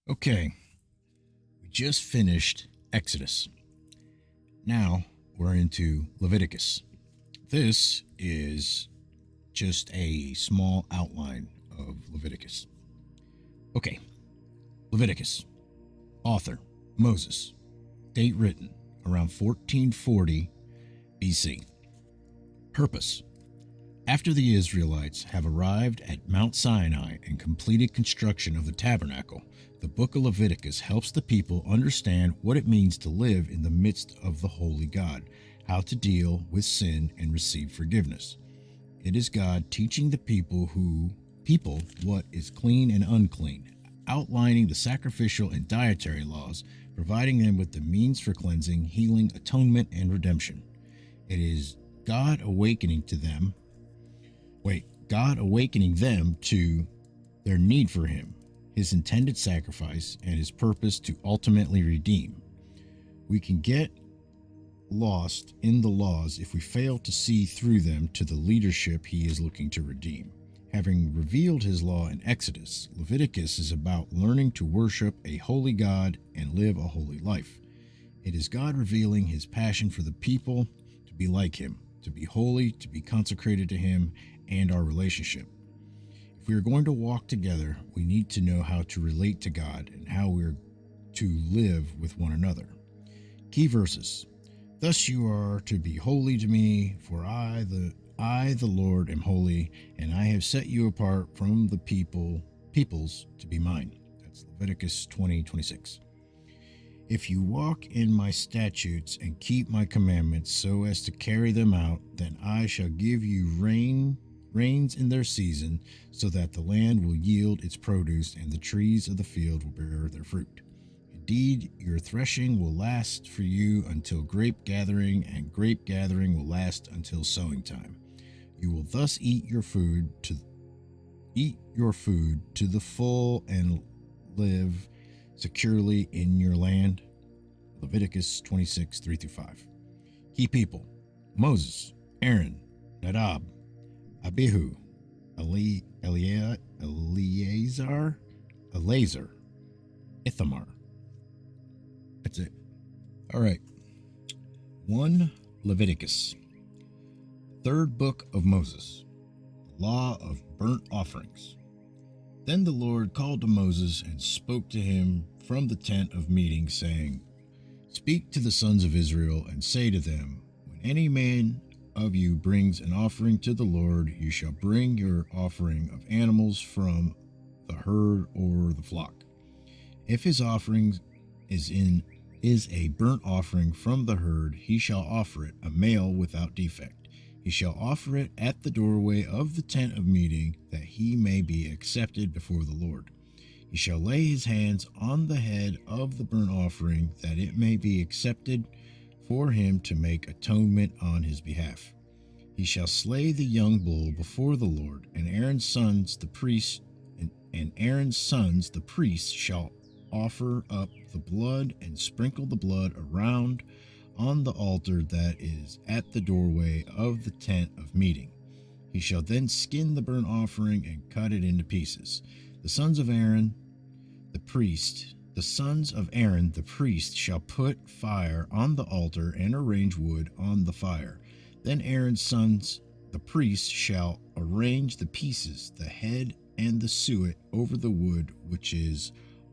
Okay, we just finished Exodus. Now we're into Leviticus. This is just a small outline of Leviticus. Okay, Leviticus. Author Moses. Date written around 1440 BC. Purpose. After the Israelites have arrived at Mount Sinai and completed construction of the tabernacle, the book of Leviticus helps the people understand what it means to live in the midst of the holy God, how to deal with sin and receive forgiveness. It is God teaching the people what is clean and unclean, outlining the sacrificial and dietary laws, providing them with the means for cleansing, healing, atonement, and redemption. It is God awakening them to their need for Him, His intended sacrifice, and His purpose to ultimately redeem. We can get lost in the laws if we fail to see through them to the leadership He is looking to redeem. Having revealed His law in Exodus, Leviticus is about learning to worship a holy God and live a holy life. It is God revealing His passion for the people to be like Him, to be holy, to be consecrated to Him, and our relationship. If we are going to walk together, we need to know how to relate to God and how we are to live with one another. Key verses. Thus you are to be holy to me, for I the Lord am holy, and I have set you apart from the peoples to be mine. That's Leviticus 20:26. If you walk in my statutes and keep my commandments so as to carry them out, then I shall give you rains in their season, so that the land will yield its produce and the trees of the field will bear their fruit. Indeed, your threshing will last for you until grape gathering, and grape gathering will last until sowing time. You will thus eat your food to the full and live securely in your land. Leviticus 26:3-5. Key people: Moses, Aaron, Nadab, Abihu, Eleazar, Ithamar. That's it. All right. 1 Leviticus. Third book of Moses. Law of burnt offerings. Then the Lord called to Moses and spoke to him from the tent of meeting, saying, Speak to the sons of Israel and say to them, When any man of you brings an offering to the Lord, you shall bring your offering of animals from the herd or the flock. If his offering is a burnt offering from the herd, he shall offer it, a male without defect. He shall offer it at the doorway of the tent of meeting, that he may be accepted before the Lord. He shall lay his hands on the head of the burnt offering, that it may be accepted for him to make atonement on his behalf. He shall slay the young bull before the Lord, and Aaron's sons the priests shall offer up the blood and sprinkle the blood around on the altar that is at the doorway of the tent of meeting. He shall then skin the burnt offering and cut it into pieces. The sons of Aaron the priest shall put fire on the altar and arrange wood on the fire. Then Aaron's sons the priests shall arrange the pieces, the head and the suet, over the wood which is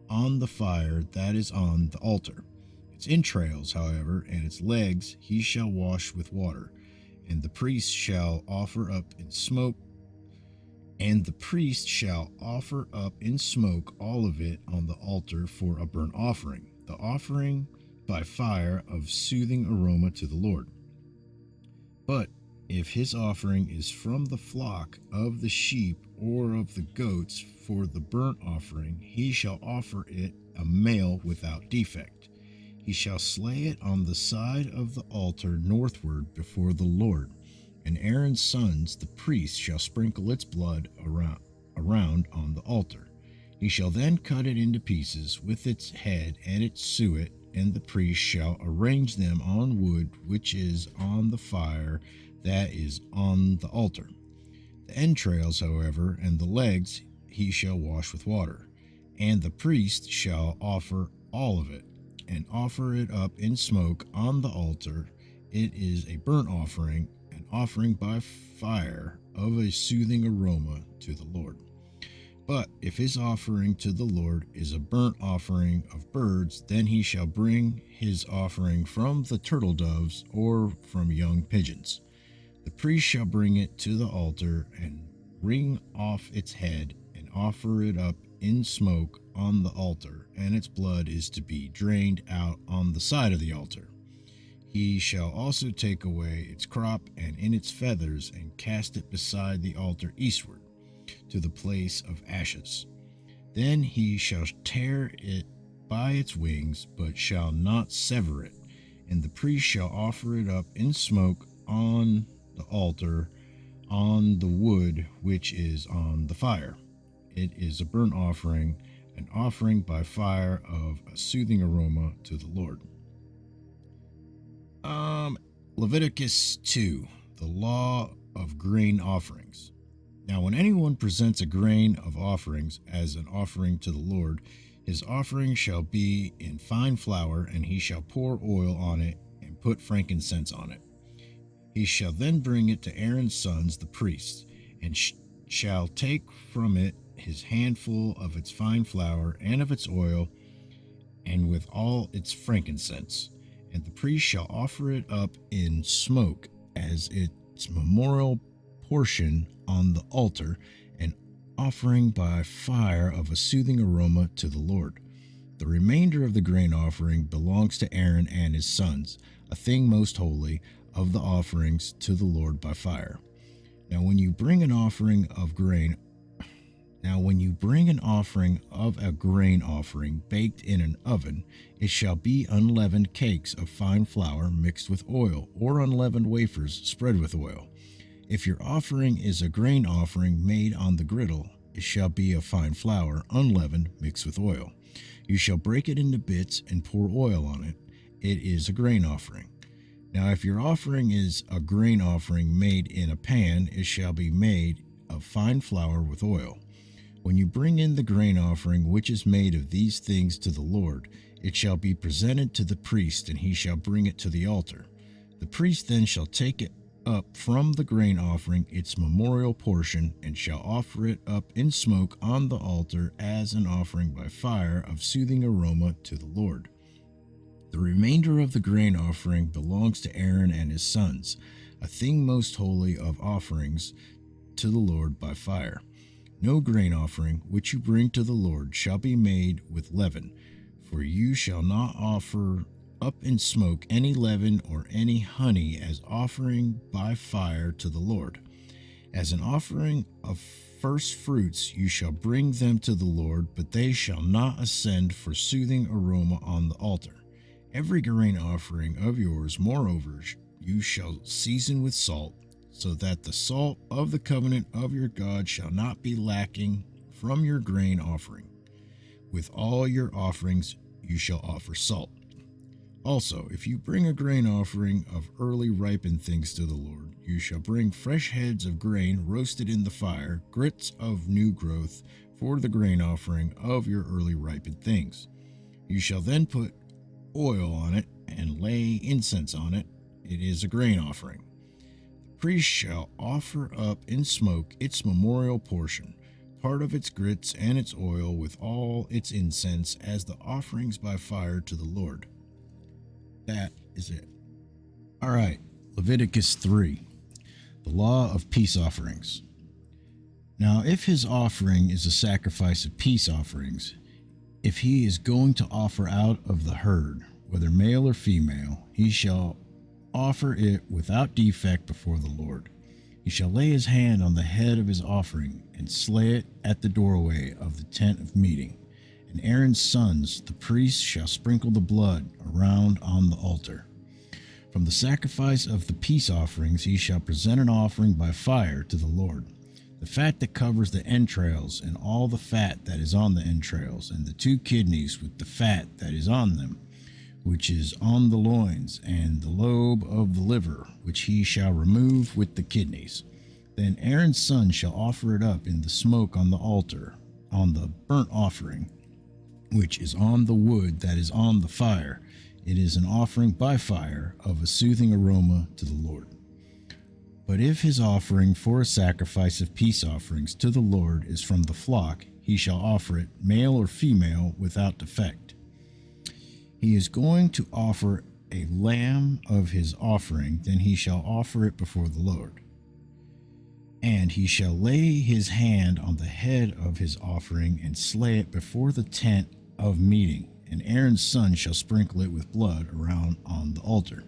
on the fire that is on the altar. Its entrails, however, and its legs he shall wash with water, and the priest shall offer up in smoke all of it on the altar for a burnt offering, the offering by fire of soothing aroma to the Lord. But if his offering is from the flock of the sheep or of the goats for the burnt offering, he shall offer it a male without defect. He shall slay it on the side of the altar northward before the Lord, and Aaron's sons, the priests, shall sprinkle its blood around on the altar. He shall then cut it into pieces with its head and its suet, and the priest shall arrange them on wood which is on the fire that is on the altar. The entrails, however, and the legs he shall wash with water, And the priest shall offer all of it, and offer it up in smoke on the altar. It is a burnt offering, an offering by fire of a soothing aroma to the Lord. But if his offering to the Lord is a burnt offering of birds, then he shall bring his offering from the turtle doves or from young pigeons. The priest shall bring it to the altar and wring off its head and offer it up in smoke on the altar, and its blood is to be drained out on the side of the altar. He shall also take away its crop and in its feathers and cast it beside the altar eastward to the place of ashes. Then he shall tear it by its wings, but shall not sever it. And the priest shall offer it up in smoke on the altar on the wood which is on the fire. It is a burnt offering, an offering by fire of a soothing aroma to the Lord. Leviticus 2, the law of grain offerings. Now, when anyone presents a grain of offerings as an offering to the Lord, his offering shall be in fine flour, and he shall pour oil on it and put frankincense on it. He shall then bring it to Aaron's sons, the priests, and shall take from it his handful of its fine flour and of its oil, and with all its frankincense. And the priest shall offer it up in smoke as its memorial portion on the altar, an offering by fire of a soothing aroma to the Lord. The remainder of the grain offering belongs to Aaron and his sons, a thing most holy of the offerings to the Lord by fire. Now when you bring an offering of a grain offering baked in an oven, it shall be unleavened cakes of fine flour mixed with oil, or unleavened wafers spread with oil. If your offering is a grain offering made on the griddle, it shall be of fine flour, unleavened, mixed with oil. You shall break it into bits and pour oil on it. It is a grain offering. Now if your offering is a grain offering made in a pan, it shall be made of fine flour with oil. When you bring in the grain offering which is made of these things to the Lord, it shall be presented to the priest, and he shall bring it to the altar. The priest then shall take it up from the grain offering its memorial portion, and shall offer it up in smoke on the altar as an offering by fire of soothing aroma to the Lord. The remainder of the grain offering belongs to Aaron and his sons, a thing most holy of offerings to the Lord by fire. No grain offering which you bring to the Lord shall be made with leaven, for you shall not offer up in smoke any leaven or any honey as offering by fire to the Lord. As an offering of first fruits you shall bring them to the Lord, but they shall not ascend for soothing aroma on the altar. Every grain offering of yours, moreover, you shall season with salt, so that the salt of the covenant of your God shall not be lacking from your grain offering. With all your offerings you shall offer salt. Also, if you bring a grain offering of early ripened things to the Lord, you shall bring fresh heads of grain roasted in the fire, grits of new growth, for the grain offering of your early ripened things. You shall then put oil on it and lay incense on it. It is a grain offering. The priest shall offer up in smoke its memorial portion, part of its grits and its oil with all its incense as the offerings by fire to the Lord. That is it. All right, Leviticus 3, the law of peace offerings. Now, if his offering is a sacrifice of peace offerings, if he is going to offer out of the herd, whether male or female, he shall offer it without defect before the Lord. He shall lay his hand on the head of his offering and slay it at the doorway of the tent of meeting. And Aaron's sons, the priests, shall sprinkle the blood around on the altar. From the sacrifice of the peace offerings he shall present an offering by fire to the Lord. The fat that covers the entrails, and all the fat that is on the entrails, and the 2 kidneys with the fat that is on them, which is on the loins, and the lobe of the liver, which he shall remove with the kidneys. Then Aaron's son shall offer it up in the smoke on the altar, on the burnt offering. which is on the wood that is on the fire. It is an offering by fire of a soothing aroma to the Lord. But if his offering for a sacrifice of peace offerings to the Lord is from the flock, he shall offer it, male or female, without defect. He is going to offer a lamb of his offering, then he shall offer it before the Lord. And he shall lay his hand on the head of his offering and slay it before the tent of meeting, and Aaron's son shall sprinkle it with blood around on the altar.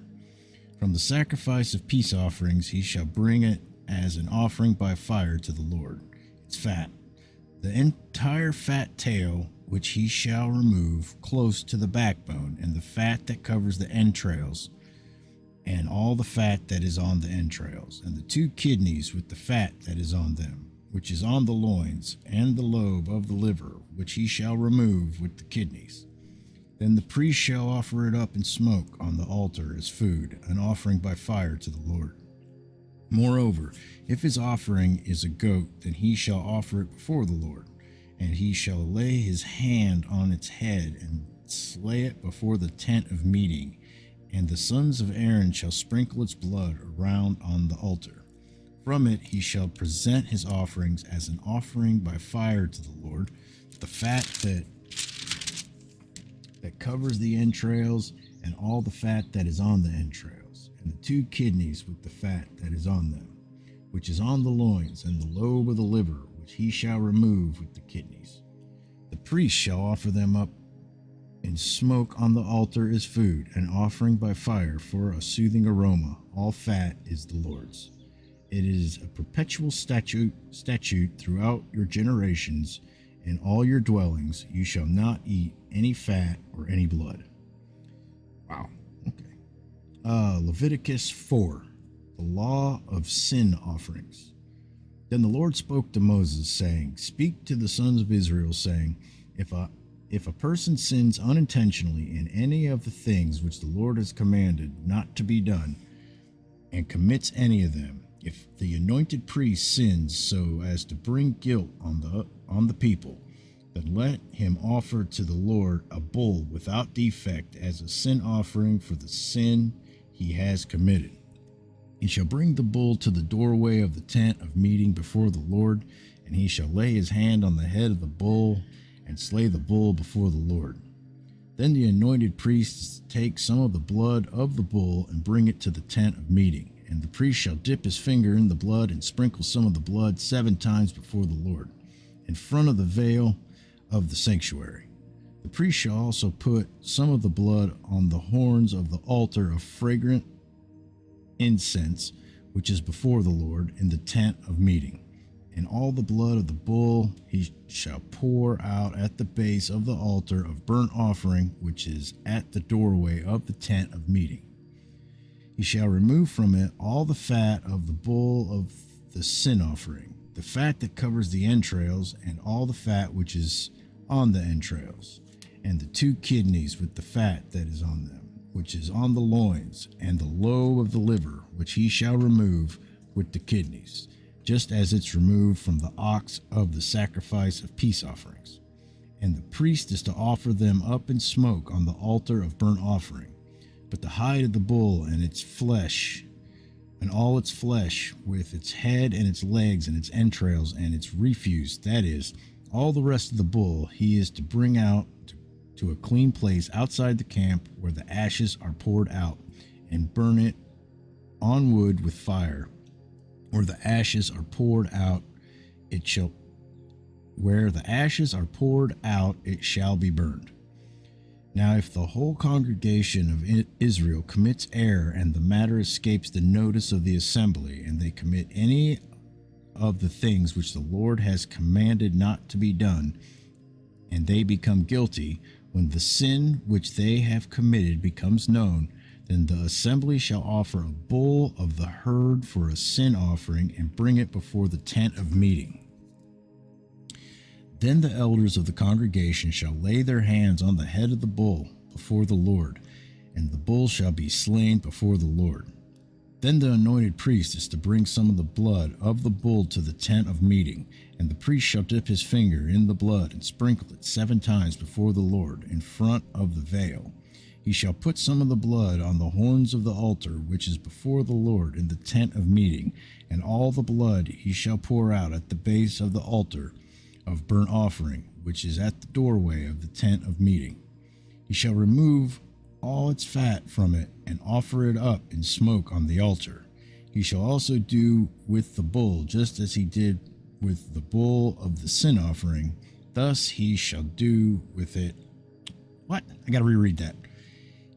From the sacrifice of peace offerings he shall bring it as an offering by fire to the Lord. Its fat, the entire fat tail, which he shall remove close to the backbone, and the fat that covers the entrails, and all the fat that is on the entrails, and the 2 kidneys with the fat that is on them, which is on the loins, and the lobe of the liver, which he shall remove with the kidneys. Then the priest shall offer it up in smoke on the altar as food, an offering by fire to the Lord. Moreover, if his offering is a goat, then he shall offer it before the Lord, and he shall lay his hand on its head and slay it before the tent of meeting, and the sons of Aaron shall sprinkle its blood around on the altar. From it he shall present his offerings as an offering by fire to the Lord, the fat that covers the entrails, and all the fat that is on the entrails, and the 2 kidneys with the fat that is on them, which is on the loins, and the lobe of the liver, which he shall remove with the kidneys. The priest shall offer them up in smoke on the altar as food, an offering by fire for a soothing aroma. All fat is the Lord's. It is a perpetual statute throughout your generations. In all your dwellings you shall not eat any fat or any blood. Wow. Okay. Leviticus 4, the law of sin offerings. Then the Lord spoke to Moses, saying, Speak to the sons of Israel, saying, If a person sins unintentionally in any of the things which the Lord has commanded not to be done, and commits any of them, if the anointed priest sins so as to bring guilt on the people, then let him offer to the Lord a bull without defect as a sin offering for the sin he has committed. He shall bring the bull to the doorway of the tent of meeting before the Lord, and he shall lay his hand on the head of the bull and slay the bull before the Lord. Then the anointed priest take some of the blood of the bull and bring it to the tent of meeting. And the priest shall dip his finger in the blood and sprinkle some of the blood 7 times before the Lord, in front of the veil of the sanctuary. The priest shall also put some of the blood on the horns of the altar of fragrant incense, which is before the Lord in the tent of meeting. And all the blood of the bull he shall pour out at the base of the altar of burnt offering, which is at the doorway of the tent of meeting. He shall remove from it all the fat of the bull of the sin offering, the fat that covers the entrails, and all the fat which is on the entrails, and the 2 kidneys with the fat that is on them, which is on the loins, and the lobe of the liver, which he shall remove with the kidneys, just as it's removed from the ox of the sacrifice of peace offerings. And the priest is to offer them up in smoke on the altar of burnt offering. But the hide of the bull and its flesh, and all its flesh, with its head and its legs and its entrails and its refuse, that is, all the rest of the bull, he is to bring out to a clean place outside the camp where the ashes are poured out, and burn it on wood with fire. Where the ashes are poured out, it shall be burned. Now, if the whole congregation of Israel commits error, and the matter escapes the notice of the assembly, and they commit any of the things which the Lord has commanded not to be done, and they become guilty, when the sin which they have committed becomes known, then the assembly shall offer a bull of the herd for a sin offering, and bring it before the tent of meeting. Then the elders of the congregation shall lay their hands on the head of the bull before the Lord, and the bull shall be slain before the Lord. Then the anointed priest is to bring some of the blood of the bull to the tent of meeting, and the priest shall dip his finger in the blood and sprinkle it 7 times before the Lord in front of the veil. He shall put some of the blood on the horns of the altar which is before the Lord in the tent of meeting, and all the blood he shall pour out at the base of the altar of burnt offering, which is at the doorway of the tent of meeting. He shall remove all its fat from it and offer it up in smoke on the altar. He shall also do with the bull just as he did with the bull of the sin offering. Thus he shall do with it. What? I gotta reread that.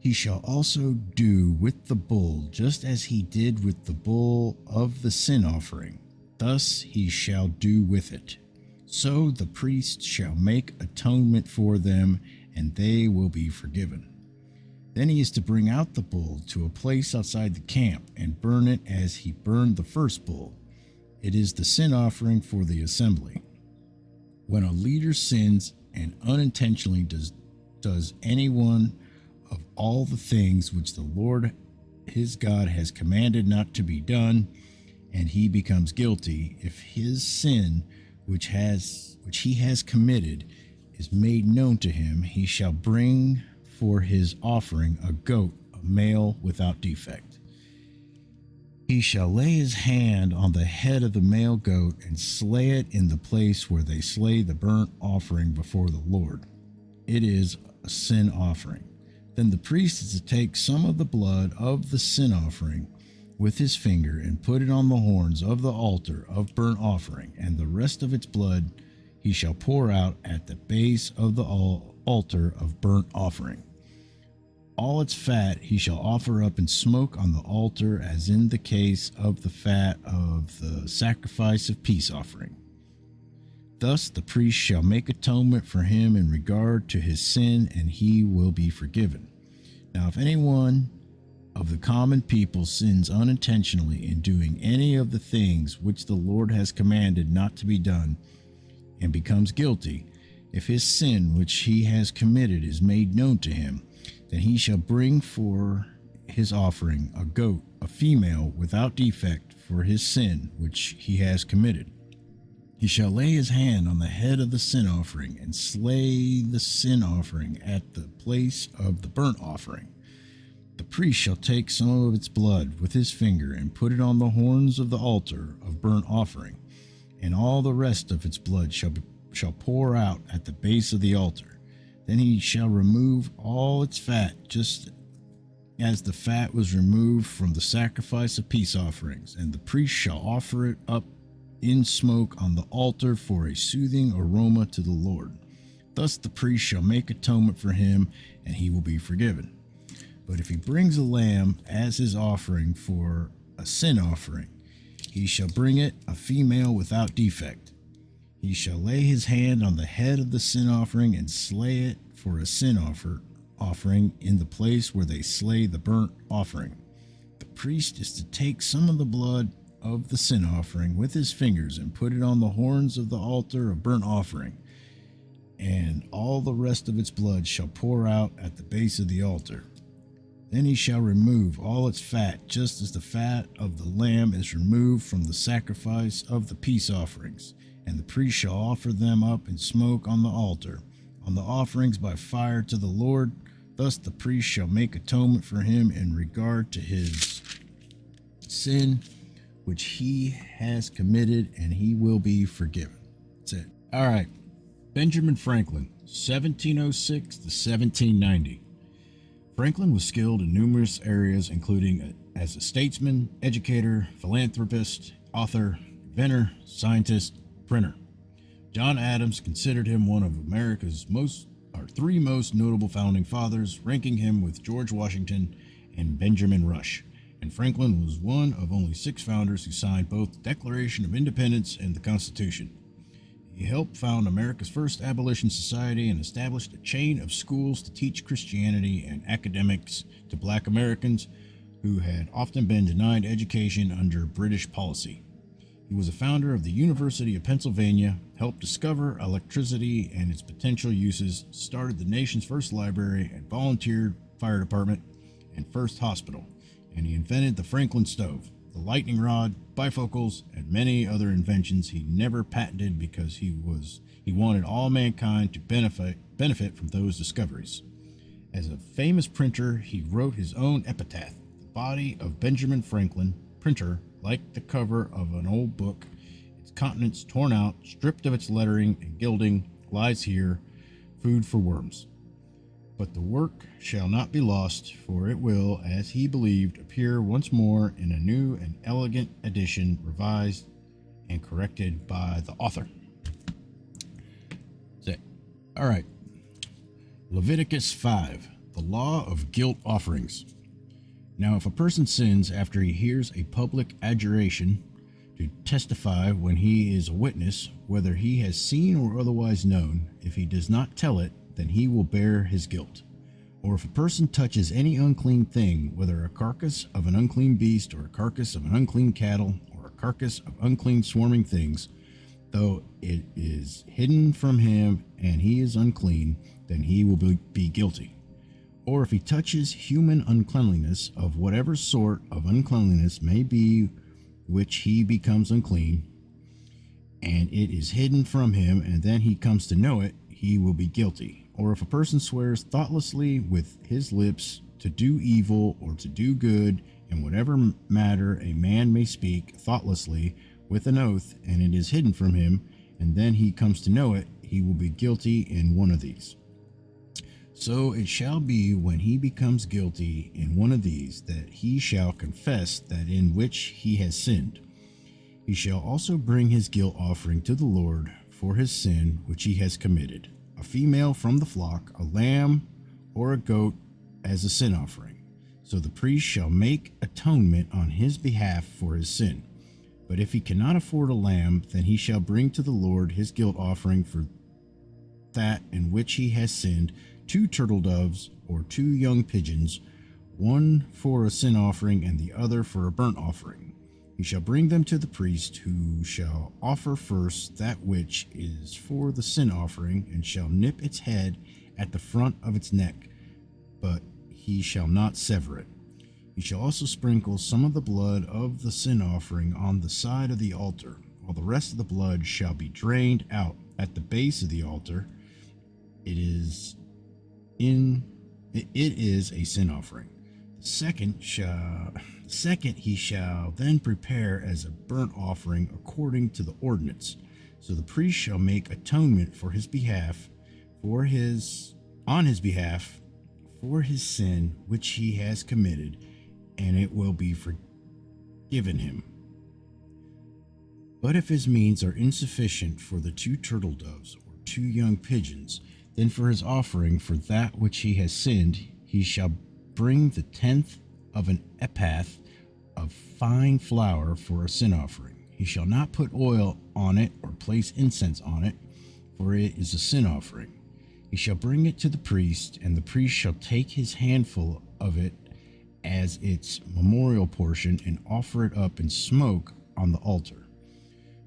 He shall also do with the bull just as he did with the bull of the sin offering. Thus he shall do with it. So the priest shall make atonement for them, and they will be forgiven. Then he is to bring out the bull to a place outside the camp and burn it as he burned the first bull. It is the sin offering for the assembly. When a leader sins and unintentionally does any one of all the things which the Lord his God has commanded not to be done, and he becomes guilty, if his sin which he has committed is made known to him, he shall bring for his offering a goat, a male without defect. He shall lay his hand on the head of the male goat and slay it in the place where they slay the burnt offering before the Lord. It is a sin offering. Then the priest is to take some of the blood of the sin offering with his finger and put it on the horns of the altar of burnt offering, and the rest of its blood he shall pour out at the base of the altar of burnt offering. All its fat he shall offer up in smoke on the altar, as in the case of the fat of the sacrifice of peace offering. Thus the priest shall make atonement for him in regard to his sin, and he will be forgiven. Now if anyone of the common people sins unintentionally in doing any of the things which the Lord has commanded not to be done, and becomes guilty, if his sin which he has committed is made known to him, then he shall bring for his offering a goat, a female without defect, for his sin which he has committed. He shall lay his hand on the head of the sin offering and slay the sin offering at the place of the burnt offering. The priest shall take some of its blood with his finger and put it on the horns of the altar of burnt offering, and all the rest of its blood shall pour out at the base of the altar. Then he shall remove all its fat, just as the fat was removed from the sacrifice of peace offerings, and the priest shall offer it up in smoke on the altar for a soothing aroma to the Lord. Thus the priest shall make atonement for him, and he will be forgiven. But if he brings a lamb as his offering for a sin offering, he shall bring it a female without defect. He shall lay his hand on the head of the sin offering and slay it for a sin offering in the place where they slay the burnt offering. The priest is to take some of the blood of the sin offering with his fingers and put it on the horns of the altar of burnt offering, and all the rest of its blood shall pour out at the base of the altar. Then he shall remove all its fat, just as the fat of the lamb is removed from the sacrifice of the peace offerings, and the priest shall offer them up in smoke on the altar, on the offerings by fire to the Lord. Thus the priest shall make atonement for him in regard to his sin which he has committed, and he will be forgiven. That's it. All right. Benjamin Franklin, 1706 to 1790. Franklin was skilled in numerous areas, including as a statesman, educator, philanthropist, author, inventor, scientist, printer. John Adams considered him one of America's three most notable founding fathers, ranking him with George Washington and Benjamin Rush. And Franklin was one of only 6 founders who signed both the Declaration of Independence and the Constitution. He helped found America's first abolition society and established a chain of schools to teach Christianity and academics to Black Americans who had often been denied education under British policy. He was a founder of the University of Pennsylvania, helped discover electricity and its potential uses, started the nation's first library and volunteer fire department and first hospital, and he invented the Franklin stove, the lightning rod, bifocals, and many other inventions he never patented because he wanted all mankind to benefit from those discoveries. As a famous printer, he wrote his own epitaph, the body of Benjamin Franklin, printer, like the cover of an old book, its contents torn out, stripped of its lettering and gilding, lies here, food for worms. But the work shall not be lost, for it will, as he believed, appear once more in a new and elegant edition, revised and corrected by the author. That's it. All right. Leviticus 5, the law of guilt offerings. Now, if a person sins after he hears a public adjuration to testify when he is a witness, whether he has seen or otherwise known, if he does not tell it, then he will bear his guilt. Or if a person touches any unclean thing, whether a carcass of an unclean beast, or a carcass of an unclean cattle, or a carcass of unclean swarming things, though it is hidden from him and he is unclean, then he will be guilty. Or if he touches human uncleanliness of whatever sort of uncleanliness may be, which he becomes unclean, and it is hidden from him, and then he comes to know it, he will be guilty. Or if a person swears thoughtlessly with his lips to do evil or to do good, in whatever matter a man may speak thoughtlessly with an oath, and it is hidden from him, and then he comes to know it, he will be guilty in one of these. So it shall be when he becomes guilty in one of these, that he shall confess that in which he has sinned. He shall also bring his guilt offering to the Lord for his sin which he has committed, a female from the flock, a lamb or a goat as a sin offering. So the priest shall make atonement on his behalf for his sin. But if he cannot afford a lamb, then he shall bring to the Lord his guilt offering for that in which he has sinned, 2 turtle doves or 2 young pigeons, one for a sin offering and the other for a burnt offering. He shall bring them to the priest, who shall offer first that which is for the sin offering, and shall nip its head at the front of its neck, but he shall not sever it. He shall also sprinkle some of the blood of the sin offering on the side of the altar, while the rest of the blood shall be drained out at the base of the altar. It is a sin offering. The second he shall then prepare as a burnt offering according to the ordinance. So the priest shall make atonement on his behalf for his sin which he has committed, and it will be forgiven him. But if his means are insufficient for the 2 turtle doves or 2 young pigeons, then for his offering for that which he has sinned, he shall bring the 10th of an ephah of fine flour for a sin offering. He shall not put oil on it or place incense on it, for it is a sin offering. He shall bring it to the priest, and the priest shall take his handful of it as its memorial portion and offer it up in smoke on the altar,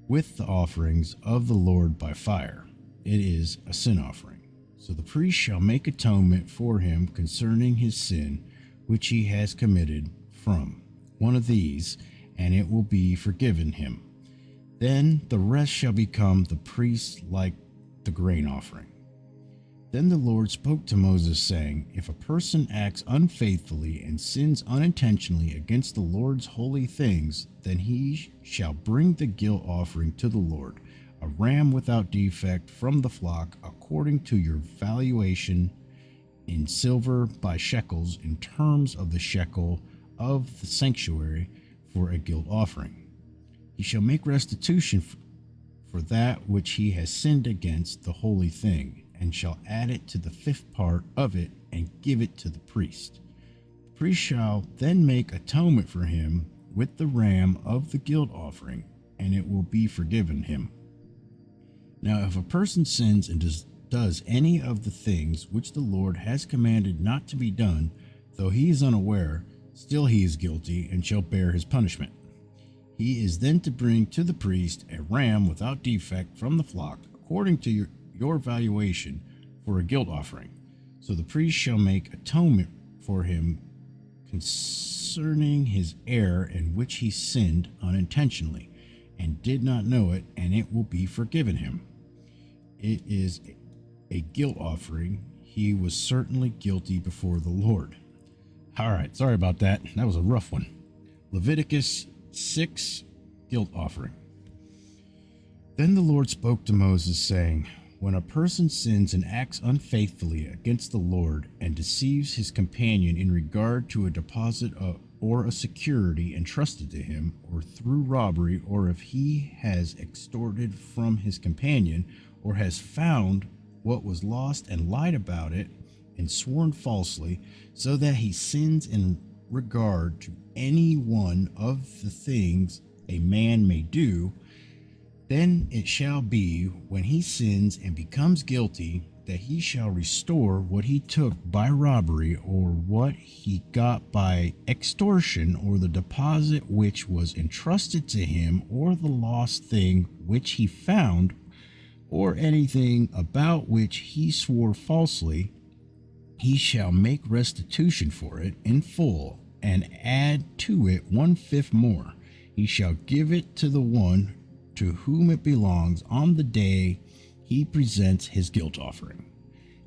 with the offerings of the Lord by fire. It is a sin offering. So the priest shall make atonement for him concerning his sin which he has committed from one of these, and it will be forgiven him. Then the rest shall become the priest like the grain offering. Then the Lord spoke to Moses, saying, If a person acts unfaithfully and sins unintentionally against the Lord's holy things, then he shall bring the guilt offering to the Lord, a ram without defect from the flock, according to your valuation in silver by shekels, in terms of the shekel of the sanctuary, for a guilt offering. He shall make restitution for that which he has sinned against the holy thing, and shall add it to the 5th part of it, and give it to the priest. The priest shall then make atonement for him with the ram of the guilt offering, and it will be forgiven him. Now if a person sins and does any of the things which the Lord has commanded not to be done, though he is unaware, still he is guilty and shall bear his punishment. He is then to bring to the priest a ram without defect from the flock, according to your valuation, for a guilt offering. So the priest shall make atonement for him concerning his error in which he sinned unintentionally and did not know it, and it will be forgiven him. It is a guilt offering. He was certainly guilty before the Lord. All right, sorry about that. That was a rough one. Leviticus 6, guilt offering. Then the Lord spoke to Moses, saying, when a person sins and acts unfaithfully against the Lord and deceives his companion in regard to a deposit or a security entrusted to him, or through robbery, or if he has extorted from his companion, or has found what was lost and lied about it, and sworn falsely, so that he sins in regard to any one of the things a man may do, then it shall be, when he sins and becomes guilty, that he shall restore what he took by robbery, or what he got by extortion, or the deposit which was entrusted to him, or the lost thing which he found, or anything about which he swore falsely. He shall make restitution for it in full, and add to it 1/5 more. He shall give it to the one to whom it belongs on the day he presents his guilt offering.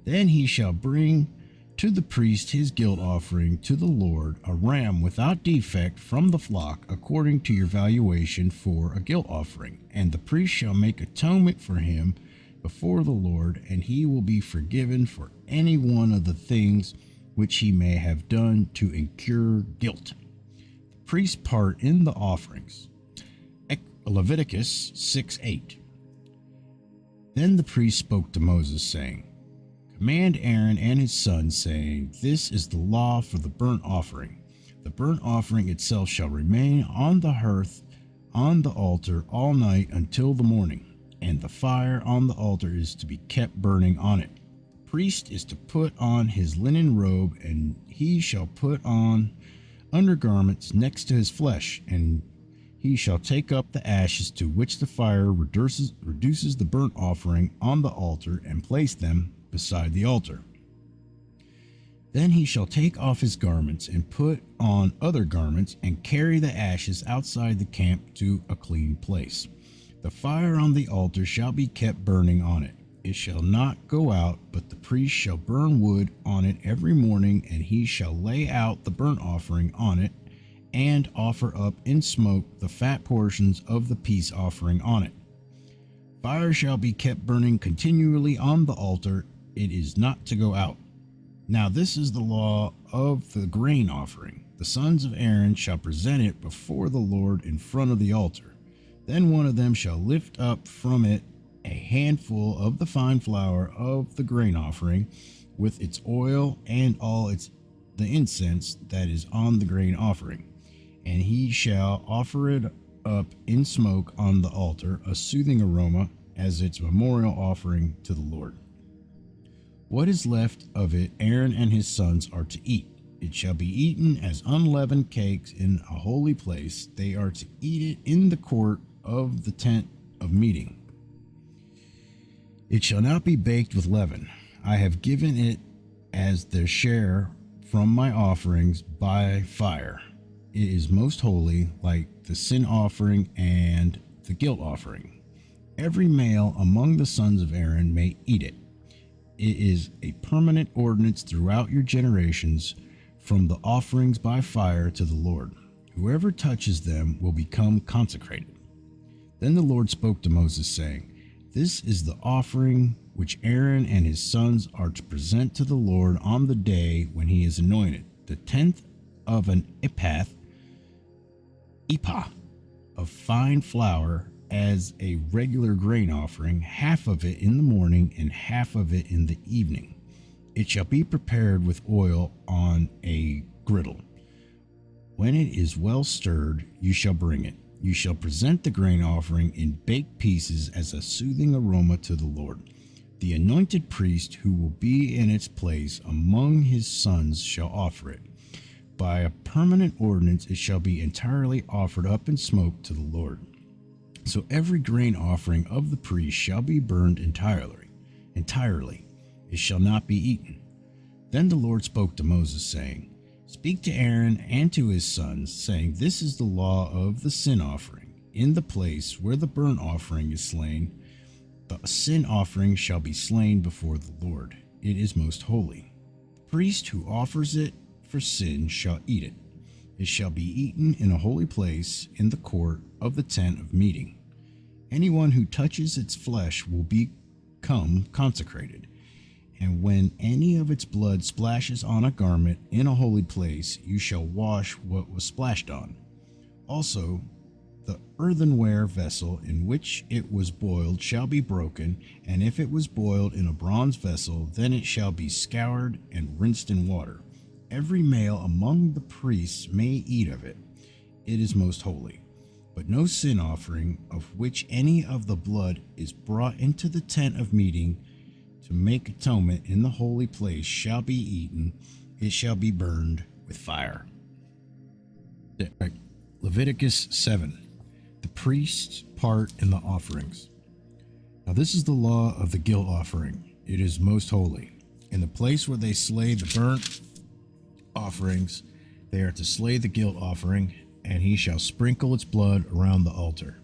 Then he shall bring to the priest his guilt offering to the Lord, a ram without defect from the flock, according to your valuation for a guilt offering. And the priest shall make atonement for him before the Lord, and he will be forgiven for any one of the things which he may have done to incur guilt. The priest's part in the offerings. Leviticus 6:8. Then the priest spoke to Moses, saying, command Aaron and his sons, saying, this is the law for the burnt offering. The burnt offering itself shall remain on the hearth on the altar all night until the morning, and the fire on the altar is to be kept burning on it. The priest is to put on his linen robe, and he shall put on undergarments next to his flesh, and he shall take up the ashes to which the fire reduces the burnt offering on the altar, and place them beside the altar. Then he shall take off his garments and put on other garments, and carry the ashes outside the camp to a clean place. The fire on the altar shall be kept burning on it. It shall not go out, but the priest shall burn wood on it every morning, and he shall lay out the burnt offering on it, and offer up in smoke the fat portions of the peace offering on it. Fire shall be kept burning continually on the altar. It is not to go out. Now this is the law of the grain offering. The sons of Aaron shall present it before the Lord in front of the altar. Then one of them shall lift up from it a handful of the fine flour of the grain offering, with its oil and all the incense that is on the grain offering. And he shall offer it up in smoke on the altar, a soothing aroma, as its memorial offering to the Lord. What is left of it Aaron and his sons are to eat. It shall be eaten as unleavened cakes in a holy place. They are to eat it in the court of the tent of meeting. It shall not be baked with leaven. I have given it as their share from my offerings by fire. It is most holy, like the sin offering and the guilt offering. Every male among the sons of Aaron may eat it. It is a permanent ordinance throughout your generations, from the offerings by fire to the Lord. Whoever touches them will become consecrated. Then the Lord spoke to Moses, saying, this is the offering which Aaron and his sons are to present to the Lord on the day when he is anointed, the 10th of an ephah of fine flour as a regular grain offering, half of it in the morning and half of it in the evening. It shall be prepared with oil on a griddle. When it is well stirred, you shall bring it. You shall present the grain offering in baked pieces as a soothing aroma to the Lord. The anointed priest who will be in its place among his sons shall offer it. By a permanent ordinance it shall be entirely offered up in smoke to the Lord. So every grain offering of the priest shall be burned entirely. It shall not be eaten. Then the Lord spoke to Moses, saying, Speak to Aaron and to his sons, saying, This is the law of the sin offering. In the place where the burnt offering is slain, the sin offering shall be slain before the Lord. It is most holy. The priest who offers it for sin shall eat it. It shall be eaten in a holy place in the court of the tent of meeting. Anyone who touches its flesh will become consecrated. And when any of its blood splashes on a garment in a holy place, you shall wash what was splashed on. Also, the earthenware vessel in which it was boiled shall be broken, and if it was boiled in a bronze vessel, then it shall be scoured and rinsed in water. Every male among the priests may eat of it. It is most holy. But no sin offering of which any of the blood is brought into the tent of meeting to make atonement in the holy place shall be eaten. It shall be burned with fire. Leviticus 7. The priest's part in the offerings. Now this is the law of the guilt offering. It is most holy. In the place where they slay the burnt offerings, they are to slay the guilt offering, and he shall sprinkle its blood around the altar.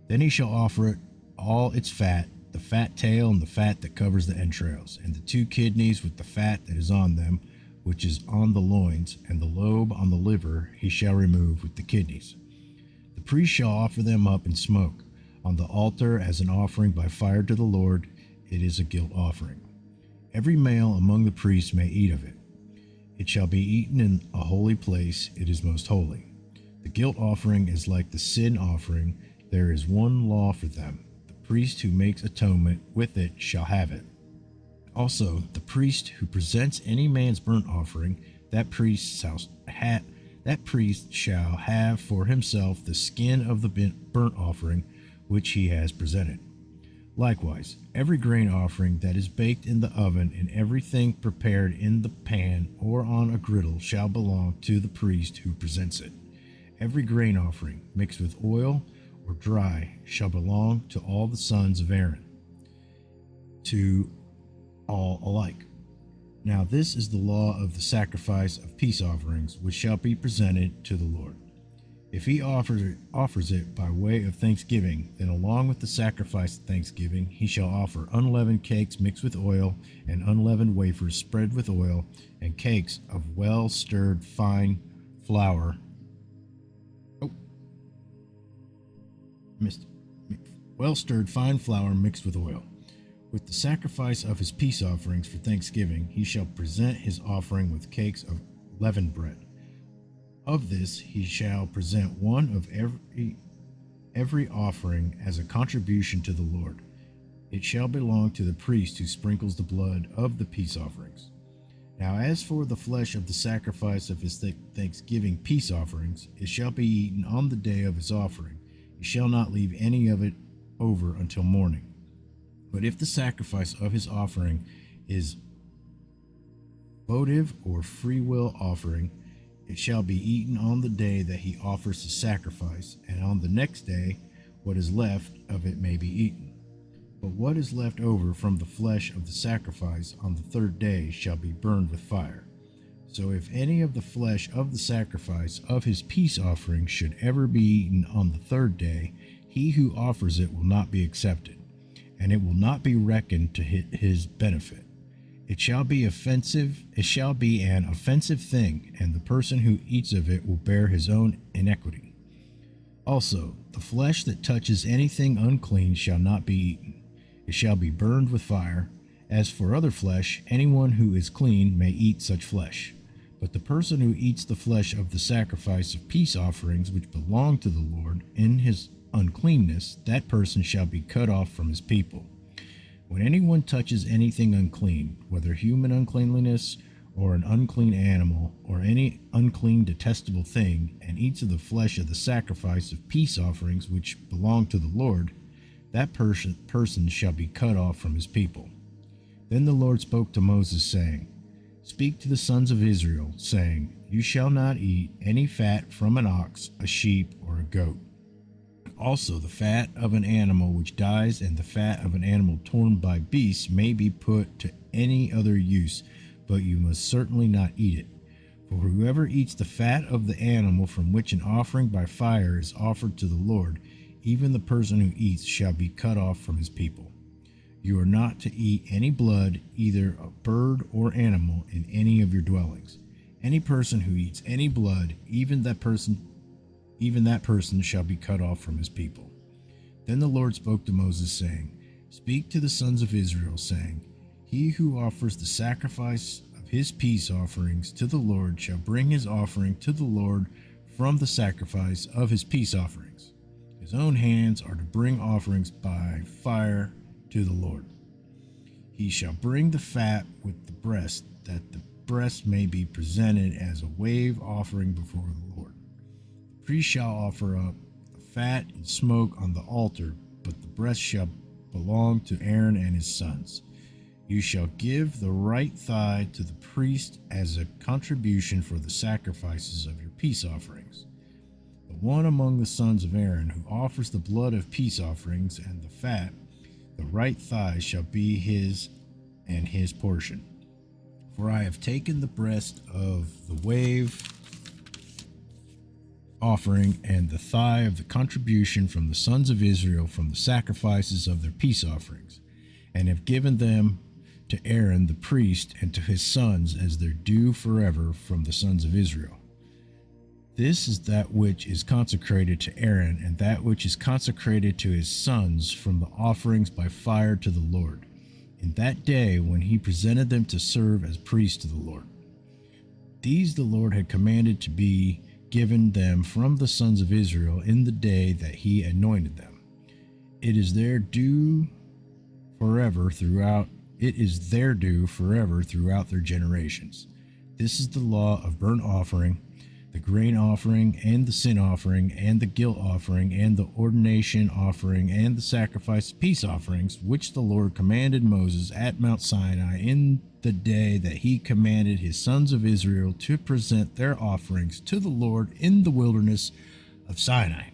Then he shall offer it all its fat, the fat tail and the fat that covers the entrails, and the 2 kidneys with the fat that is on them, which is on the loins, and the lobe on the liver he shall remove with the kidneys. The priest shall offer them up in smoke on the altar as an offering by fire to the Lord. It is a guilt offering. Every male among the priests may eat of it. It shall be eaten in a holy place. It is most holy. The guilt offering is like the sin offering. There is one law for them. The priest who makes atonement with it shall have it. Also, the priest who presents any man's burnt offering, that priest shall have for himself the skin of the burnt offering which he has presented. Likewise, every grain offering that is baked in the oven and everything prepared in the pan or on a griddle shall belong to the priest who presents it. Every grain offering mixed with oil or dry shall belong to all the sons of Aaron, to all alike. Now this is the law of the sacrifice of peace offerings, which shall be presented to the Lord. If he offers it by way of thanksgiving, then along with the sacrifice of thanksgiving, he shall offer unleavened cakes mixed with oil, and unleavened wafers spread with oil, and cakes of well-stirred fine flour. Well-stirred fine flour mixed with oil. With the sacrifice of his peace offerings for thanksgiving, he shall present his offering with cakes of leavened bread. Of this he shall present one of every offering as a contribution to the Lord. It shall belong to the priest who sprinkles the blood of the peace offerings. Now as for the flesh of the sacrifice of his thanksgiving peace offerings, it shall be eaten on the day of his offering. He shall not leave any of it over until morning. But if the sacrifice of his offering is votive or free will offering, it shall be eaten on the day that he offers his sacrifice, and on the next day what is left of it may be eaten. But what is left over from the flesh of the sacrifice on the 3rd day shall be burned with fire. So if any of the flesh of the sacrifice of his peace offering should ever be eaten on the 3rd day, he who offers it will not be accepted, and it will not be reckoned to his benefit. It shall be an offensive thing, and the person who eats of it will bear his own iniquity. Also, the flesh that touches anything unclean shall not be eaten. It shall be burned with fire. As for other flesh, anyone who is clean may eat such flesh. But the person who eats the flesh of the sacrifice of peace offerings which belong to the Lord in his uncleanness, that person shall be cut off from his people. When anyone touches anything unclean, whether human uncleanliness or an unclean animal or any unclean detestable thing, and eats of the flesh of the sacrifice of peace offerings which belong to the Lord, that person shall be cut off from his people. Then the Lord spoke to Moses, saying, Speak to the sons of Israel, saying, You shall not eat any fat from an ox, a sheep, or a goat. Also the fat of an animal which dies and the fat of an animal torn by beasts may be put to any other use, but you must certainly not eat it. For whoever eats the fat of the animal from which an offering by fire is offered to the Lord, even the person who eats shall be cut off from his people. You are not to eat any blood, either of bird or animal, in any of your dwellings. Any person who eats any blood, even that person shall be cut off from his people. Then the Lord spoke to Moses, saying, Speak to the sons of Israel, saying, He who offers the sacrifice of his peace offerings to the Lord shall bring his offering to the Lord from the sacrifice of his peace offerings. His own hands are to bring offerings by fire to the Lord. He shall bring the fat with the breast, that the breast may be presented as a wave offering before the Lord. The priest shall offer up the fat and smoke on the altar, but the breast shall belong to Aaron and his sons. You shall give the right thigh to the priest as a contribution for the sacrifices of your peace offerings. The one among the sons of Aaron who offers the blood of peace offerings and the fat, the right thigh shall be his and his portion. For I have taken the breast of the wave offering and the thigh of the contribution from the sons of Israel from the sacrifices of their peace offerings, and have given them to Aaron the priest and to his sons as their due forever from the sons of Israel. This is that which is consecrated to Aaron, and that which is consecrated to his sons from the offerings by fire to the Lord, in that day when he presented them to serve as priests to the Lord. These the Lord had commanded to be given them from the sons of Israel in the day that he anointed them. It is their due forever throughout their generations. This is the law of burnt offering, the grain offering, and the sin offering, and the guilt offering, and the ordination offering, and the sacrifice of peace offerings, which the Lord commanded Moses at Mount Sinai in the day that he commanded his sons of Israel to present their offerings to the Lord in the wilderness of Sinai.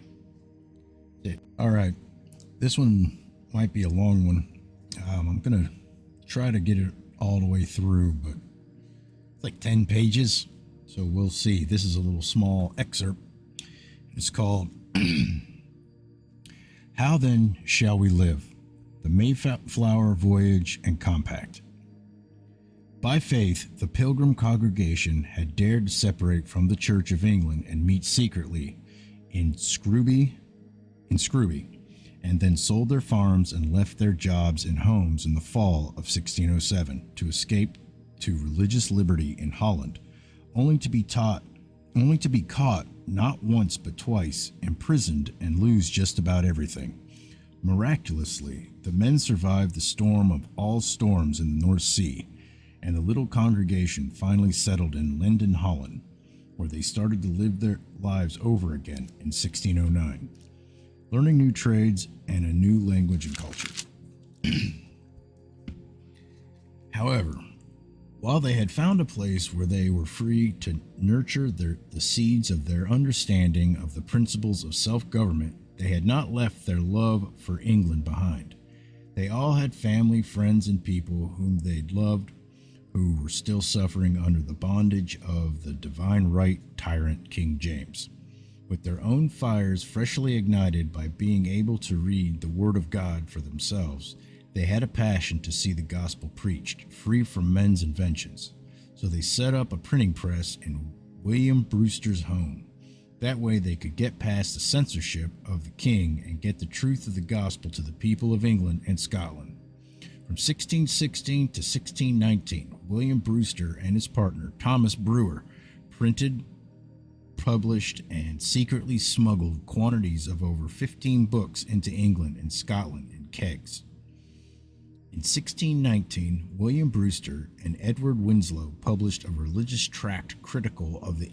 All right, this one might be a long one. I'm going to try to get it all the way through, but it's like 10 pages. So we'll see. This is a little small excerpt. It's called How Then Shall We Live? The Mayflower Voyage and Compact. By faith, the Pilgrim congregation had dared to separate from the Church of England and meet secretly in Scrooby, and then sold their farms and left their jobs and homes in the fall of 1607 to escape to religious liberty in Holland, only to be caught not once but twice, imprisoned, and lose just about everything. Miraculously, the men survived the storm of all storms in the North Sea, and the little congregation finally settled in Linden, Holland, where they started to live their lives over again in 1609, learning new trades and a new language and culture. However, while they had found a place where they were free to nurture the seeds of their understanding of the principles of self-government, they had not left their love for England behind. They all had family, friends, and people whom they'd loved, who were still suffering under the bondage of the divine right tyrant King James. With their own fires freshly ignited by being able to read the Word of God for themselves, they had a passion to see the gospel preached, free from men's inventions. So they set up a printing press in William Brewster's home. That way they could get past the censorship of the king and get the truth of the gospel to the people of England and Scotland. From 1616 to 1619, William Brewster and his partner, Thomas Brewer, printed, published, and secretly smuggled quantities of over 15 books into England and Scotland in kegs. In 1619, William Brewster and Edward Winslow published a religious tract critical of the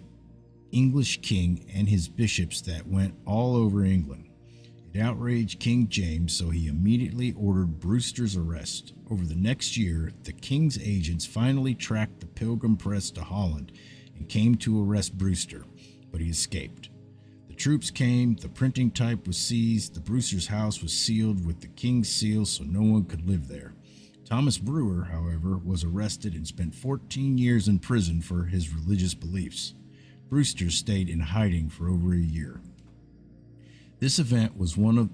English king and his bishops that went all over England. It outraged King James, so he immediately ordered Brewster's arrest. Over the next year, the king's agents finally tracked the Pilgrim Press to Holland and came to arrest Brewster, but he escaped. The troops came, the printing type was seized, the Brewster's house was sealed with the king's seal so no one could live there. Thomas Brewer, however, was arrested and spent 14 years in prison for his religious beliefs. Brewster stayed in hiding for over a year. This event was one of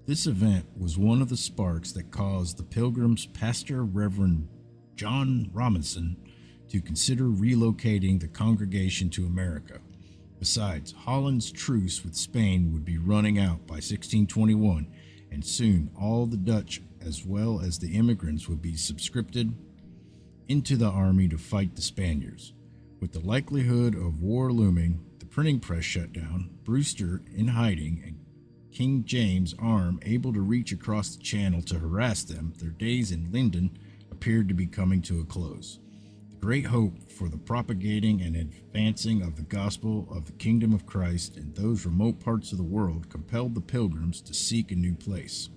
the sparks that caused the Pilgrims' pastor, Reverend John Robinson, to consider relocating the congregation to America. Besides, Holland's truce with Spain would be running out by 1621, and soon all the Dutch as well as the immigrants would be subscribed into the army to fight the Spaniards. With the likelihood of war looming, the printing press shut down, Brewster in hiding, and King James' arm able to reach across the channel to harass them, their days in London appeared to be coming to a close. The great hope for the propagating and advancing of the gospel of the kingdom of Christ in those remote parts of the world compelled the Pilgrims to seek a new place.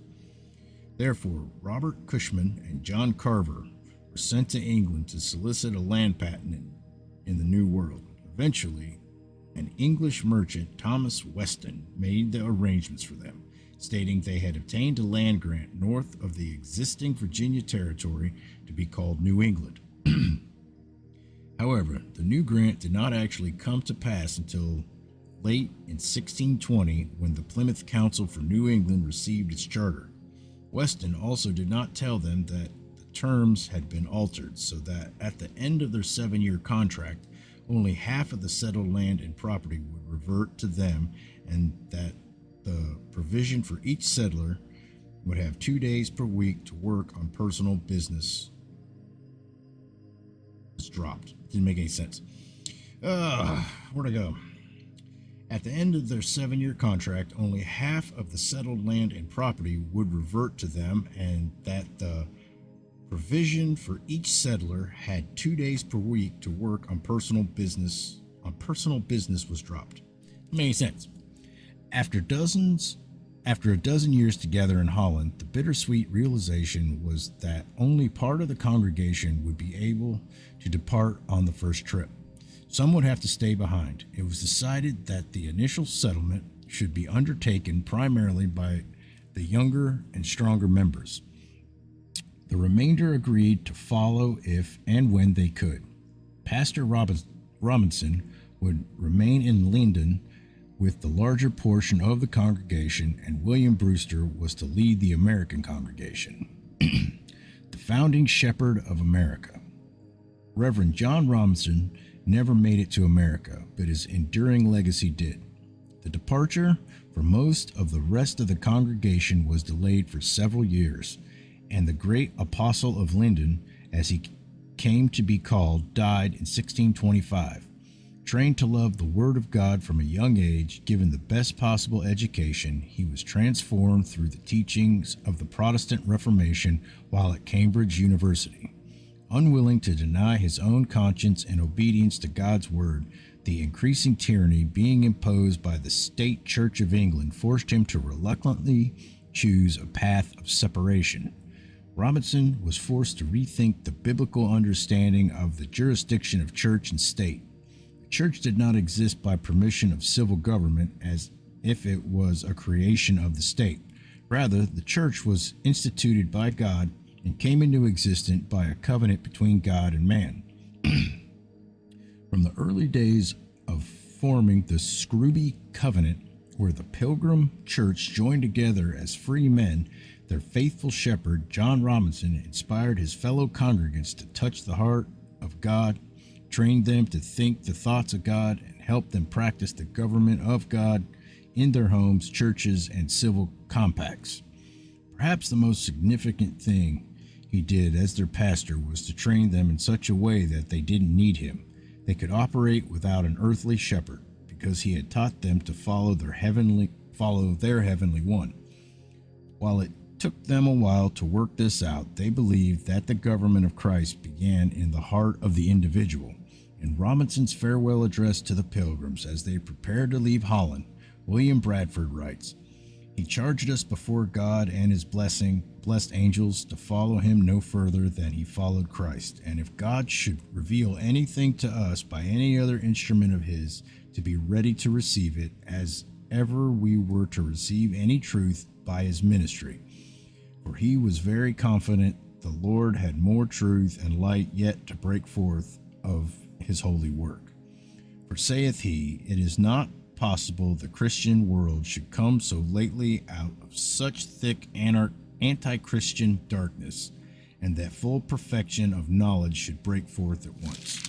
Therefore, Robert Cushman and John Carver were sent to England to solicit a land patent in the New World. Eventually, an English merchant, Thomas Weston, made the arrangements for them, stating they had obtained a land grant north of the existing Virginia territory to be called New England. However, the new grant did not actually come to pass until late in 1620, when the Plymouth Council for New England received its charter. Weston also did not tell them that the terms had been altered, so that at the end of their 7-year contract, only half of the settled land and property would revert to them, and that the provision for each settler would have 2 days per week to work on personal business was dropped. Didn't make any sense. Where'd I go? At the end of their 7-year contract, only half of the settled land and property would revert to them, and that the provision for each settler had 2 days per week to work on personal business was dropped. Makes sense. After a dozen years together in Holland, the bittersweet realization was that only part of the congregation would be able to depart on the first trip. Some would have to stay behind. It was decided that the initial settlement should be undertaken primarily by the younger and stronger members. The remainder agreed to follow if and when they could. Pastor Robinson would remain in London with the larger portion of the congregation, and William Brewster was to lead the American congregation. The founding shepherd of America. Reverend John Robinson never made it to America, but his enduring legacy did. The departure for most of the rest of the congregation was delayed for several years, and the great apostle of London, as he came to be called, died in 1625. Trained to love the Word of God from a young age, given the best possible education, he was transformed through the teachings of the Protestant Reformation while at Cambridge University. Unwilling to deny his own conscience and obedience to God's Word, the increasing tyranny being imposed by the State Church of England forced him to reluctantly choose a path of separation. Robinson was forced to rethink the biblical understanding of the jurisdiction of church and state. The church did not exist by permission of civil government as if it was a creation of the state. Rather, the church was instituted by God and came into existence by a covenant between God and man. From the early days of forming the Scrooby Covenant, where the Pilgrim Church joined together as free men, their faithful shepherd, John Robinson, inspired his fellow congregants to touch the heart of God, trained them to think the thoughts of God, and helped them practice the government of God in their homes, churches, and civil compacts. Perhaps the most significant thing he did as their pastor was to train them in such a way that they didn't need him. They could operate without an earthly shepherd, because he had taught them to follow their heavenly one. While it took them a while to work this out, they believed that the government of Christ began in the heart of the individual. In Robinson's farewell address to the Pilgrims as they prepared to leave Holland, William Bradford writes, "He charged us before God and his blessed angels to follow him no further than he followed Christ, and if God should reveal anything to us by any other instrument of his, to be ready to receive it, as ever we were to receive any truth by his ministry. For he was very confident the Lord had more truth and light yet to break forth of his holy work. For saith he, it is not possible the Christian world should come so lately out of such thick anti-Christian darkness, and that full perfection of knowledge should break forth at once.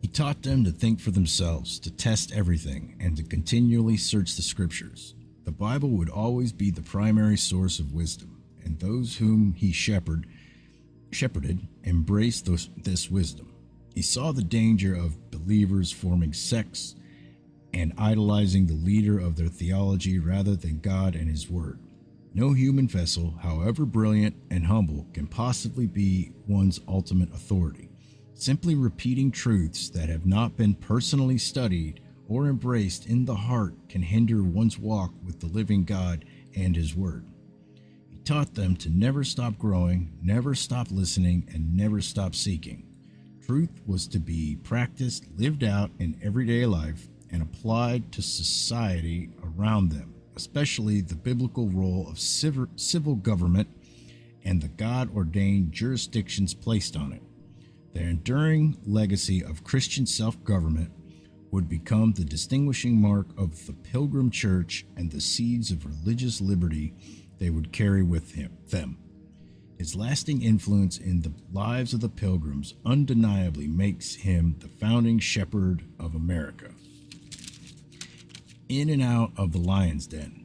He taught them to think for themselves, to test everything, and to continually search the scriptures. The Bible would always be the primary source of wisdom, and those whom he shepherded embraced this wisdom. He saw the danger of believers forming sects and idolizing the leader of their theology rather than God and his word. No human vessel, however brilliant and humble, can possibly be one's ultimate authority. Simply repeating truths that have not been personally studied or embraced in the heart can hinder one's walk with the living God and his word. He taught them to never stop growing, never stop listening, and never stop seeking. Truth was to be practiced, lived out in everyday life, and applied to society around them, especially the biblical role of civil government and the God-ordained jurisdictions placed on it. The enduring legacy of Christian self-government would become the distinguishing mark of the Pilgrim Church and the seeds of religious liberty they would carry with them. His lasting influence in the lives of the Pilgrims undeniably makes him the founding shepherd of America. In and out of the lion's den.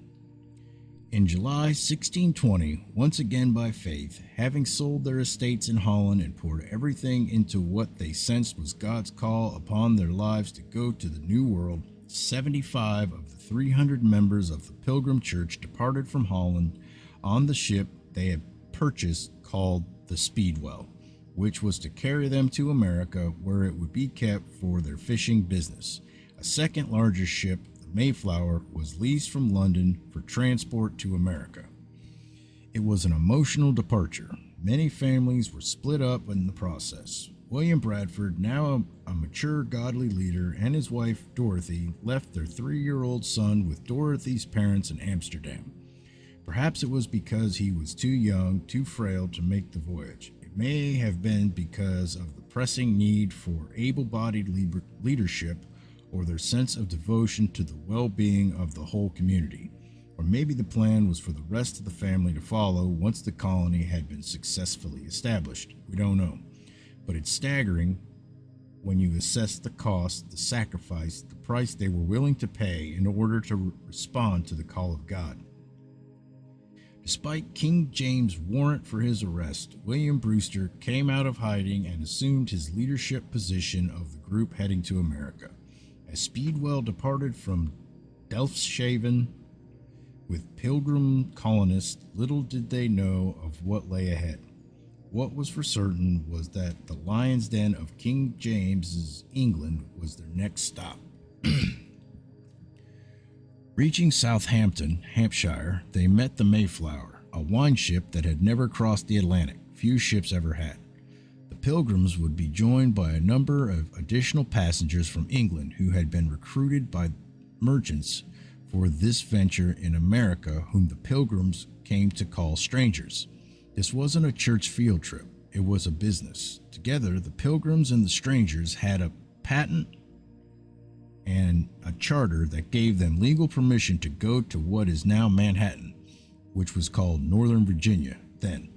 In July 1620, once again by faith, having sold their estates in Holland and poured everything into what they sensed was God's call upon their lives to go to the New World, 75 of the 300 members of the Pilgrim Church departed from Holland on the ship they had purchased called the Speedwell, which was to carry them to America, where it would be kept for their fishing business. A second larger ship, Mayflower, was leased from London for transport to America. It was an emotional departure. Many families were split up in the process. William Bradford, now a mature godly leader, and his wife Dorothy left their 3-year-old son with Dorothy's parents in Amsterdam. Perhaps it was because he was too young, too frail to make the voyage. It may have been because of the pressing need for able-bodied leadership, or their sense of devotion to the well-being of the whole community. Or maybe the plan was for the rest of the family to follow once the colony had been successfully established. We don't know. But it's staggering when you assess the cost, the sacrifice, the price they were willing to pay in order to respond to the call of God. Despite King James' warrant for his arrest, William Brewster came out of hiding and assumed his leadership position of the group heading to America. As Speedwell departed from Delfshaven with Pilgrim colonists, little did they know of what lay ahead. What was for certain was that the lion's den of King James's England was their next stop. Reaching Southampton, Hampshire, they met the Mayflower, a wine ship that had never crossed the Atlantic. Few ships ever had. The Pilgrims would be joined by a number of additional passengers from England who had been recruited by merchants for this venture in America, whom the Pilgrims came to call strangers. This wasn't a church field trip. It was a business. Together, the Pilgrims and the strangers had a patent and a charter that gave them legal permission to go to what is now Manhattan, which was called Northern Virginia then.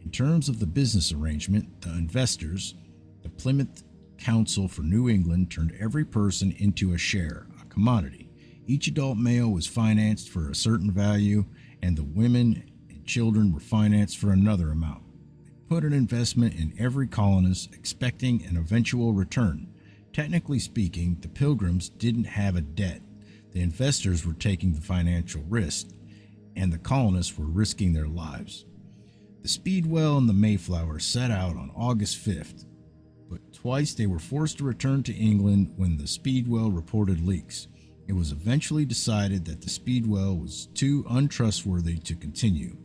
In terms of the business arrangement, the investors, the Plymouth Council for New England, turned every person into a share, a commodity. Each adult male was financed for a certain value, and the women and children were financed for another amount. They put an investment in every colonist, expecting an eventual return. Technically speaking, the Pilgrims didn't have a debt. The investors were taking the financial risk, and the colonists were risking their lives. The Speedwell and the Mayflower set out on August 5th, but twice they were forced to return to England when the Speedwell reported leaks. It was eventually decided that the Speedwell was too untrustworthy to continue.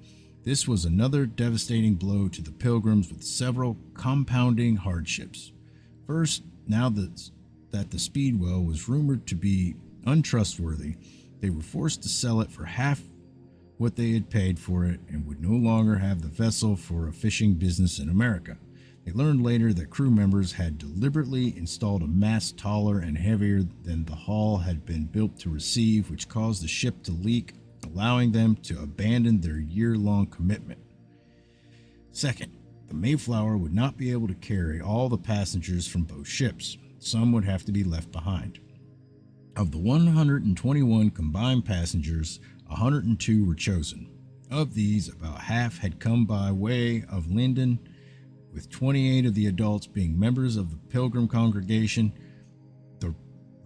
This was another devastating blow to the Pilgrims, with several compounding hardships. First, now that the Speedwell was rumored to be untrustworthy, they were forced to sell it for half what they had paid for it and would no longer have the vessel for a fishing business in America. They learned later that crew members had deliberately installed a mast taller and heavier than the hull had been built to receive, which caused the ship to leak, allowing them to abandon their year-long commitment. Second, the Mayflower would not be able to carry all the passengers from both ships. Some would have to be left behind. Of the 121 combined passengers, 102 were chosen. Of these, about half had come by way of Linden, with 28 of the adults being members of the Pilgrim congregation. The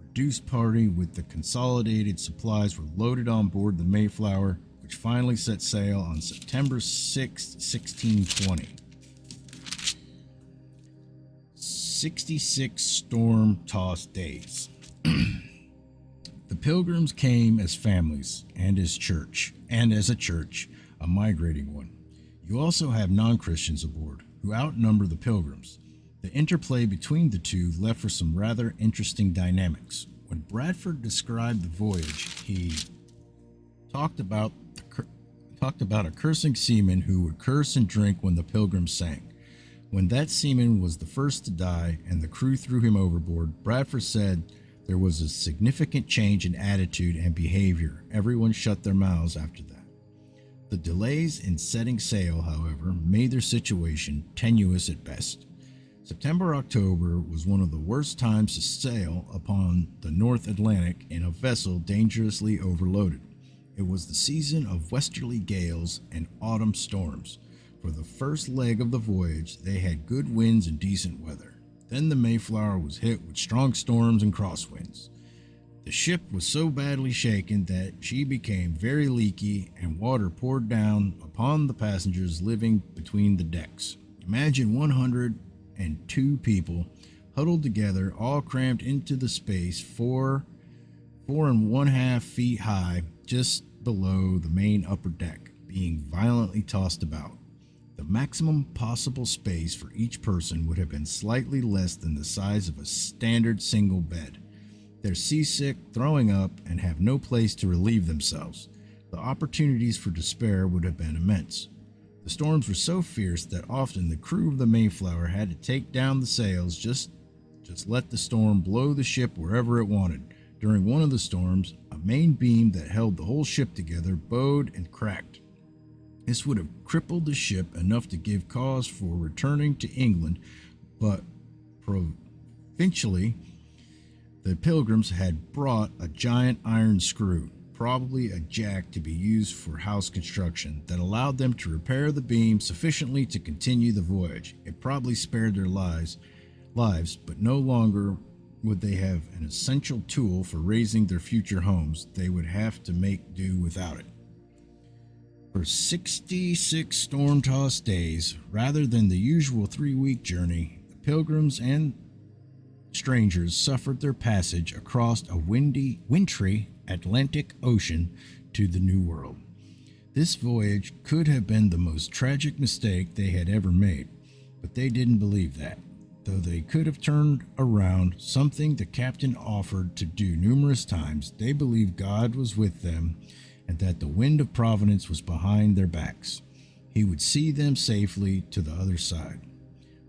reduced party with the consolidated supplies were loaded on board the Mayflower, which finally set sail on September 6, 1620. 66 storm-tossed days. The Pilgrims came as families and as a church, a migrating one. You also have non-Christians aboard, who outnumber the Pilgrims. The interplay between the two left for some rather interesting dynamics. When Bradford described the voyage, he talked about a cursing seaman who would curse and drink when the Pilgrims sang. When that seaman was the first to die and the crew threw him overboard, Bradford said there was a significant change in attitude and behavior. Everyone shut their mouths after that. The delays in setting sail, however, made their situation tenuous at best. September-October was one of the worst times to sail upon the North Atlantic in a vessel dangerously overloaded. It was the season of westerly gales and autumn storms. For the first leg of the voyage, they had good winds and decent weather. Then the Mayflower was hit with strong storms and crosswinds. The ship was so badly shaken that she became very leaky and water poured down upon the passengers living between the decks. Imagine 102 people huddled together, all crammed into the space 4.5 feet high just below the main upper deck, being violently tossed about. The maximum possible space for each person would have been slightly less than the size of a standard single bed. They're seasick, throwing up, and have no place to relieve themselves. The opportunities for despair would have been immense. The storms were so fierce that often the crew of the Mayflower had to take down the sails, just let the storm blow the ship wherever it wanted. During one of the storms, a main beam that held the whole ship together bowed and cracked. This would have crippled the ship enough to give cause for returning to England, but provincially, the Pilgrims had brought a giant iron screw, probably a jack to be used for house construction, that allowed them to repair the beam sufficiently to continue the voyage. It probably spared their lives, but no longer would they have an essential tool for raising their future homes. They would have to make do without it. For 66 storm-tossed days, rather than the usual 3-week journey, the Pilgrims and strangers suffered their passage across a wintry Atlantic Ocean to the New World. This voyage could have been the most tragic mistake they had ever made, but they didn't believe that. Though they could have turned around, something the captain offered to do numerous times, they believed God was with them and that the wind of providence was behind their backs. He would see them safely to the other side.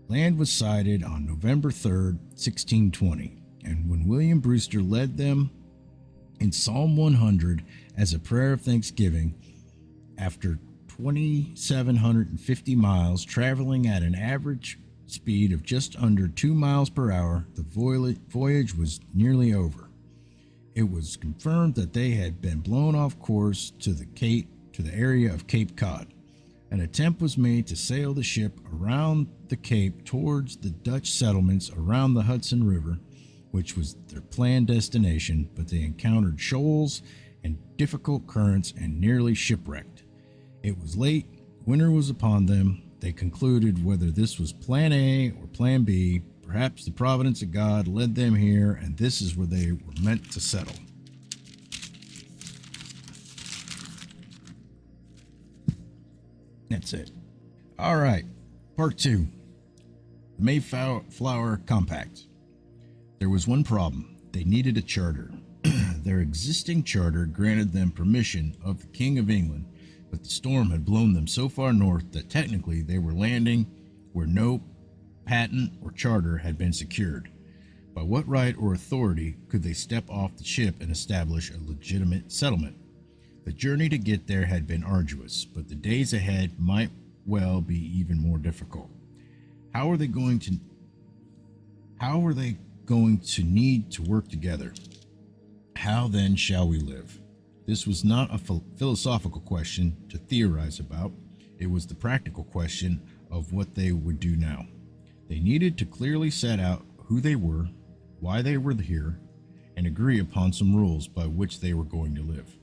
Land was sighted on November 3rd, 1620, and when William Brewster led them in Psalm 100 as a prayer of thanksgiving, after 2,750 miles, traveling at an average speed of just under 2 miles per hour, the voyage was nearly over. It was confirmed that they had been blown off course to the area of Cape Cod. An attempt was made to sail the ship around the Cape towards the Dutch settlements around the Hudson River, which was their planned destination, but they encountered shoals and difficult currents and nearly shipwrecked. It was late, winter was upon them. They concluded whether this was Plan A or Plan B, perhaps the providence of God led them here, and this is where they were meant to settle. That's it. All right, part 2. The Mayflower Compact. There was one problem. They needed a charter. Their existing charter granted them permission of the King of England but the storm had blown them so far north that technically they were landing where no patent or charter had been secured. By what right or authority could they step off the ship and establish a legitimate settlement? The journey to get there had been arduous, but the days ahead might well be even more difficult. How were they going to need to work together? How then shall we live? This was not a philosophical question to theorize about. It was the practical question of what they would do now. They needed to clearly set out who they were, why they were here, and agree upon some rules by which they were going to live.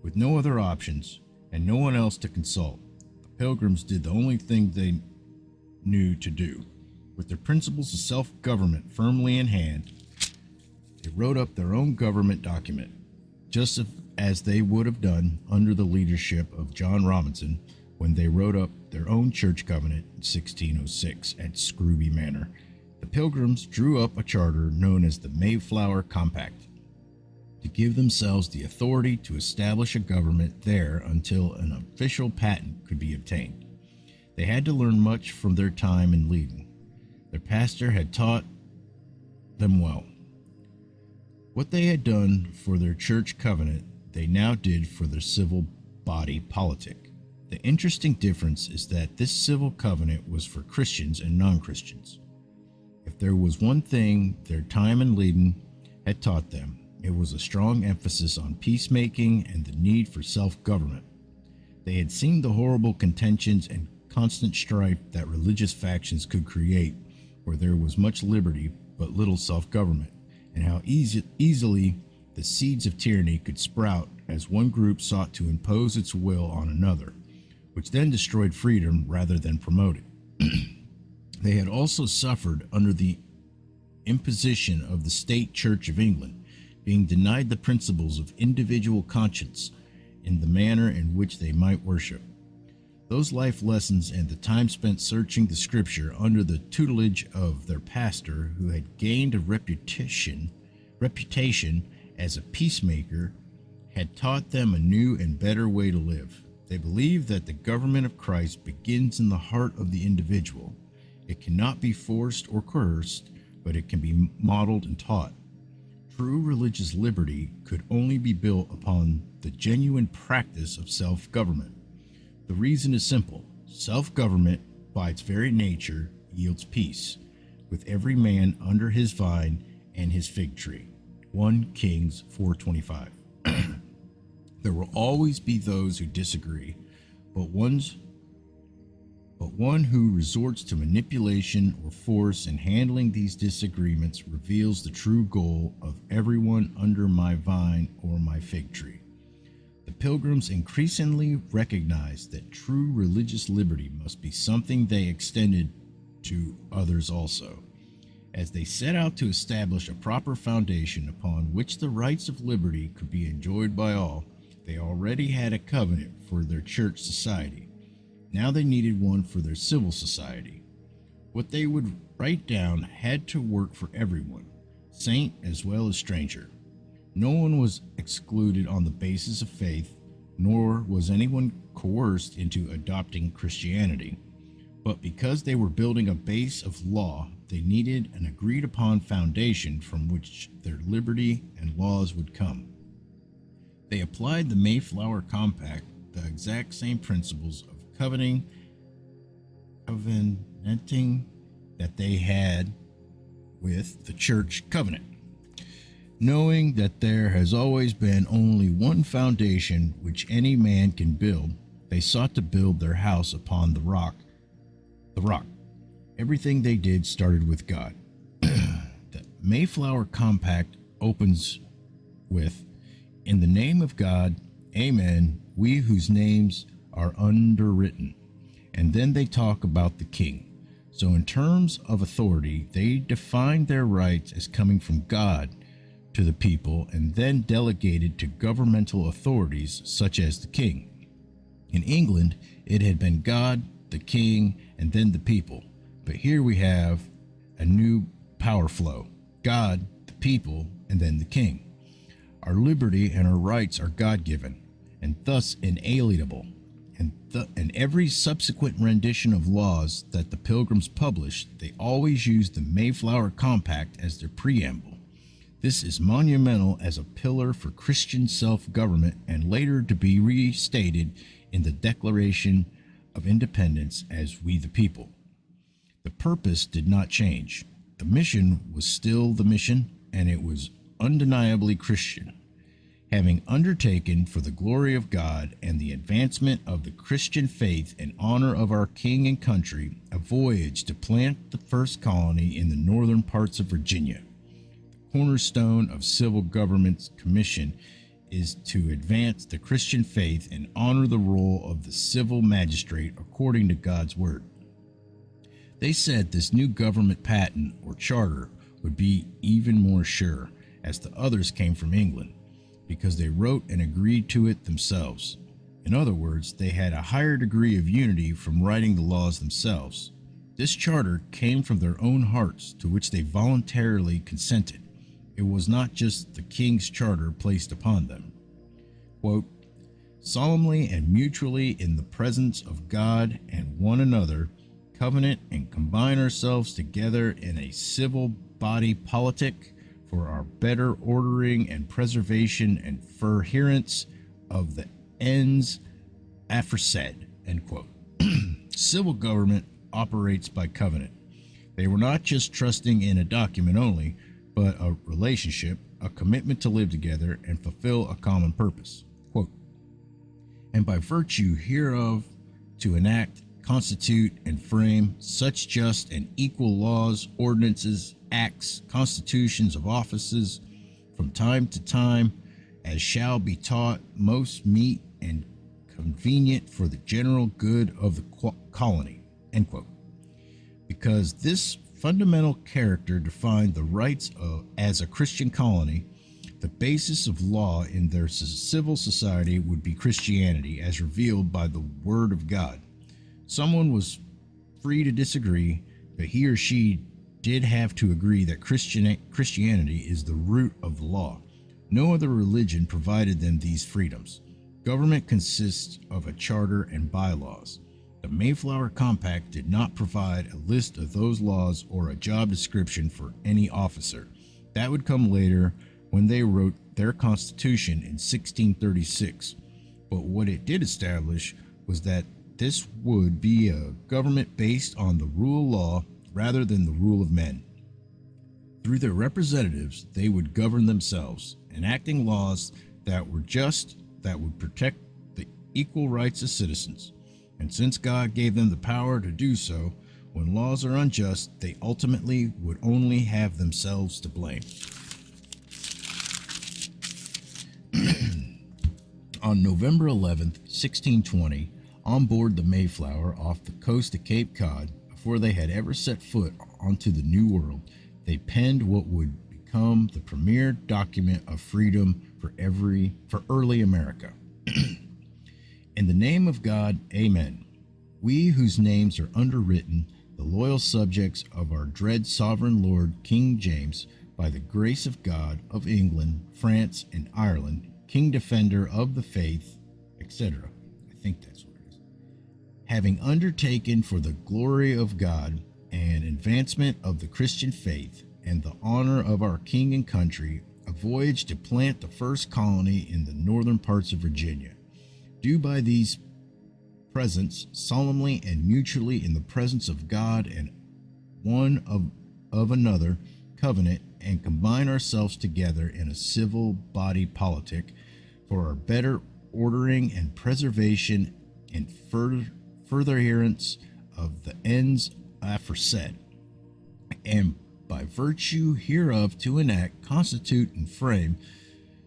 With no other options and no one else to consult, the Pilgrims did the only thing they knew to do. With their principles of self-government firmly in hand, they wrote up their own government document, just as they would have done under the leadership of John Robinson when they wrote up their own church covenant in 1606 at Scrooby Manor. The Pilgrims drew up a charter known as the Mayflower Compact to give themselves the authority to establish a government there until an official patent could be obtained. They had to learn much from their time in leading. Their pastor had taught them well. What they had done for their church covenant, they now did for their civil body politic. The interesting difference is that this civil covenant was for Christians and non-Christians. If there was one thing their time in leading had taught them, it was a strong emphasis on peacemaking and the need for self-government. They had seen the horrible contentions and constant strife that religious factions could create, where there was much liberty but little self-government, and how easily the seeds of tyranny could sprout as one group sought to impose its will on another, which then destroyed freedom rather than promote it. They had also suffered under the imposition of the State Church of England, being denied the principles of individual conscience in the manner in which they might worship. Those life lessons and the time spent searching the scripture under the tutelage of their pastor, who had gained a reputation as a peacemaker, had taught them a new and better way to live. They believed that the government of Christ begins in the heart of the individual. It cannot be forced or coerced, but it can be modeled and taught. True religious liberty could only be built upon the genuine practice of self-government. The reason is simple. Self-government, by its very nature, yields peace, with every man under his vine and his fig tree. 1 Kings 4:25. There will always be those who disagree, but one who resorts to manipulation or force in handling these disagreements reveals the true goal of everyone under my vine or my fig tree. The Pilgrims increasingly recognized that true religious liberty must be something they extended to others also. As they set out to establish a proper foundation upon which the rights of liberty could be enjoyed by all, they already had a covenant for their church society. Now they needed one for their civil society. What they would write down had to work for everyone, saint as well as stranger. No one was excluded on the basis of faith, nor was anyone coerced into adopting Christianity. But because they were building a base of law, they needed an agreed-upon foundation from which their liberty and laws would come. They applied the Mayflower Compact, the exact same principles of covenanting that they had with the church covenant. Knowing that there has always been only one foundation which any man can build, they sought to build their house upon the rock. Everything they did started with God. The Mayflower Compact opens with, "In the name of God, amen, we whose names are underwritten." And then they talk about the king. So in terms of authority, they defined their rights as coming from God to the people and then delegated to governmental authorities such as the king. In England, it had been God, the king, and then the people. But here we have a new power flow. God, the people, and then the king. Our liberty and our rights are God-given and thus inalienable. and every subsequent rendition of laws that the Pilgrims published, they always used the Mayflower Compact as their preamble. This is monumental as a pillar for Christian self-government and later to be restated in the Declaration of Independence as "We the People." The purpose did not change. The mission was still the mission, and it was undeniably Christian. Having undertaken for the glory of God and the advancement of the Christian faith in honor of our King and country, a voyage to plant the first colony in the northern parts of Virginia. The cornerstone of civil government's commission is to advance the Christian faith and honor the role of the civil magistrate according to God's word. They said this new government patent or charter would be even more sure, as the others came from England, because they wrote and agreed to it themselves. In other words, they had a higher degree of unity from writing the laws themselves. This charter came from their own hearts, to which they voluntarily consented. It was not just the king's charter placed upon them. Quote, "Solemnly and mutually in the presence of God and one another, covenant and combine ourselves together in a civil body politic for our better ordering and preservation and furtherance of the ends aforesaid." End quote. Civil government operates by covenant. They were not just trusting in a document only, but a relationship, a commitment to live together and fulfill a common purpose. Quote, "And by virtue hereof to enact, constitute, and frame such just and equal laws, ordinances, acts, constitutions of offices, from time to time, as shall be taught most meet and convenient for the general good of the colony." End quote. Because this fundamental character defined the rights as a Christian colony, the basis of law in their civil society would be Christianity as revealed by the Word of God. Someone was free to disagree, but he or she did have to agree that Christianity is the root of the law. No other religion provided them these freedoms. Government consists of a charter and bylaws. The Mayflower Compact did not provide a list of those laws or a job description for any officer. That would come later when they wrote their Constitution in 1636. But what it did establish was that this would be a government based on the rule of law rather than the rule of men. Through their representatives, they would govern themselves, enacting laws that were just, that would protect the equal rights of citizens. And since God gave them the power to do so, when laws are unjust, they ultimately would only have themselves to blame. On November 11th, 1620, on board the Mayflower off the coast of Cape Cod, before they had ever set foot onto the New World, they penned what would become the premier document of freedom for early America. In the name of God, amen. We whose names are underwritten, the loyal subjects of our dread sovereign Lord King James, by the grace of God, of England, France, and Ireland, King Defender of the Faith, etc. I think that's what it is. Having undertaken for the glory of God and advancement of the Christian faith and the honor of our King and country, a voyage to plant the first colony in the northern parts of Virginia. Do by these presents solemnly and mutually in the presence of God and one of another covenant, and combine ourselves together in a civil body politic for our better ordering and preservation and furtherance of the ends aforesaid, and by virtue hereof to enact, constitute, and frame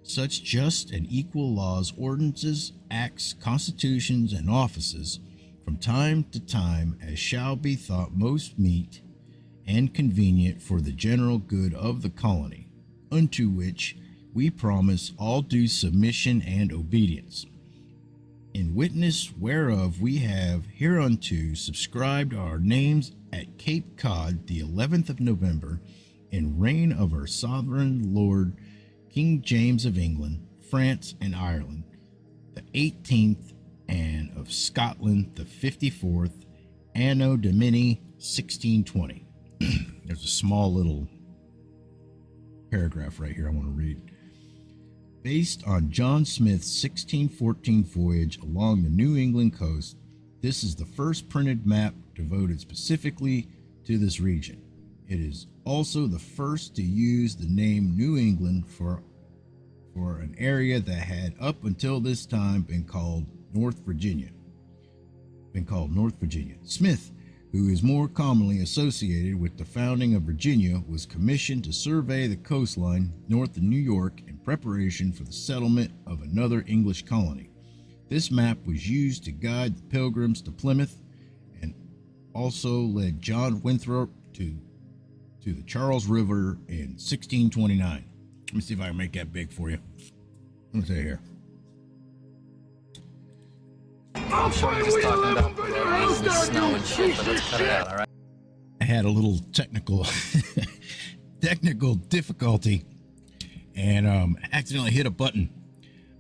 such just and equal laws, ordinances, acts, constitutions, and offices from time to time as shall be thought most meet and convenient for the general good of the colony, unto which we promise all due submission and obedience. In witness whereof we have hereunto subscribed our names at Cape Cod the 11th of November, in reign of our sovereign Lord King James of England, France, and Ireland, the 18th and of Scotland the 54th, Anno Domini 1620. There's a small little paragraph right here I want to read. Based on John Smith's 1614 voyage along the New England coast, this is the first printed map devoted specifically to this region. It is also the first to use the name New England for an area that had up until this time been called North Virginia. Smith, who is more commonly associated with the founding of Virginia, was commissioned to survey the coastline north of New York in preparation for the settlement of another English colony. This map was used to guide the pilgrims to Plymouth and also led John Winthrop to the Charles River in 1629. Let me see if I can make that big for you. Let me see here. I'm sure you're just talking about the road and snow and shit, but let's cut it out, all right? I had a little technical difficulty and accidentally hit a button.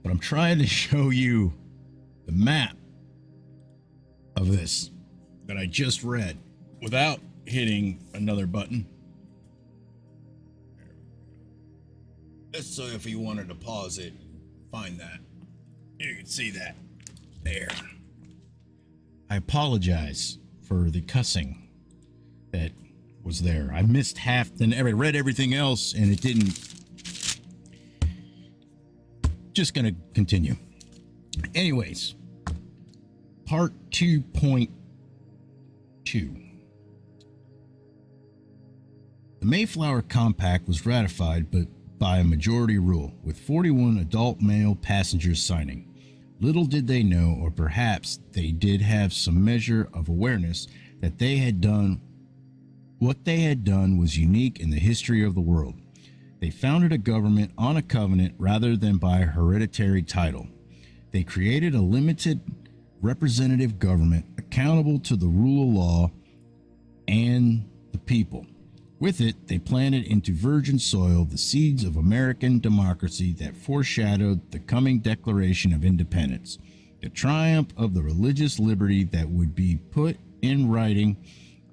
But I'm trying to show you the map of this that I just read without hitting another button. Just so if you wanted to pause it, find that. You can see that there. I apologize for the cussing that was there. I missed half, then I read everything else and it didn't. Just gonna continue. Anyways, part 2.2. The Mayflower Compact was ratified, but by a majority rule, with 41 adult male passengers signing. Little did they know, or perhaps they did have some measure of awareness, that what they had done was unique in the history of the world. They founded a government on a covenant rather than by a hereditary title. They created a limited representative government accountable to the rule of law and the people. With it, they planted into virgin soil the seeds of American democracy that foreshadowed the coming Declaration of Independence, the triumph of the religious liberty that would be put in writing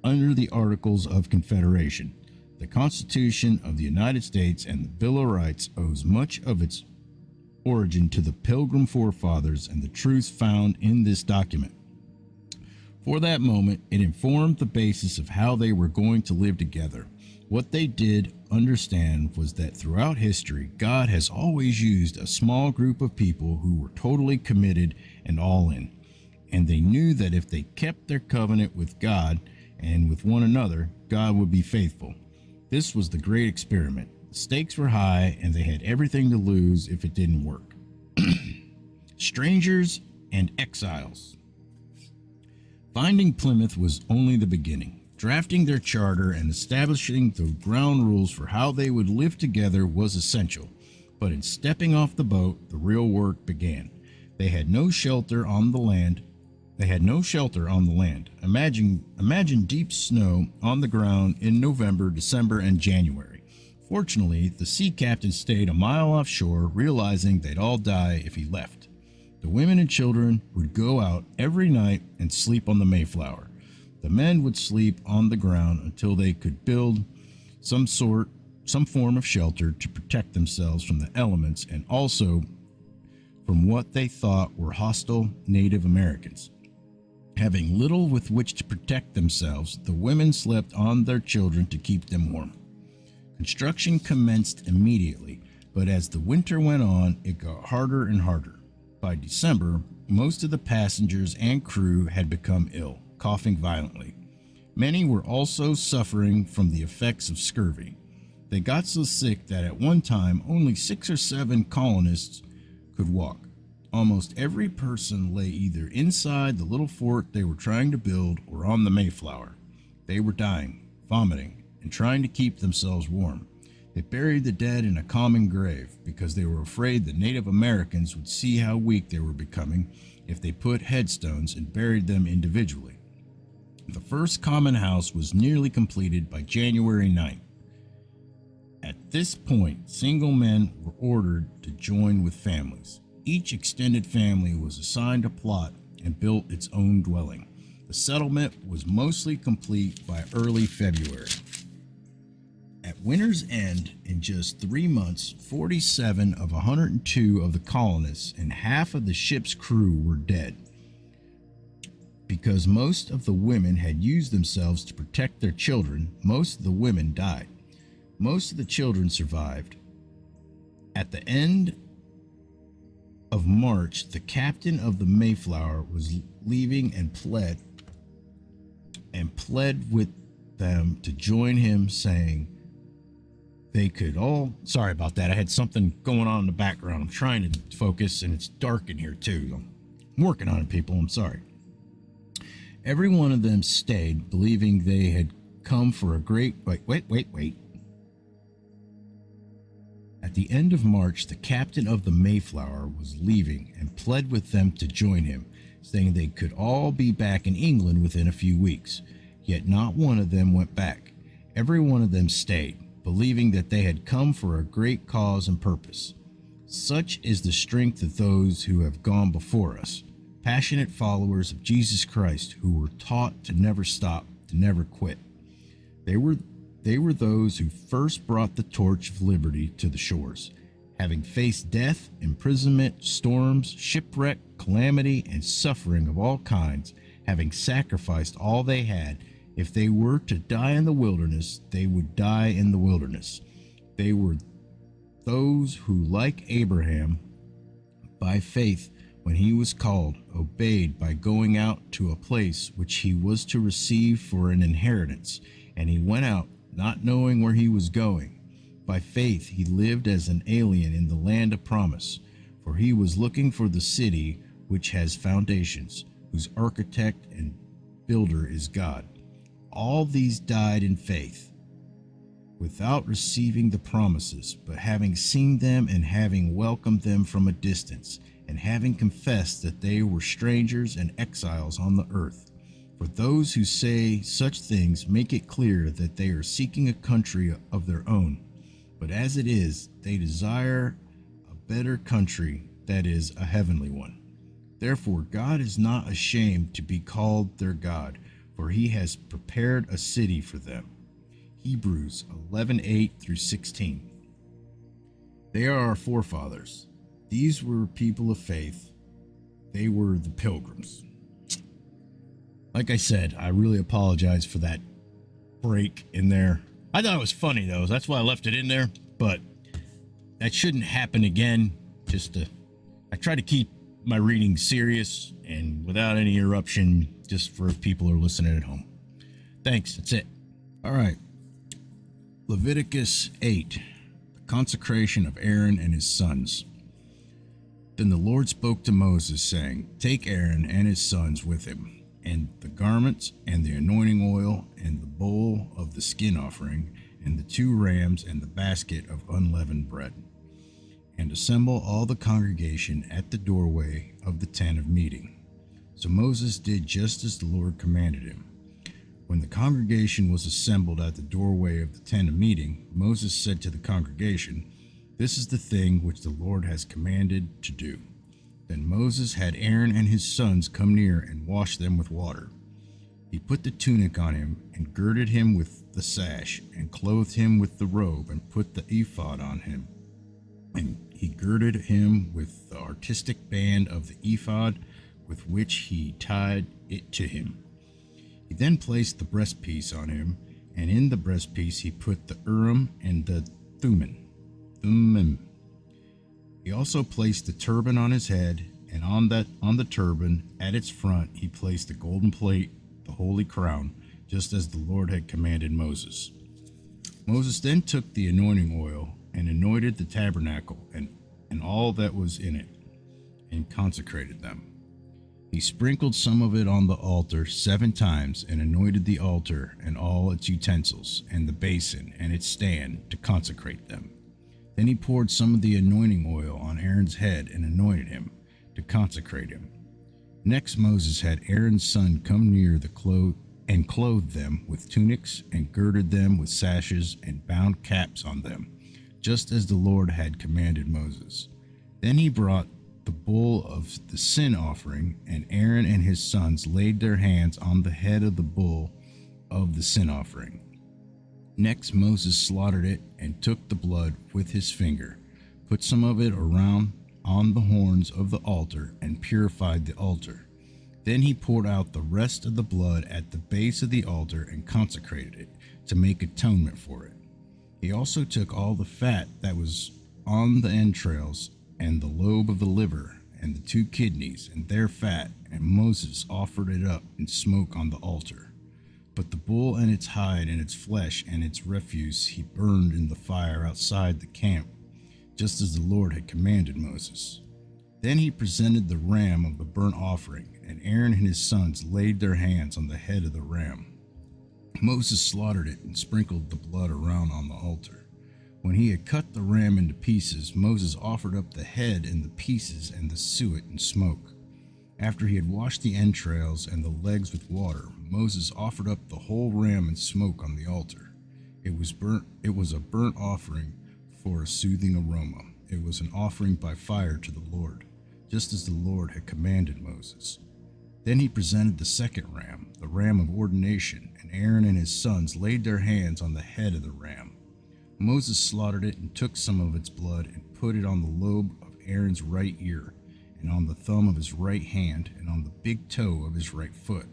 under the Articles of Confederation. The Constitution of the United States and the Bill of Rights owes much of its origin to the Pilgrim forefathers and the truths found in this document. For that moment, it informed the basis of how they were going to live together. What they did understand was that throughout history, God has always used a small group of people who were totally committed and all in. And they knew that if they kept their covenant with God and with one another, God would be faithful. This was the great experiment. The stakes were high and they had everything to lose if it didn't work. Strangers and exiles. Finding Plymouth was only the beginning. Drafting their charter and establishing the ground rules for how they would live together was essential. But in stepping off the boat, the real work began. They had no shelter on the land. Imagine deep snow on the ground in November, December, and January. Fortunately, the sea captain stayed a mile offshore, realizing they'd all die if he left. The women and children would go out every night and sleep on the Mayflower. The men would sleep on the ground until they could build some form of shelter to protect themselves from the elements and also from what they thought were hostile Native Americans. Having little with which to protect themselves, the women slept on their children to keep them warm. Construction commenced immediately, but as the winter went on, it got harder and harder. By December, most of the passengers and crew had become ill, coughing violently. Many were also suffering from the effects of scurvy. They got so sick that at one time only 6 or 7 colonists could walk. Almost every person lay either inside the little fort they were trying to build or on the Mayflower. They were dying, vomiting, and trying to keep themselves warm. They buried the dead in a common grave because they were afraid the Native Americans would see how weak they were becoming if they put headstones and buried them individually. The first common house was nearly completed by January 9th. At this point, single men were ordered to join with families. Each extended family was assigned a plot and built its own dwelling. The settlement was mostly complete by early February. At winter's end, in just 3 months, 47 of 102 of the colonists and half of the ship's crew were dead. Because most of the women had used themselves to protect their children, most of the women died. Most of the children survived. At the end of March, the captain of the Mayflower was leaving and pled with them to join him, saying they could all... Sorry about that. I had something going on in the background. I'm trying to focus, and it's dark in here too. I'm working on it, people. I'm sorry. Every one of them stayed, believing they had come for a great... Wait. At the end of March, the captain of the Mayflower was leaving and pled with them to join him, saying they could all be back in England within a few weeks. Yet not one of them went back. Every one of them stayed, believing that they had come for a great cause and purpose. Such is the strength of those who have gone before us, passionate followers of Jesus Christ who were taught to never stop, to never quit. They were those who first brought the torch of liberty to the shores, having faced death, imprisonment, storms, shipwreck, calamity, and suffering of all kinds, having sacrificed all they had. If they were to die in the wilderness, they would die in the wilderness. They were those who, like Abraham, by faith, when he was called, obeyed by going out to a place which he was to receive for an inheritance, and he went out, not knowing where he was going. By faith he lived as an alien in the land of promise, for he was looking for the city which has foundations, whose architect and builder is God. All these died in faith, without receiving the promises, but having seen them and having welcomed them from a distance, and having confessed that they were strangers and exiles on the earth. For those who say such things make it clear that they are seeking a country of their own. But as it is, they desire a better country, that is, a heavenly one. Therefore, God is not ashamed to be called their God, for he has prepared a city for them. Hebrews 11:8-16. They are our forefathers. These were people of faith. They were the pilgrims. Like I said, I really apologize for that break in there. I thought it was funny though. That's why I left it in there, but that shouldn't happen again. I try to keep my reading serious and without any interruption, just for people who are listening at home. Thanks. That's it. All right. Leviticus 8, the consecration of Aaron and his sons. Then the Lord spoke to Moses, saying, Take Aaron and his sons with him, and the garments, and the anointing oil, and the bowl of the skin offering, and the 2 rams, and the basket of unleavened bread, and assemble all the congregation at the doorway of the tent of meeting. So Moses did just as the Lord commanded him. When the congregation was assembled at the doorway of the tent of meeting, Moses said to the congregation, This is the thing which the Lord has commanded to do. Then Moses had Aaron and his sons come near and wash them with water. He put the tunic on him and girded him with the sash and clothed him with the robe and put the ephod on him. And he girded him with the artistic band of the ephod with which he tied it to him. He then placed the breastpiece on him, and in the breastpiece he put the Urim and the Thummim. He also placed the turban on his head, and on the turban at its front he placed the golden plate, the holy crown, just as the Lord had commanded Moses. Moses then took the anointing oil and anointed the tabernacle and all that was in it, and consecrated them. He sprinkled some of it on the altar 7 times and anointed the altar and all its utensils, and the basin and its stand, to consecrate them. Then he poured some of the anointing oil on Aaron's head and anointed him, to consecrate him. Next Moses had Aaron's son come near and clothed them with tunics, and girded them with sashes, and bound caps on them, just as the Lord had commanded Moses. Then he brought the bull of the sin offering, and Aaron and his sons laid their hands on the head of the bull of the sin offering. Next, Moses slaughtered it and took the blood with his finger, put some of it around on the horns of the altar, and purified the altar. Then he poured out the rest of the blood at the base of the altar and consecrated it to make atonement for it. He also took all the fat that was on the entrails and the lobe of the liver and the 2 kidneys and their fat, and Moses offered it up in smoke on the altar. But the bull and its hide and its flesh and its refuse he burned in the fire outside the camp, just as the Lord had commanded Moses. Then he presented the ram of the burnt offering, and Aaron and his sons laid their hands on the head of the ram. Moses slaughtered it and sprinkled the blood around on the altar. When he had cut the ram into pieces, Moses offered up the head and the pieces and the suet in smoke. After he had washed the entrails and the legs with water, Moses offered up the whole ram in smoke on the altar. It was a burnt offering for a soothing aroma. It was an offering by fire to the Lord, just as the Lord had commanded Moses. Then he presented the second ram, the ram of ordination, and Aaron and his sons laid their hands on the head of the ram. Moses slaughtered it and took some of its blood and put it on the lobe of Aaron's right ear, and on the thumb of his right hand, and on the big toe of his right foot.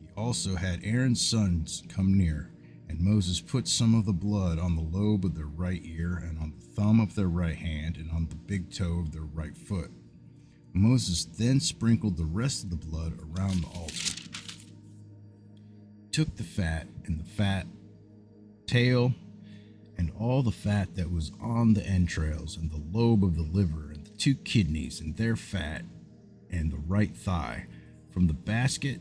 He also had Aaron's sons come near, and Moses put some of the blood on the lobe of their right ear, and on the thumb of their right hand, and on the big toe of their right foot. Moses then sprinkled the rest of the blood around the altar. He took the fat and the fat tail, and all the fat that was on the entrails, and the lobe of the liver, and the 2 kidneys and their fat, and the right thigh. From the basket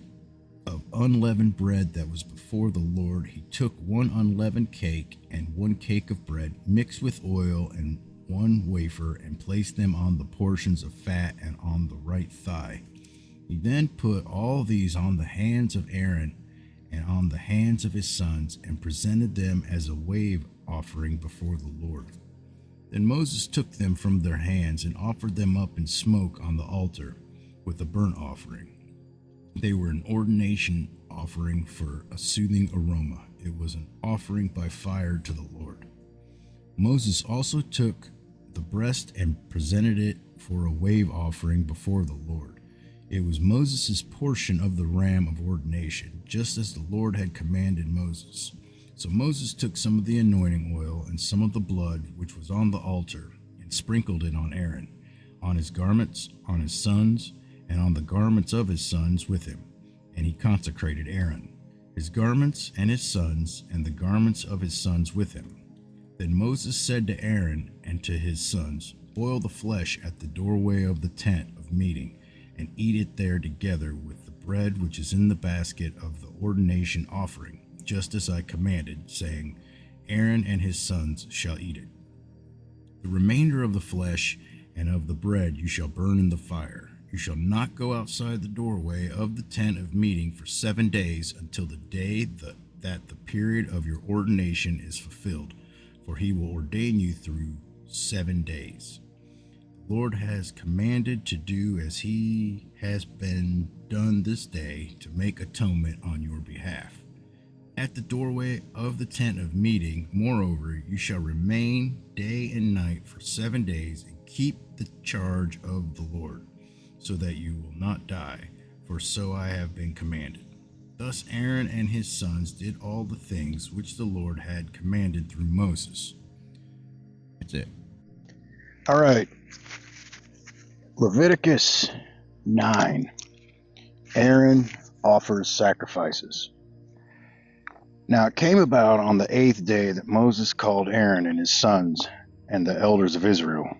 of unleavened bread that was before the Lord, he took 1 unleavened cake and 1 cake of bread mixed with oil and 1 wafer, and placed them on the portions of fat and on the right thigh. He then put all these on the hands of Aaron and on the hands of his sons, and presented them as a wave offering before the Lord. Then Moses took them from their hands and offered them up in smoke on the altar with a burnt offering. They were an ordination offering for a soothing aroma. It was an offering by fire to the Lord. Moses also took the breast and presented it for a wave offering before the Lord. It was Moses' portion of the ram of ordination, just as the Lord had commanded Moses. So Moses took some of the anointing oil and some of the blood which was on the altar, and sprinkled it on Aaron, on his garments, on his sons, and on the garments of his sons with him. And he consecrated Aaron, his garments, and his sons, and the garments of his sons with him. Then Moses said to Aaron and to his sons, "Boil the flesh at the doorway of the tent of meeting, and eat it there together with the bread which is in the basket of the ordination offering, just as I commanded, saying, Aaron and his sons shall eat it. The remainder of the flesh and of the bread you shall burn in the fire. You shall not go outside the doorway of the tent of meeting for 7 days, until the day that the period of your ordination is fulfilled, for he will ordain you through 7 days. The Lord has commanded to do as he has been done this day, to make atonement on your behalf. At the doorway of the tent of meeting, moreover, you shall remain day and night for 7 days, and keep the charge of the Lord, so that you will not die, for so I have been commanded." Thus Aaron and his sons did all the things which the Lord had commanded through Moses. That's it. All right. Leviticus 9. Aaron offers sacrifices. Now it came about on the 8th day that Moses called Aaron and his sons and the elders of Israel.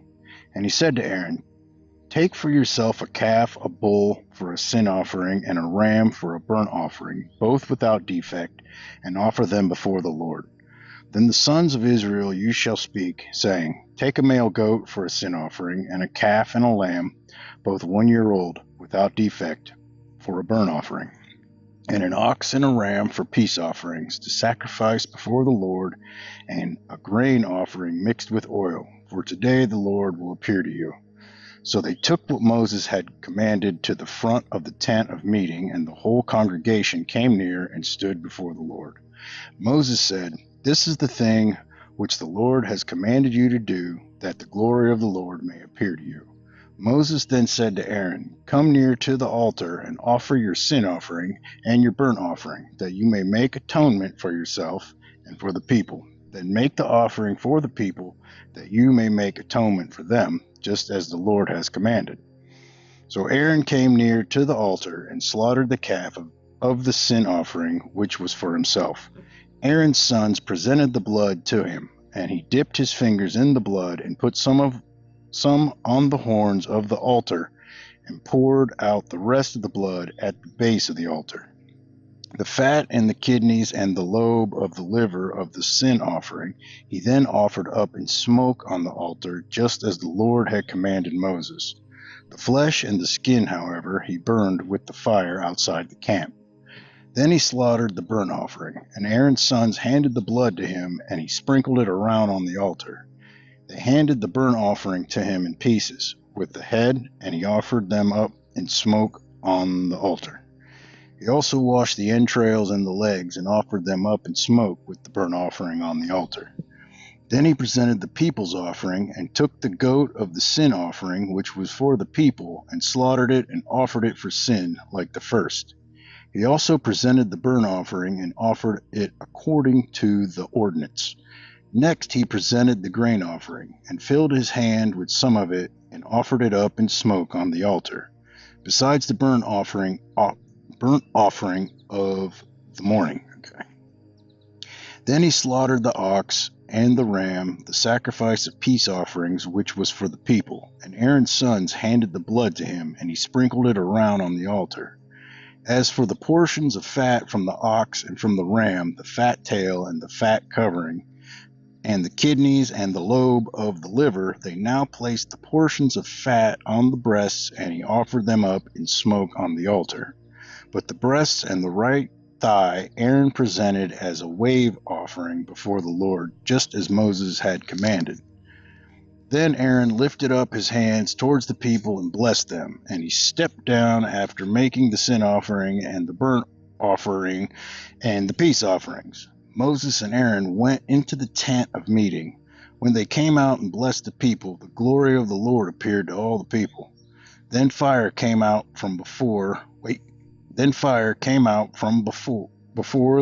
And he said to Aaron, "Take for yourself a calf, a bull for a sin offering, and a ram for a burnt offering, both without defect, and offer them before the Lord. Then the sons of Israel you shall speak, saying, Take a male goat for a sin offering, and a calf and a lamb, both 1 year old, without defect, for a burnt offering, and an ox and a ram for peace offerings, to sacrifice before the Lord, and a grain offering mixed with oil, for today the Lord will appear to you. So they took what Moses had commanded to the front of the tent of meeting, and the whole congregation came near and stood before the Lord. Moses said, "This is the thing which the Lord has commanded you to do, that the glory of the Lord may appear to you." Moses then said to Aaron, "Come near to the altar and offer your sin offering and your burnt offering, that you may make atonement for yourself and for the people. Then make the offering for the people, that you may make atonement for them, just as the Lord has commanded." So Aaron came near to the altar and slaughtered the calf of the sin offering, which was for himself. Aaron's sons presented the blood to him, and he dipped his fingers in the blood and put some on the horns of the altar and poured out the rest of the blood at the base of the altar. The fat and the kidneys and the lobe of the liver of the sin offering he then offered up in smoke on the altar, just as the Lord had commanded Moses. The flesh and the skin, however, he burned with the fire outside the camp. Then he slaughtered the burnt offering, and Aaron's sons handed the blood to him, and he sprinkled it around on the altar. They handed the burnt offering to him in pieces, with the head, and he offered them up in smoke on the altar. He also washed the entrails and the legs, and offered them up in smoke with the burnt offering on the altar. Then he presented the people's offering, and took the goat of the sin offering, which was for the people, and slaughtered it and offered it for sin, like the first. He also presented the burnt offering, and offered it according to the ordinance. Next he presented the grain offering, and filled his hand with some of it, and offered it up in smoke on the altar, besides the burnt offering of the morning. Then he slaughtered the ox and the ram, the sacrifice of peace offerings, which was for the people. And Aaron's sons handed the blood to him, and he sprinkled it around on the altar. As for the portions of fat from the ox and from the ram, the fat tail and the fat covering, and the kidneys and the lobe of the liver, they now placed the portions of fat on the breasts, and he offered them up in smoke on the altar. But the breasts and the right thigh Aaron presented as a wave offering before the Lord, just as Moses had commanded. Then Aaron lifted up his hands towards the people and blessed them, and he stepped down after making the sin offering and the burnt offering and the peace offerings. Moses and Aaron went into the tent of meeting. When they came out and blessed the people, the glory of the Lord appeared to all the people. Then fire came out from before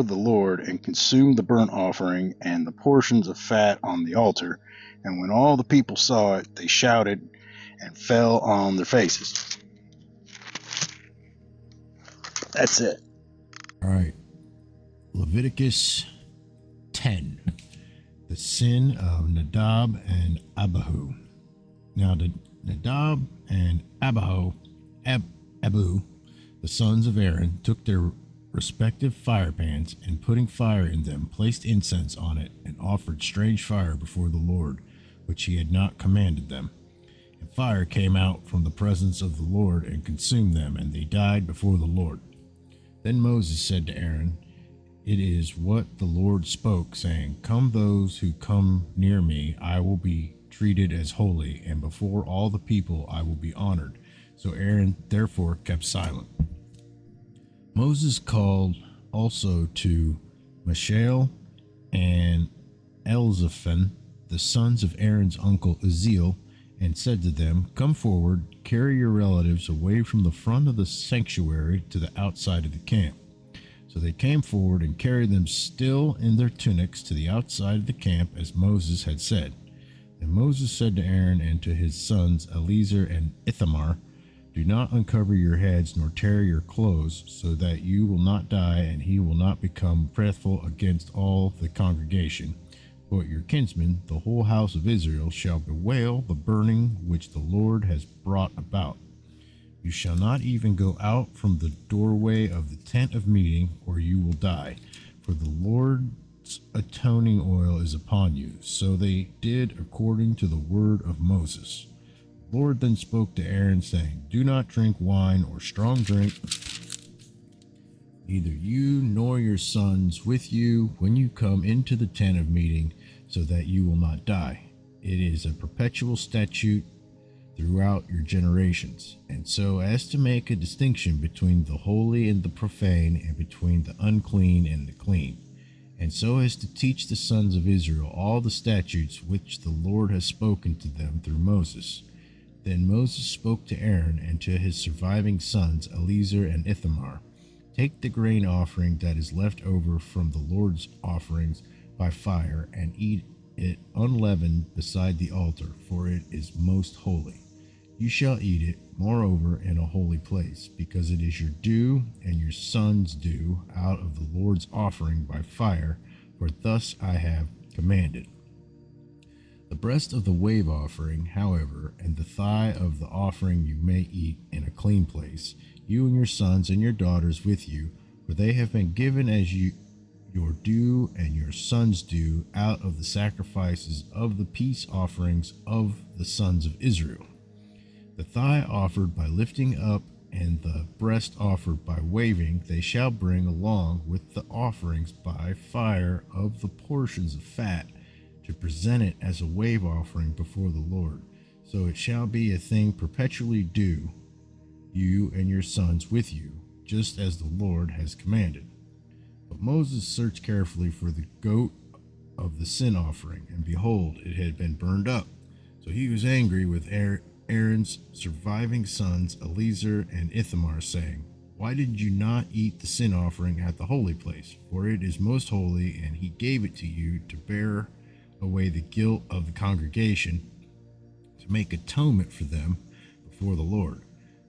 the Lord, and consumed the burnt offering and the portions of fat on the altar. And when all the people saw it, they shouted and fell on their faces. That's it. All right. Leviticus 10. The sin of Nadab and Abihu. Now Nadab and Abihu, the sons of Aaron, took their respective fire pans, and putting fire in them, placed incense on it, and offered strange fire before the Lord, which he had not commanded them. And fire came out from the presence of the Lord and consumed them, and they died before the Lord. Then Moses said to Aaron, "It is what the Lord spoke, saying, 'Come those who come near me, I will be treated as holy, and before all the people I will be honored.'" So Aaron therefore kept silent. Moses called also to Mishael and Elzaphan, the sons of Aaron's uncle Uzziel, and said to them, "Come forward, carry your relatives away from the front of the sanctuary to the outside of the camp." So they came forward and carried them still in their tunics to the outside of the camp, as Moses had said. And Moses said to Aaron and to his sons Eleazar and Ithamar, "Do not uncover your heads nor tear your clothes, so that you will not die, and he will not become wrathful against all the congregation. But your kinsmen, the whole house of Israel, shall bewail the burning which the Lord has brought about. You shall not even go out from the doorway of the tent of meeting, or you will die, for the Lord's atoning oil is upon you." So they did according to the word of Moses. The Lord then spoke to Aaron, saying, "Do not drink wine or strong drink, neither you nor your sons with you, when you come into the tent of meeting, so that you will not die. It is a perpetual statute throughout your generations, and so as to make a distinction between the holy and the profane, and between the unclean and the clean, and so as to teach the sons of Israel all the statutes which the Lord has spoken to them through Moses. Then Moses spoke to Aaron and to his surviving sons Eleazar and Ithamar, "Take the grain offering that is left over from the Lord's offerings by fire, and eat it unleavened beside the altar, for it is most holy. You shall eat it, moreover, in a holy place, because it is your due and your son's due out of the Lord's offering by fire, for thus I have commanded. The breast of the wave offering, however, and the thigh of the offering you may eat in a clean place, you and your sons and your daughters with you, for they have been given as your due and your son's due out of the sacrifices of the peace offerings of the sons of Israel. The thigh offered by lifting up and the breast offered by waving they shall bring along with the offerings by fire of the portions of fat, to present it as a wave offering before the Lord. So it shall be a thing perpetually due, you and your sons with you, just as the Lord has commanded." But Moses searched carefully for the goat of the sin offering, and behold, it had been burned up. So he was angry with Aaron's surviving sons Eleazar and Ithamar, saying, "Why did you not eat the sin offering at the holy place? For it is most holy, and he gave it to you to bear away the guilt of the congregation, to make atonement for them before the Lord.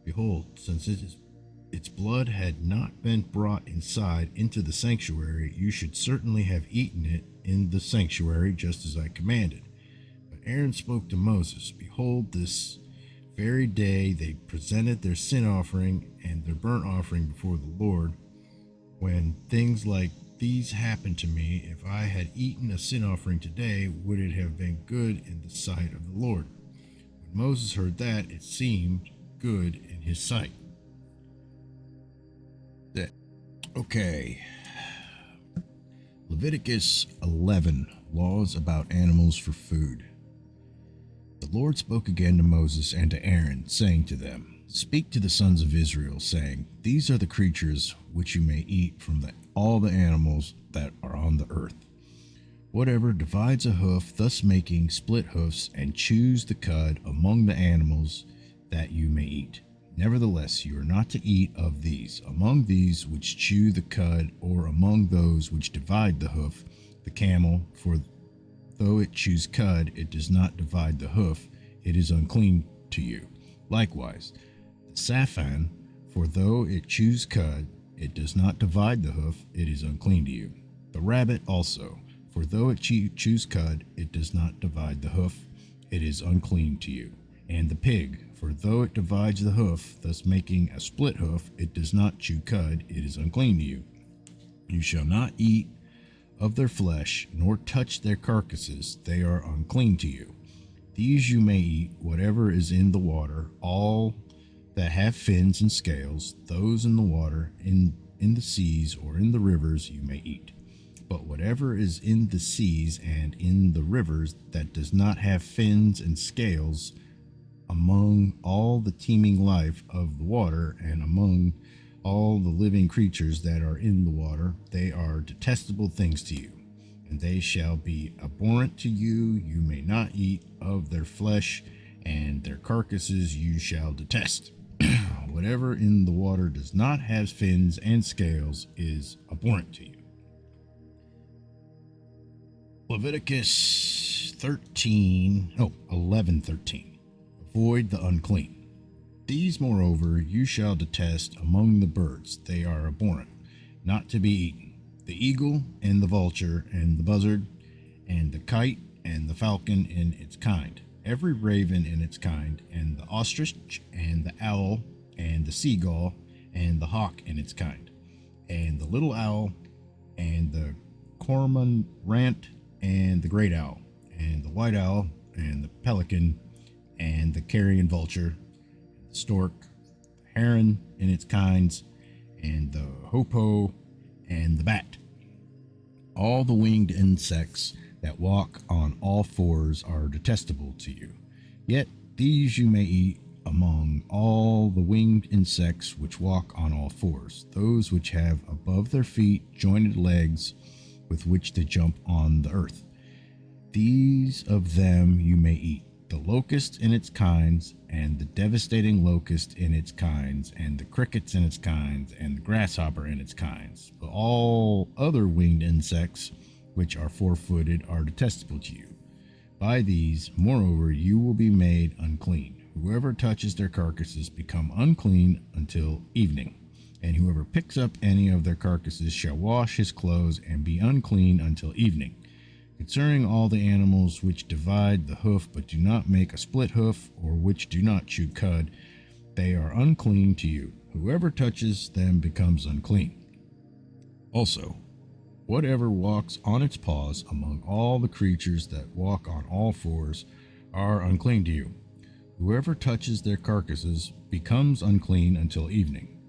Behold, since its blood had not been brought inside into the sanctuary, you should certainly have eaten it in the sanctuary, just as I commanded." But Aaron spoke to Moses, "Behold, this very day they presented their sin offering and their burnt offering before the Lord. When things like these happened to me, if I had eaten a sin offering today, would it have been good in the sight of the Lord?" When Moses heard that, it seemed good in his sight. Okay. Leviticus 11, laws about animals for food. The Lord spoke again to Moses and to Aaron, saying to them, "Speak to the sons of Israel, saying, These are the creatures which you may eat from all the animals that are on the earth. Whatever divides a hoof, thus making split hoofs, and chews the cud among the animals that you may eat. Nevertheless, you are not to eat of these, among these which chew the cud, or among those which divide the hoof, the camel, for though it chews cud, it does not divide the hoof, it is unclean to you. Likewise, the saphan, for though it chews cud, it does not divide the hoof, it is unclean to you. The rabbit also, for though it chews cud, it does not divide the hoof, it is unclean to you. And the pig, for though it divides the hoof, thus making a split hoof, it does not chew cud, it is unclean to you. You shall not eat of their flesh, nor touch their carcasses, they are unclean to you. These you may eat, whatever is in the water, all that have fins and scales, those in the water, in the seas or in the rivers you may eat. But whatever is in the seas and in the rivers that does not have fins and scales, among all the teeming life of the water, and among all the living creatures that are in the water, they are detestable things to you, and they shall be abhorrent to you. You may not eat of their flesh, and their carcasses you shall detest. Whatever in the water does not have fins and scales is abhorrent to you. Leviticus 11:13. Avoid the unclean. These, moreover, you shall detest among the birds. They are abhorrent, not to be eaten: the eagle, and the vulture, and the buzzard, and the kite, and the falcon in its kind, every raven in its kind, and the ostrich, and the owl, and the seagull, and the hawk in its kind, and the little owl, and the cormorant, and the great owl, and the white owl, and the pelican, and the carrion vulture, the stork, the heron in its kinds, and the hoopoe, and the bat. All the winged insects that walk on all fours are detestable to you. Yet These you may eat among all the winged insects which walk on all fours, those which have above their feet jointed legs with which to jump on the earth. These of them you may eat, the locust in its kinds, and the devastating locust in its kinds, and the crickets in its kinds, and the grasshopper in its kinds. But all other winged insects which are four-footed are detestable to you. By these, moreover, you will be made unclean. Whoever touches their carcasses become unclean until evening, and whoever picks up any of their carcasses shall wash his clothes and be unclean until evening. Concerning all the animals which divide the hoof but do not make a split hoof, or which do not chew cud, they are unclean to you. Whoever touches them becomes unclean. Also, whatever walks on its paws among all the creatures that walk on all fours are unclean to you. Whoever touches their carcasses becomes unclean until evening,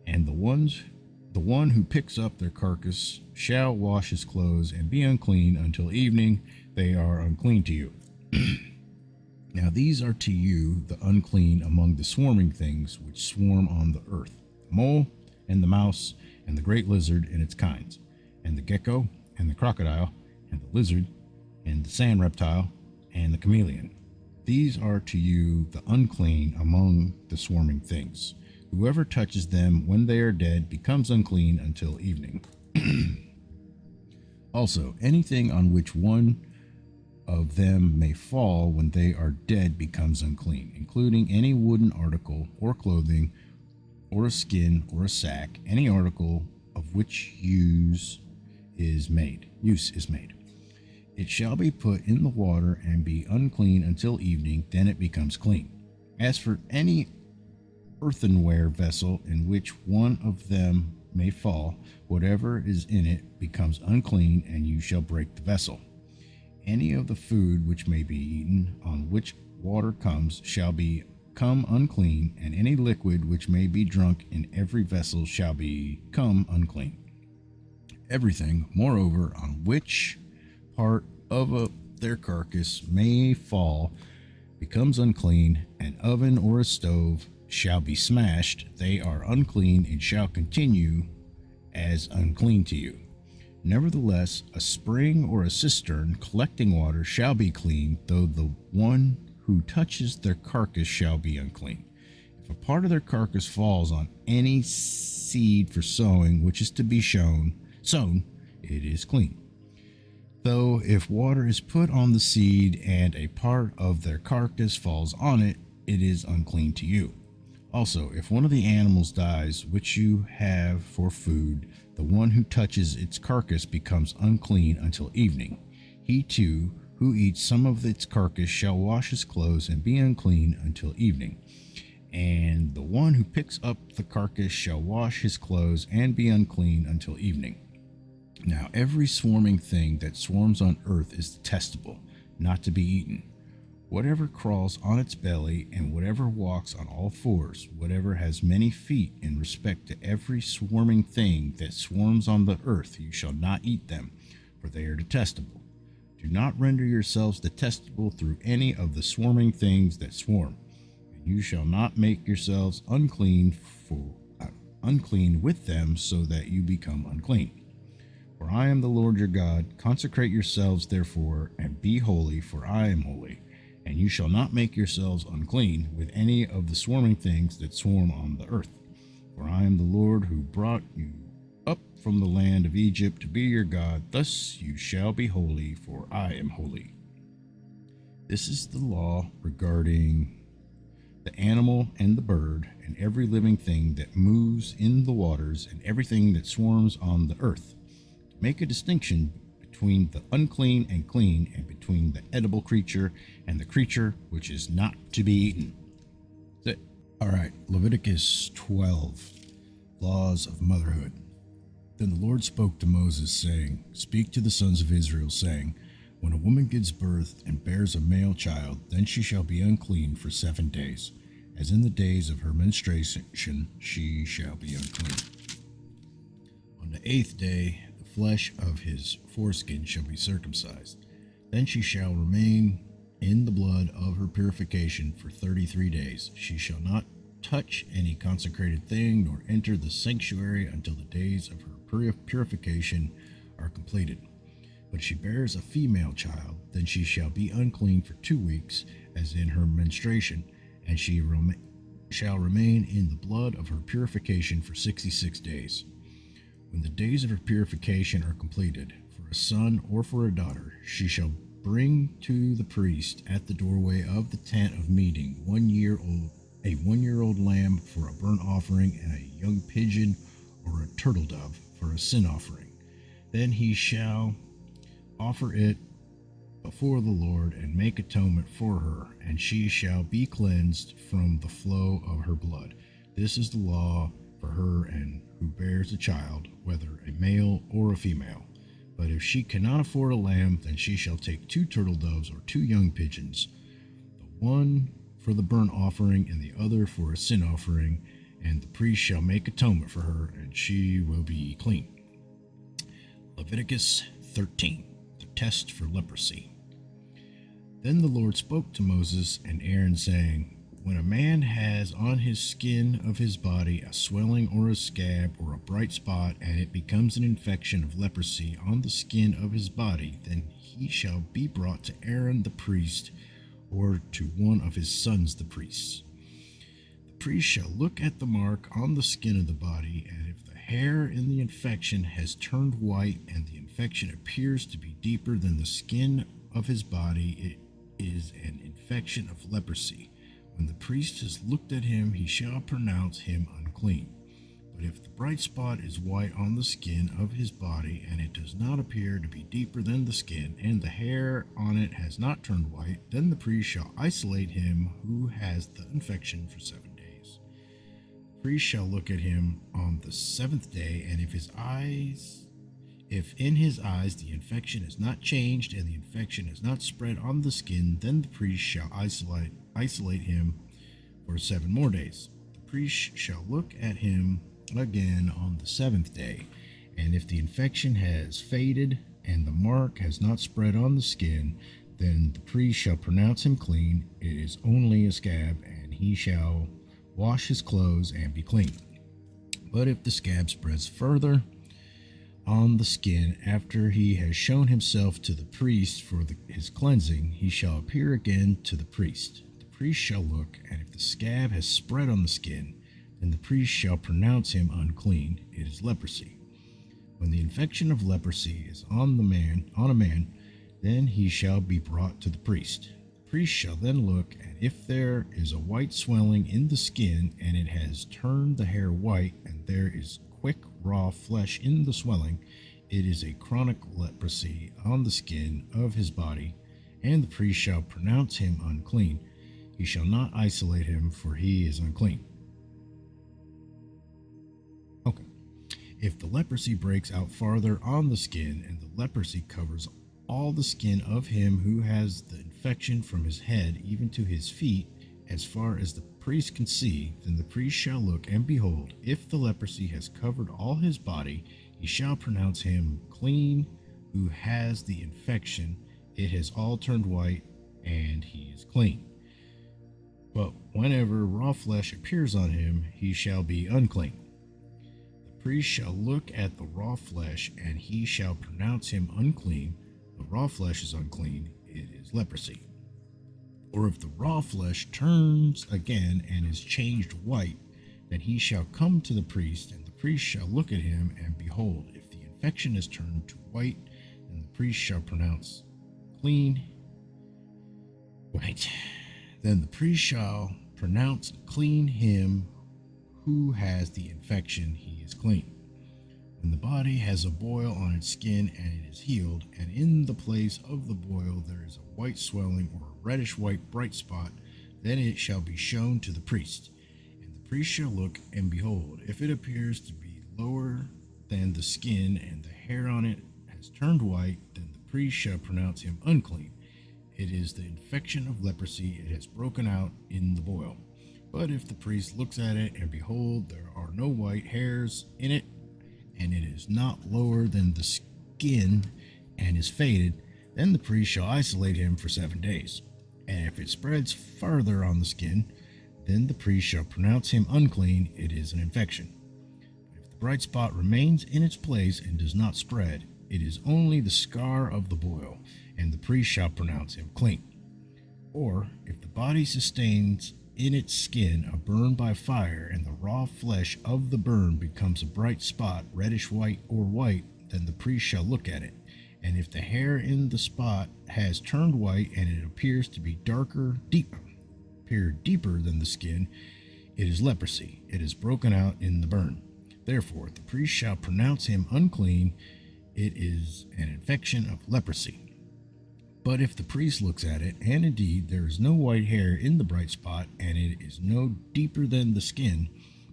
and the one who picks up their carcass shall wash his clothes and be unclean until evening. They are unclean to you. Now these are to you the unclean among the swarming things which swarm on the earth, the mole and the mouse and the great lizard and its kinds, and the gecko and the crocodile and the lizard and the sand reptile and the chameleon. These are to you the unclean among the swarming things. Whoever touches them when they are dead becomes unclean until evening. Also, anything on which one of them may fall when they are dead becomes unclean, including any wooden article or clothing or a skin or a sack, any article of which use is made. It shall be put in the water and be unclean until evening, then it becomes clean. As for any earthenware vessel in which one of them may fall, whatever is in it becomes unclean, and you shall break the vessel. Any of the food which may be eaten, on which water comes, shall become unclean, and any liquid which may be drunk in every vessel shall become unclean. Everything, moreover, on which part of their carcass may fall becomes unclean. An oven or a stove shall be smashed. They are unclean and shall continue as unclean to you. Nevertheless, a spring or a cistern collecting water shall be clean, though the one who touches their carcass shall be unclean. If a part of their carcass falls on any seed for sowing, which is to be sown, it is clean. Though if water is put on the seed and a part of their carcass falls on it, it is unclean to you. Also, if one of the animals dies which you have for food, the one who touches its carcass becomes unclean until evening. He too, who eats some of its carcass, shall wash his clothes and be unclean until evening. And the one who picks up the carcass shall wash his clothes and be unclean until evening. Now every swarming thing that swarms on earth is detestable, not to be eaten. Whatever crawls on its belly, and whatever walks on all fours, whatever has many feet, in respect to every swarming thing that swarms on the earth, you shall not eat them, for they are detestable. Do not render yourselves detestable through any of the swarming things that swarm, and you shall not make yourselves unclean with them, so that you become unclean. For I am the Lord your God. Consecrate yourselves therefore, and be holy, for I am holy. And you shall not make yourselves unclean with any of the swarming things that swarm on the earth. For I am the Lord who brought you up from the land of Egypt to be your God. Thus you shall be holy, for I am holy. This is the law regarding the animal and the bird, and every living thing that moves in the waters, and everything that swarms on the earth. Make a distinction between the unclean and clean, and between the edible creature and the creature which is not to be eaten. That's it. All right, Leviticus 12, Laws of Motherhood. Then the Lord spoke to Moses, saying, Speak to the sons of Israel, saying, When a woman gives birth and bears a male child, then she shall be unclean for 7 days. As in the days of her menstruation, she shall be unclean. On the 8th day, flesh of his foreskin shall be circumcised. Then she shall remain in the blood of her purification for 33 days. She shall not touch any consecrated thing, nor enter the sanctuary until the days of her purification are completed. But she bears a female child, then she shall be unclean for 2 weeks, as in her menstruation, and she shall remain in the blood of her purification for 66 days. When the days of her purification are completed, for a son or for a daughter, she shall bring to the priest at the doorway of the tent of meeting a 1-year-old lamb for a burnt offering, and a young pigeon or a turtle dove for a sin offering. Then he shall offer it before the Lord and make atonement for her, and she shall be cleansed from the flow of her blood. This is the law for her and who bears a child, whether a male or a female. But if she cannot afford a lamb, then she shall take 2 turtle doves or 2 young pigeons, the one for the burnt offering and the other for a sin offering, and the priest shall make atonement for her, and she will be clean. Leviticus 13, the test for leprosy. Then the Lord spoke to Moses and Aaron, saying, When a man has on his skin of his body a swelling or a scab or a bright spot, and it becomes an infection of leprosy on the skin of his body, then he shall be brought to Aaron the priest, or to one of his sons the priests. The priest shall look at the mark on the skin of the body, and if the hair in the infection has turned white, and the infection appears to be deeper than the skin of his body, it is an infection of leprosy. When the priest has looked at him, he shall pronounce him unclean. But if the bright spot is white on the skin of his body, and it does not appear to be deeper than the skin, and the hair on it has not turned white, then the priest shall isolate him who has the infection for 7 days. The priest shall look at him on the 7th day, and if in his eyes the infection is not changed, and the infection is not spread on the skin, then the priest shall isolate him for 7 more days. The priest shall look at him again on the 7th day, and if the infection has faded and the mark has not spread on the skin, then the priest shall pronounce him clean. It is only a scab, and he shall wash his clothes and be clean. But if the scab spreads further on the skin after he has shown himself to the priest for his cleansing, he shall appear again to the priest. The priest shall look, and if the scab has spread on the skin, then the priest shall pronounce him unclean. It is leprosy. When the infection of leprosy is on a man, then he shall be brought to the priest. The priest shall then look, and if there is a white swelling in the skin, and it has turned the hair white, and there is quick raw flesh in the swelling, it is a chronic leprosy on the skin of his body, and the priest shall pronounce him unclean. He shall not isolate him, for he is unclean. Okay. If the leprosy breaks out farther on the skin, and the leprosy covers all the skin of him who has the infection from his head even to his feet, as far as the priest can see, then the priest shall look, and behold, if the leprosy has covered all his body, he shall pronounce him clean who has the infection. It has all turned white, and he is clean. But whenever raw flesh appears on him, he shall be unclean. The priest shall look at the raw flesh, and he shall pronounce him unclean. The raw flesh is unclean, it is leprosy. Or if the raw flesh turns again and is changed white, then he shall come to the priest, and the priest shall look at him, and behold, if the infection is turned to white, then the priest shall pronounce clean white. Then the priest shall pronounce clean him who has the infection, he is clean. When the body has a boil on its skin and it is healed, and in the place of the boil there is a white swelling or a reddish-white bright spot, then it shall be shown to the priest. And the priest shall look, and behold, if it appears to be lower than the skin, and the hair on it has turned white, then the priest shall pronounce him unclean. It is the infection of leprosy, it has broken out in the boil. But if the priest looks at it, and behold, there are no white hairs in it, and it is not lower than the skin and is faded, then the priest shall isolate him for 7 days. And if it spreads farther on the skin, then the priest shall pronounce him unclean. It is an infection. But if the bright spot remains in its place and does not spread, it is only the scar of the boil, and the priest shall pronounce him clean. Or if the body sustains in its skin a burn by fire, and the raw flesh of the burn becomes a bright spot, reddish white or white, then the priest shall look at it. And if the hair in the spot has turned white, and it appears to be deeper than the skin, it is leprosy. It is broken out in the burn. Therefore, the priest shall pronounce him unclean. It is an infection of leprosy. But if the priest looks at it, and indeed there is no white hair in the bright spot, and it is no deeper than the skin,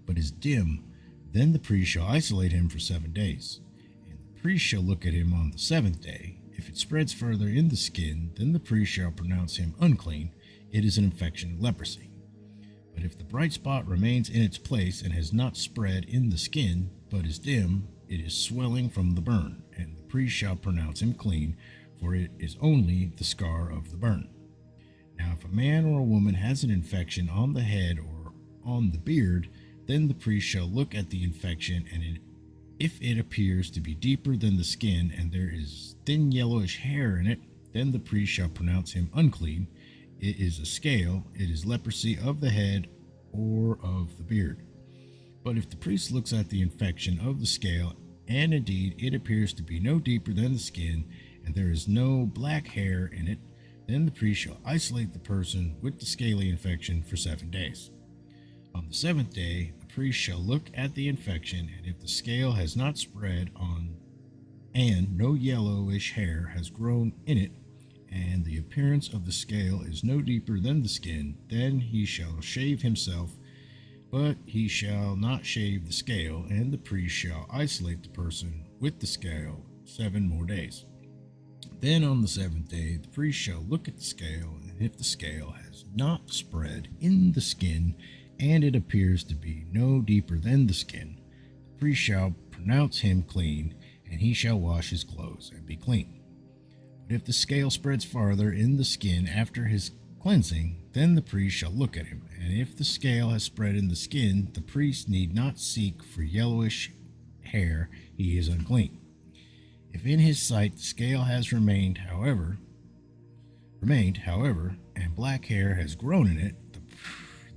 but is dim, then the priest shall isolate him for 7 days. And the priest shall look at him on the 7th day. If it spreads further in the skin, then the priest shall pronounce him unclean. It is an infection of leprosy. But if the bright spot remains in its place and has not spread in the skin, but is dim, it is swelling from the burn, and the priest shall pronounce him clean, for it is only the scar of the burn. Now if a man or a woman has an infection on the head or on the beard, then the priest shall look at the infection, and if it appears to be deeper than the skin, and there is thin yellowish hair in it, then the priest shall pronounce him unclean. It is a scale. It is leprosy of the head or of the beard. But if the priest looks at the infection of the scale, and indeed it appears to be no deeper than the skin, and there is no black hair in it, then the priest shall isolate the person with the scaly infection for 7 days. On the 7th day, the priest shall look at the infection, and if the scale has not spread on, and no yellowish hair has grown in it, and the appearance of the scale is no deeper than the skin, then he shall shave himself, but he shall not shave the scale, and the priest shall isolate the person with the scale 7 more days. Then on the 7th day, the priest shall look at the scale, and if the scale has not spread in the skin, and it appears to be no deeper than the skin, the priest shall pronounce him clean, and he shall wash his clothes and be clean. But if the scale spreads farther in the skin after his cleansing, then the priest shall look at him, and if the scale has spread in the skin, the priest need not seek for yellowish hair, he is unclean. If in his sight the scale has remained, however, and black hair has grown in it,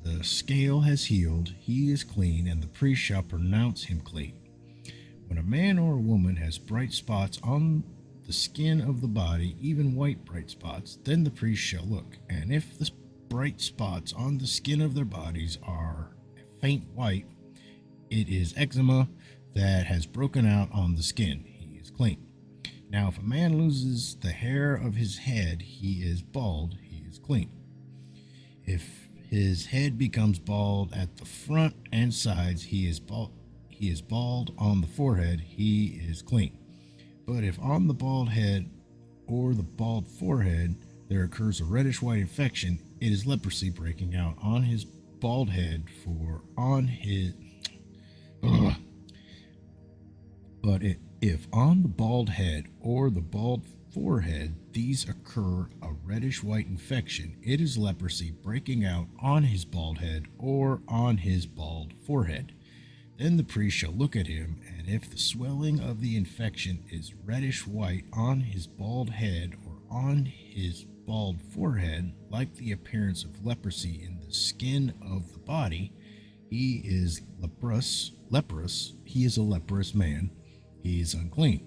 the scale has healed, he is clean, and the priest shall pronounce him clean. When a man or a woman has bright spots on the skin of the body, even white bright spots, then the priest shall look, and if the bright spots on the skin of their bodies are a faint white, it is eczema that has broken out on the skin. He is clean. Now if a man loses the hair of his head, he is bald, he is clean. If his head becomes bald at the front and sides, he is bald on the forehead, he is clean. But if on the bald head or the bald forehead there occurs a reddish white infection, it is leprosy breaking out on his bald head, if on the bald head or the bald forehead these occur a reddish white infection, it is leprosy breaking out on his bald head or on his bald forehead. Then the priest shall look at him, and if the swelling of the infection is reddish white on his bald head or on his bald forehead, like the appearance of leprosy in the skin of the body, he is leprous, he is a leprous man, he is unclean.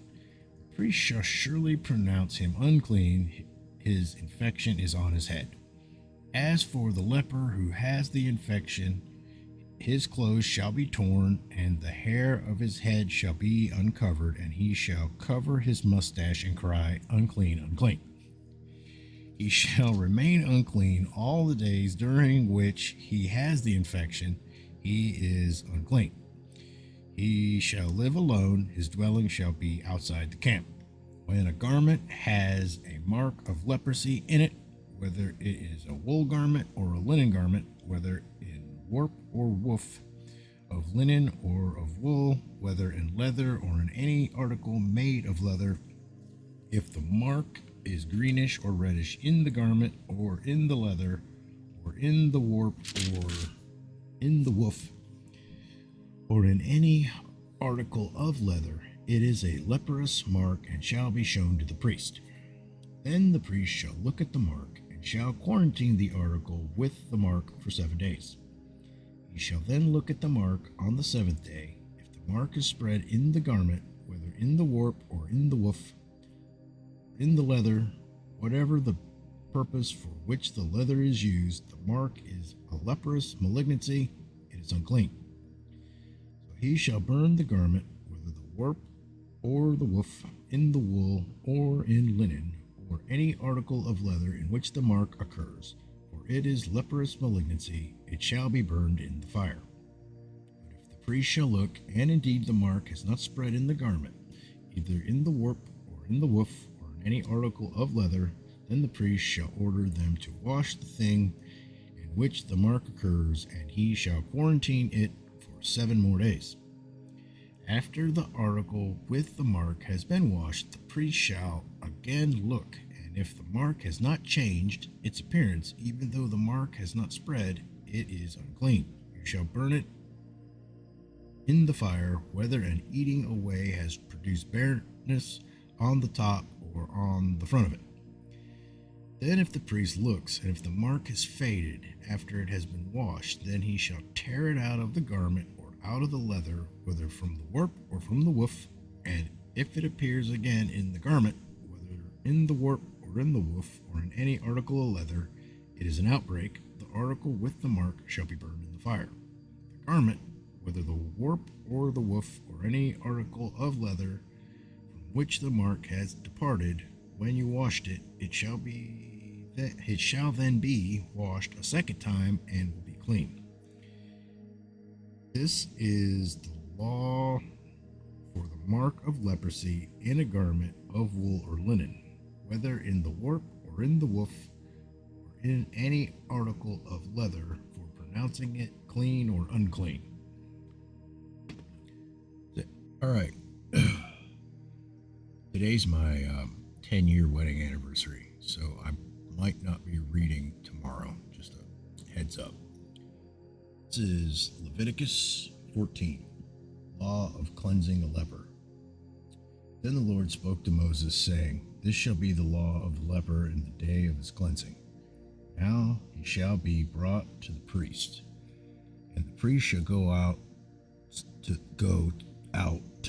The priest shall surely pronounce him unclean, his infection is on his head. As for the leper who has the infection, his clothes shall be torn, and the hair of his head shall be uncovered, and he shall cover his mustache and cry, unclean, unclean. He shall remain unclean all the days during which he has the infection, he is unclean. He shall live alone, his dwelling shall be outside the camp. When a garment has a mark of leprosy in it, whether it is a wool garment or a linen garment, whether in warp or woof, of linen or of wool, whether in leather or in any article made of leather, if the mark is greenish or reddish in the garment, or in the leather, or in the warp, or in the woof, or in any article of leather, it is a leprous mark and shall be shown to the priest. Then the priest shall look at the mark and shall quarantine the article with the mark for 7 days. He shall then look at the mark on the 7th day. If the mark is spread in the garment, whether in the warp or in the woof, in the leather, whatever the purpose for which the leather is used, the mark is a leprous malignancy, it is unclean. So he shall burn the garment, whether the warp or the woof, in the wool or in linen, or any article of leather in which the mark occurs, for it is leprous malignancy, it shall be burned in the fire. But if the priest shall look, and indeed the mark has not spread in the garment, either in the warp or in the woof, or in any article of leather, then the priest shall order them to wash the thing in which the mark occurs, and he shall quarantine it for 7 more days. After the article with the mark has been washed, the priest shall again look, and if the mark has not changed its appearance, even though the mark has not spread, it is unclean. You shall burn it in the fire, whether an eating away has produced bareness on the top or on the front of it. Then if the priest looks, and if the mark has faded after it has been washed, then he shall tear it out of the garment or out of the leather, whether from the warp or from the woof, and if it appears again in the garment, whether in the warp or in the woof, or in any article of leather, it is an outbreak, the article with the mark shall be burned in the fire. The garment, whether the warp or the woof, or any article of leather from which the mark has departed, when you washed it, it shall then be washed a second time and will be clean. This is the law for the mark of leprosy in a garment of wool or linen, whether in the warp or in the woof, or in any article of leather, for pronouncing it clean or unclean. All right. Today's my 10-year wedding anniversary, so I might not be reading tomorrow. Just a heads up. This is Leviticus 14, Law of Cleansing a Leper. Then the Lord spoke to Moses, saying, This shall be the law of the leper in the day of his cleansing. Now he shall be brought to the priest, and the priest shall go out to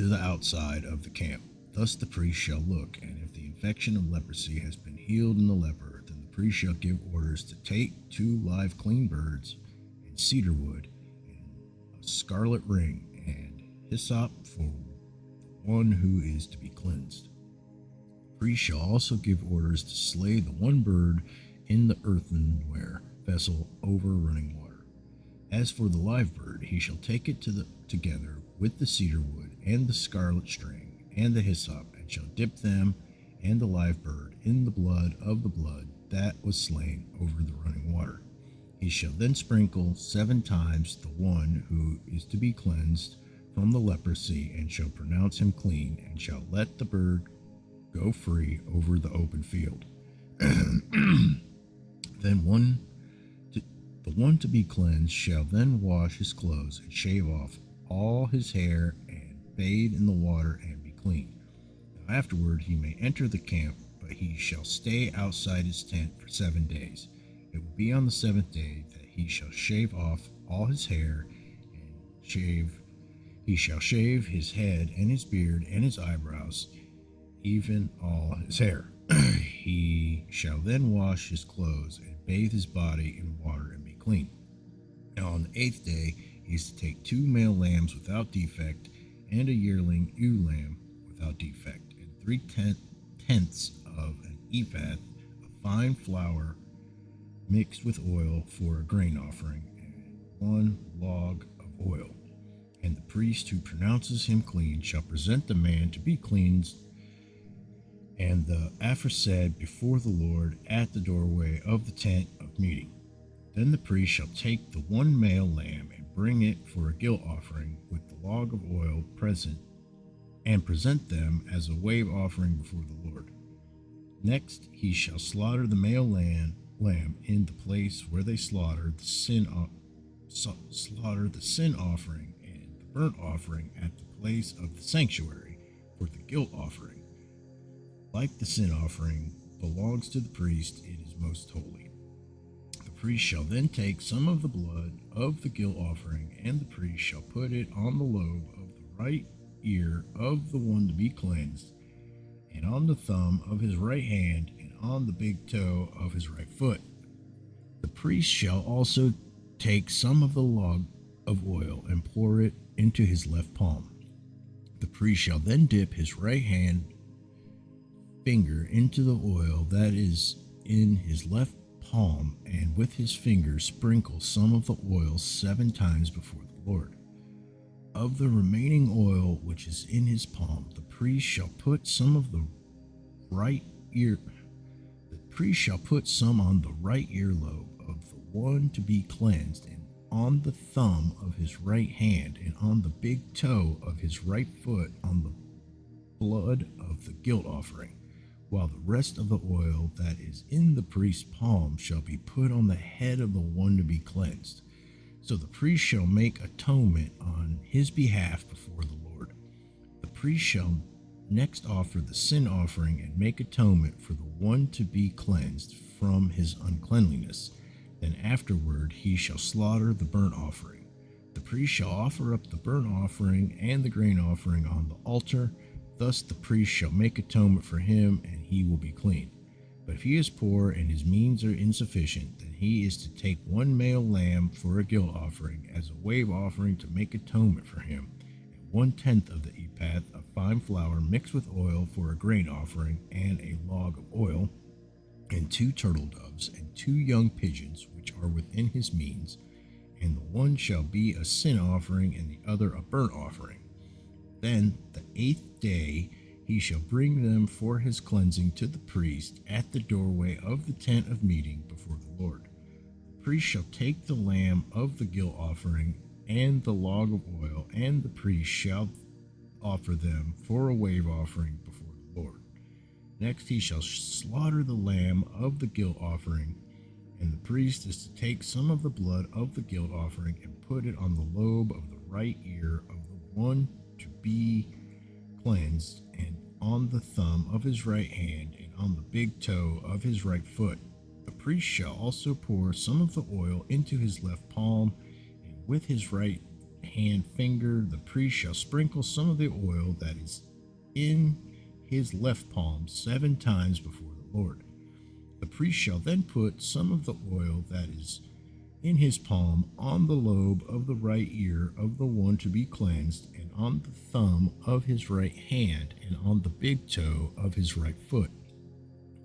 the outside of the camp. Thus the priest shall look, and if the infection of leprosy has been healed in the leper, then the priest shall give orders to take 2 live clean birds, and cedar wood, and a scarlet ring, and hyssop for the one who is to be cleansed. The priest shall also give orders to slay the 1 bird in the earthenware vessel over running water. As for the live bird, he shall take it together with the cedar wood and the scarlet string and the hyssop, and shall dip them and the live bird in the blood of the blood that was slain over the running water. He shall then sprinkle 7 times the one who is to be cleansed from the leprosy, and shall pronounce him clean, and shall let the bird go free over the open field. Then the one to be cleansed shall then wash his clothes and shave off all his hair and bathe in the water and be clean. Now afterward he may enter the camp, but he shall stay outside his tent for 7 days. It will be on the 7th day that he shall shave off all his hair, and he shall shave his head and his beard and his eyebrows, even all his hair. He shall then wash his clothes and bathe his body in water and be clean. Now on the 8th day he is to take 2 male lambs without defect, and a yearling ewe lamb without defect, and 3/10 of an ephah of fine flour mixed with oil for a grain offering, and 1 log of oil. And the priest who pronounces him clean shall present the man to be cleansed and the aforesaid before the Lord at the doorway of the tent of meeting. Then the priest shall take the 1 male lamb and bring it for a guilt offering with the log of oil present, and present them as a wave offering before the Lord. Next he shall slaughter the male lamb in the place where they slaughter the sin offering and the burnt offering at the place of the sanctuary for the guilt offering. Like the sin offering belongs to the priest, it is most holy. The priest shall then take some of the blood of the guilt offering, and the priest shall put it on the lobe of the right ear of the one to be cleansed, and on the thumb of his right hand, and on the big toe of his right foot. The priest shall also take some of the log of oil and pour it into his left palm. The priest shall then dip his right hand finger into the oil that is in his left palm, and with his finger sprinkle some of the oil 7 times before the Lord. Of the remaining oil which is in his palm, the priest shall put some on the right earlobe of the one to be cleansed, and on the thumb of his right hand, and on the big toe of his right foot, on the blood of the guilt offering, while the rest of the oil that is in the priest's palm shall be put on the head of the one to be cleansed. So the priest shall make atonement on his behalf before the Lord. The priest shall next offer the sin offering and make atonement for the one to be cleansed from his uncleanliness. Then afterward he shall slaughter the burnt offering. The priest shall offer up the burnt offering and the grain offering on the altar. Thus the priest shall make atonement for him, and he will be clean. But if he is poor and his means are insufficient, then he is to take 1 male lamb for a guilt offering as a wave offering to make atonement for him, and 1/10 of the ephah of fine flour mixed with oil for a grain offering, and a log of oil, and 2 turtle doves, and 2 young pigeons, which are within his means, and the one shall be a sin offering, and the other a burnt offering. Then the 8th day he shall bring them for his cleansing to the priest at the doorway of the tent of meeting before the Lord. The priest shall take the lamb of the guilt offering and the log of oil, and the priest shall offer them for a wave offering before the Lord. Next he shall slaughter the lamb of the guilt offering, and the priest is to take some of the blood of the guilt offering and put it on the lobe of the right ear of the one to be cleansed, and on the thumb of his right hand, and on the big toe of his right foot. The priest shall also pour some of the oil into his left palm, and with his right hand finger the priest shall sprinkle some of the oil that is in his left palm 7 times before the Lord. The priest shall then put some of the oil that is in his palm on the lobe of the right ear of the one to be cleansed, and on the thumb of his right hand, and on the big toe of his right foot,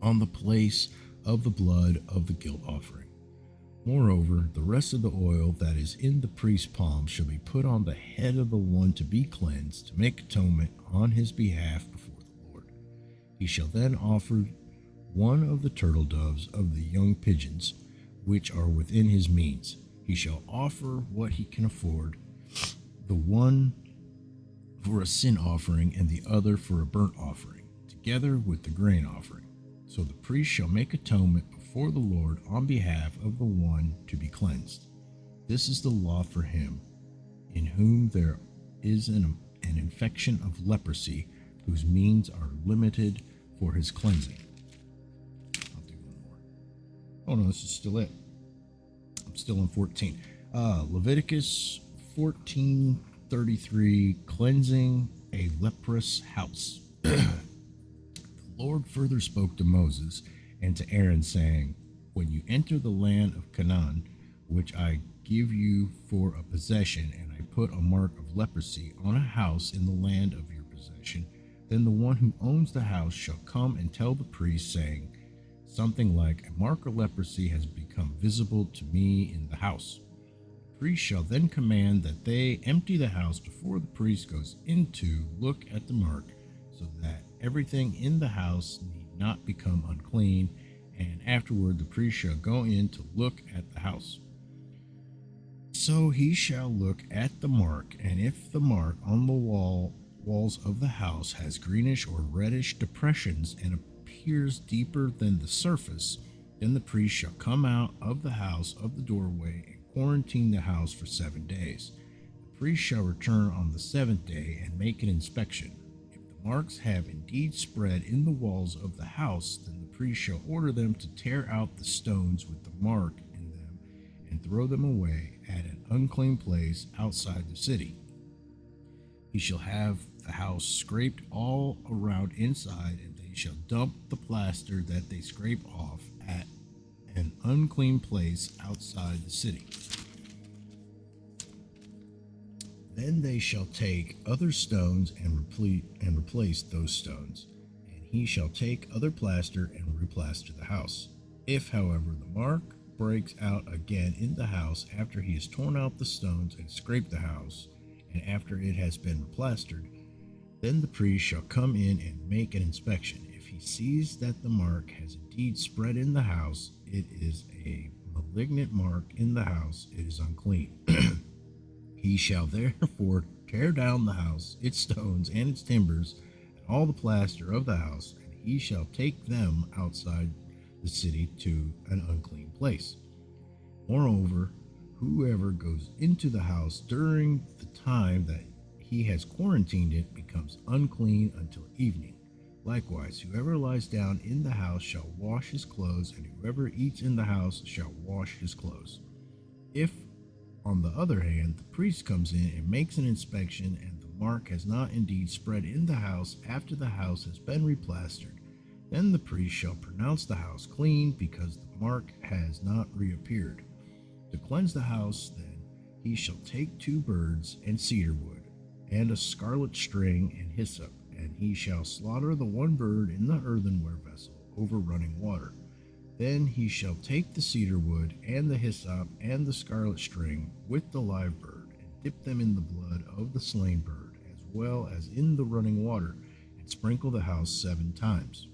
on the place of the blood of the guilt offering. Moreover, the rest of the oil that is in the priest's palm shall be put on the head of the one to be cleansed, to make atonement on his behalf before the Lord. He shall then offer 1 of the turtle doves of the young pigeons, which are within his means. He shall offer what he can afford, the one for a sin offering and the other for a burnt offering, together with the grain offering. So the priest shall make atonement before the Lord on behalf of the one to be cleansed. This is the law for him in whom there is an infection of leprosy, whose means are limited for his cleansing. I'll do 1 more. Oh no, this is still it. I'm still in 14. Leviticus 14:33, cleansing a leprous house. The Lord further spoke to Moses and to Aaron, saying, when you enter the land of Canaan, which I give you for a possession, and I put a mark of leprosy on a house in the land of your possession, then the one who owns the house shall come and tell the priest, saying something like, a mark of leprosy has become visible to me in the house. The priest shall then command that they empty the house before the priest goes in to look at the mark, so that everything in the house need not become unclean, and afterward the priest shall go in to look at the house. So he shall look at the mark, and if the mark on the walls of the house has greenish or reddish depressions and appears appears deeper than the surface, then the priest shall come out of the house of the doorway and quarantine the house for 7 days. The priest shall return on the 7th day and make an inspection. If the marks have indeed spread in the walls of the house, then the priest shall order them to tear out the stones with the mark in them and throw them away at an unclean place outside the city. He shall have the house scraped all around inside, and they shall dump the plaster that they scrape off at an unclean place outside the city. Then they shall take other stones and replace those stones, and he shall take other plaster and replaster the house. If, however, the mark breaks out again in the house after he has torn out the stones and scraped the house, and after it has been replastered, then the priest shall come in and make an inspection. If he sees that the mark has indeed spread in the house, it is a malignant mark in the house, it is unclean. He shall therefore tear down the house, its stones and its timbers, and all the plaster of the house, and he shall take them outside the city to an unclean place. Moreover, whoever goes into the house during the time that he has quarantined it becomes unclean until evening. Likewise, whoever lies down in the house shall wash his clothes, and whoever eats in the house shall wash his clothes. If, on the other hand, the priest comes in and makes an inspection, and the mark has not indeed spread in the house after the house has been replastered, then the priest shall pronounce the house clean, because the mark has not reappeared. To cleanse the house, then, he shall take 2 birds and cedar wood, and a scarlet string and hyssop, and he shall slaughter the 1 bird in the earthenware vessel over running water. Then he shall take the cedar wood and the hyssop and the scarlet string with the live bird, and dip them in the blood of the slain bird, as well as in the running water, and sprinkle the house 7 times.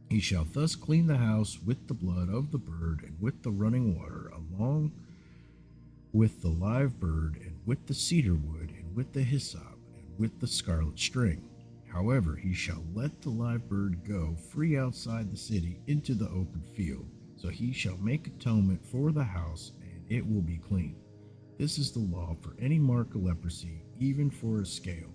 He shall thus clean the house with the blood of the bird and with the running water, along with the live bird and with the cedar wood and with the hyssop and with the scarlet string. However, he shall let the live bird go free outside the city into the open field. So he shall make atonement for the house, and it will be clean. This is the law for any mark of leprosy, even for a scale,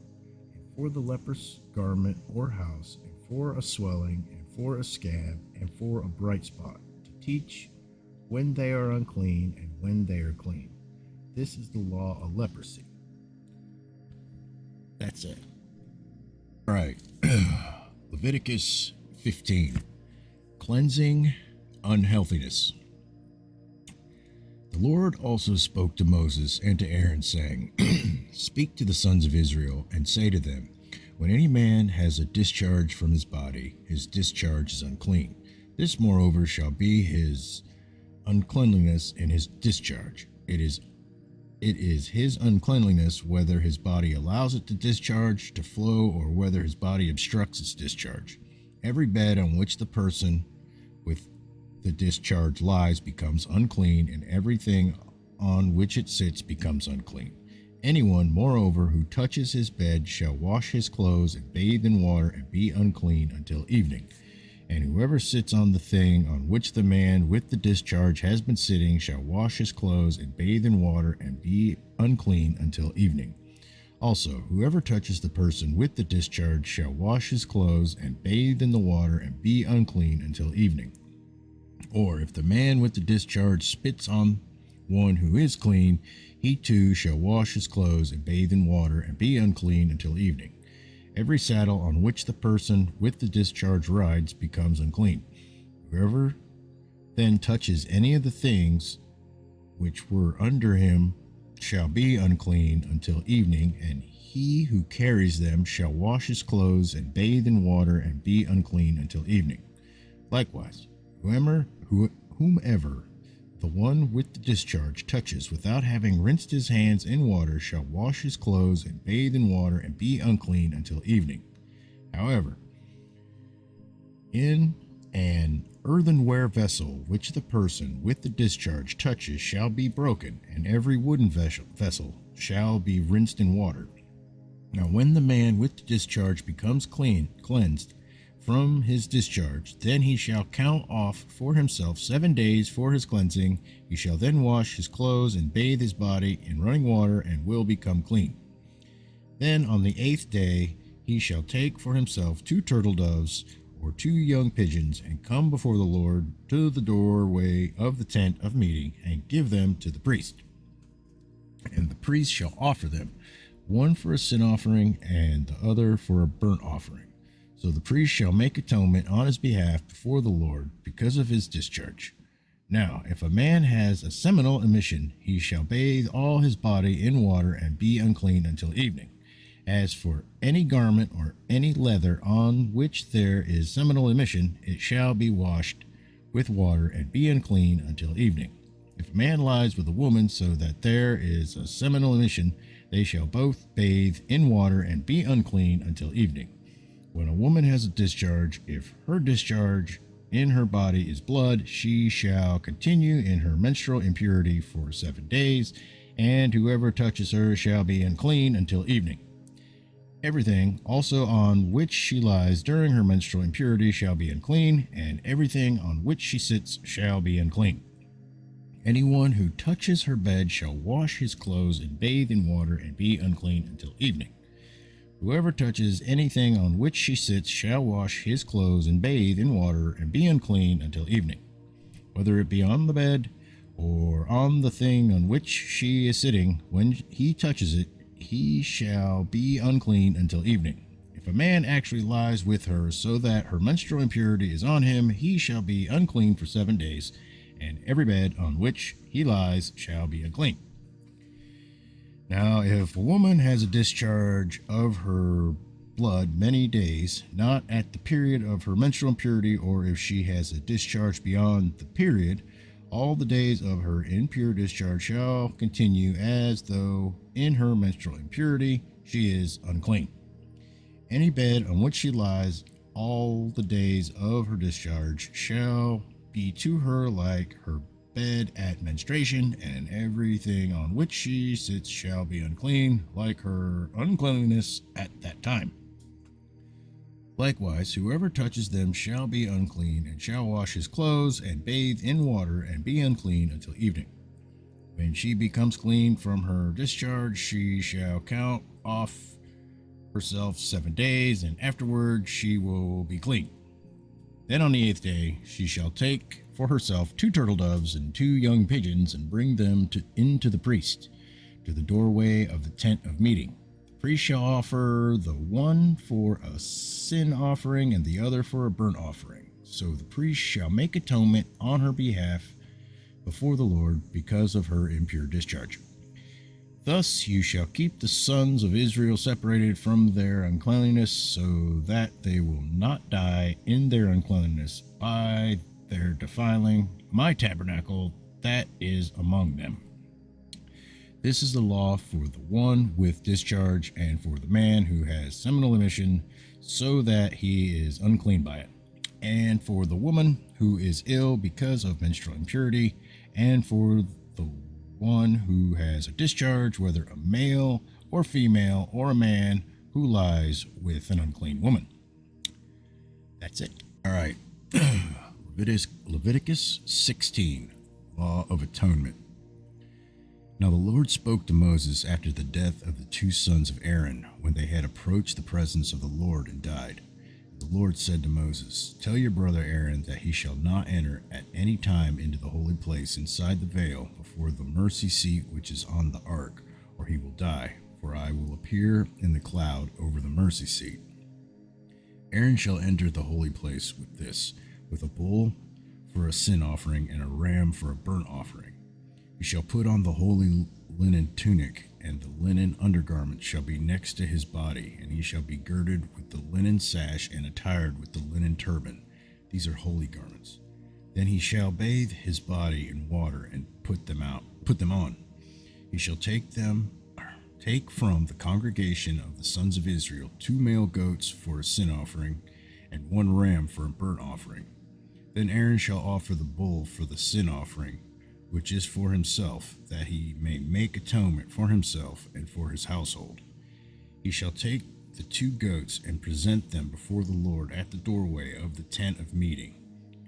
and for the leprous garment or house, and for a swelling, and for a scab, and for a bright spot, to teach when they are unclean and when they are clean. This is the law of leprosy. That's it. All right. Leviticus 15. Cleansing unhealthiness. The Lord also spoke to Moses and to Aaron, saying, Speak to the sons of Israel, and say to them, When any man has a discharge from his body, his discharge is unclean. This, moreover, shall be his uncleanliness in his discharge. It is his uncleanliness whether his body allows it to discharge, to flow, or whether his body obstructs its discharge. Every bed on which the person with the discharge lies becomes unclean, and everything on which it sits becomes unclean. Anyone, moreover, who touches his bed shall wash his clothes and bathe in water and be unclean until evening. And whoever sits on the thing on which the man with the discharge has been sitting shall wash his clothes and bathe in water and be unclean until evening. Also, whoever touches the person with the discharge shall wash his clothes and bathe in the water and be unclean until evening. Or if the man with the discharge spits on one who is clean, he too shall wash his clothes and bathe in water and be unclean until evening. Every saddle on which the person with the discharge rides becomes unclean. Whoever then touches any of the things which were under him shall be unclean until evening, and he who carries them shall wash his clothes and bathe in water and be unclean until evening. Likewise, whomever the one with the discharge touches without having rinsed his hands in water shall wash his clothes and bathe in water and be unclean until evening. However, in an earthenware vessel which the person with the discharge touches shall be broken, and every wooden vessel shall be rinsed in water. Now when the man with the discharge becomes cleansed from his discharge, then he shall count off for himself 7 days for his cleansing. He shall then wash his clothes and bathe his body in running water, and will become clean. Then on the 8th day he shall take for himself 2 turtle doves or 2 young pigeons, and come before the Lord to the doorway of the tent of meeting, and give them to the priest. And the priest shall offer them, one for a sin offering and the other for a burnt offering. So the priest shall make atonement on his behalf before the Lord because of his discharge. Now, if a man has a seminal emission, he shall bathe all his body in water and be unclean until evening. As for any garment or any leather on which there is seminal emission, it shall be washed with water and be unclean until evening. If a man lies with a woman so that there is a seminal emission, they shall both bathe in water and be unclean until evening. When a woman has a discharge, if her discharge in her body is blood, she shall continue in her menstrual impurity for 7 days, and whoever touches her shall be unclean until evening. Everything also on which she lies during her menstrual impurity shall be unclean, and everything on which she sits shall be unclean. Anyone who touches her bed shall wash his clothes and bathe in water and be unclean until evening. Whoever touches anything on which she sits shall wash his clothes and bathe in water and be unclean until evening. Whether it be on the bed or on the thing on which she is sitting, when he touches it, he shall be unclean until evening. If a man actually lies with her so that her menstrual impurity is on him, he shall be unclean for 7 days, and every bed on which he lies shall be unclean. Now, if a woman has a discharge of her blood many days, not at the period of her menstrual impurity, or if she has a discharge beyond the period, all the days of her impure discharge shall continue as though in her menstrual impurity she is unclean. Any bed on which she lies all the days of her discharge shall be to her like her bed at menstruation, and everything on which she sits shall be unclean, like her uncleanliness at that time. Likewise, whoever touches them shall be unclean, and shall wash his clothes and bathe in water and be unclean until evening. When she becomes clean from her discharge, she shall count off herself 7 days, and afterward she will be clean. Then on the 8th day she shall take for herself 2 turtle doves and 2 young pigeons, and bring them into the priest, to the doorway of the tent of meeting. The priest shall offer the one for a sin offering and the other for a burnt offering. So the priest shall make atonement on her behalf before the Lord because of her impure discharge. Thus you shall keep the sons of Israel separated from their uncleanness, so that they will not die in their uncleanness by their defiling my tabernacle that is among them. This is the law for the one with discharge and for the man who has seminal emission, so that he is unclean by it, and for the woman who is ill because of menstrual impurity, and for the one who has a discharge, whether a male or female or a man who lies with an unclean woman. That's it. All right. Leviticus 16, Law of Atonement. Now the Lord spoke to Moses after the death of the 2 sons of Aaron, when they had approached the presence of the Lord and died. The Lord said to Moses, "Tell your brother Aaron that he shall not enter at any time into the holy place inside the veil before the mercy seat which is on the ark, or he will die, for I will appear in the cloud over the mercy seat. Aaron shall enter the holy place with this, with a bull for a sin offering and a ram for a burnt offering. He shall put on the holy linen tunic, and the linen undergarment shall be next to his body, and he shall be girded with the linen sash and attired with the linen turban. These are holy garments. Then he shall bathe his body in water and put them on. He shall take from the congregation of the sons of Israel 2 male goats for a sin offering, and 1 ram for a burnt offering. Then Aaron shall offer the bull for the sin offering, which is for himself, that he may make atonement for himself and for his household. He shall take the 2 goats and present them before the Lord at the doorway of the tent of meeting.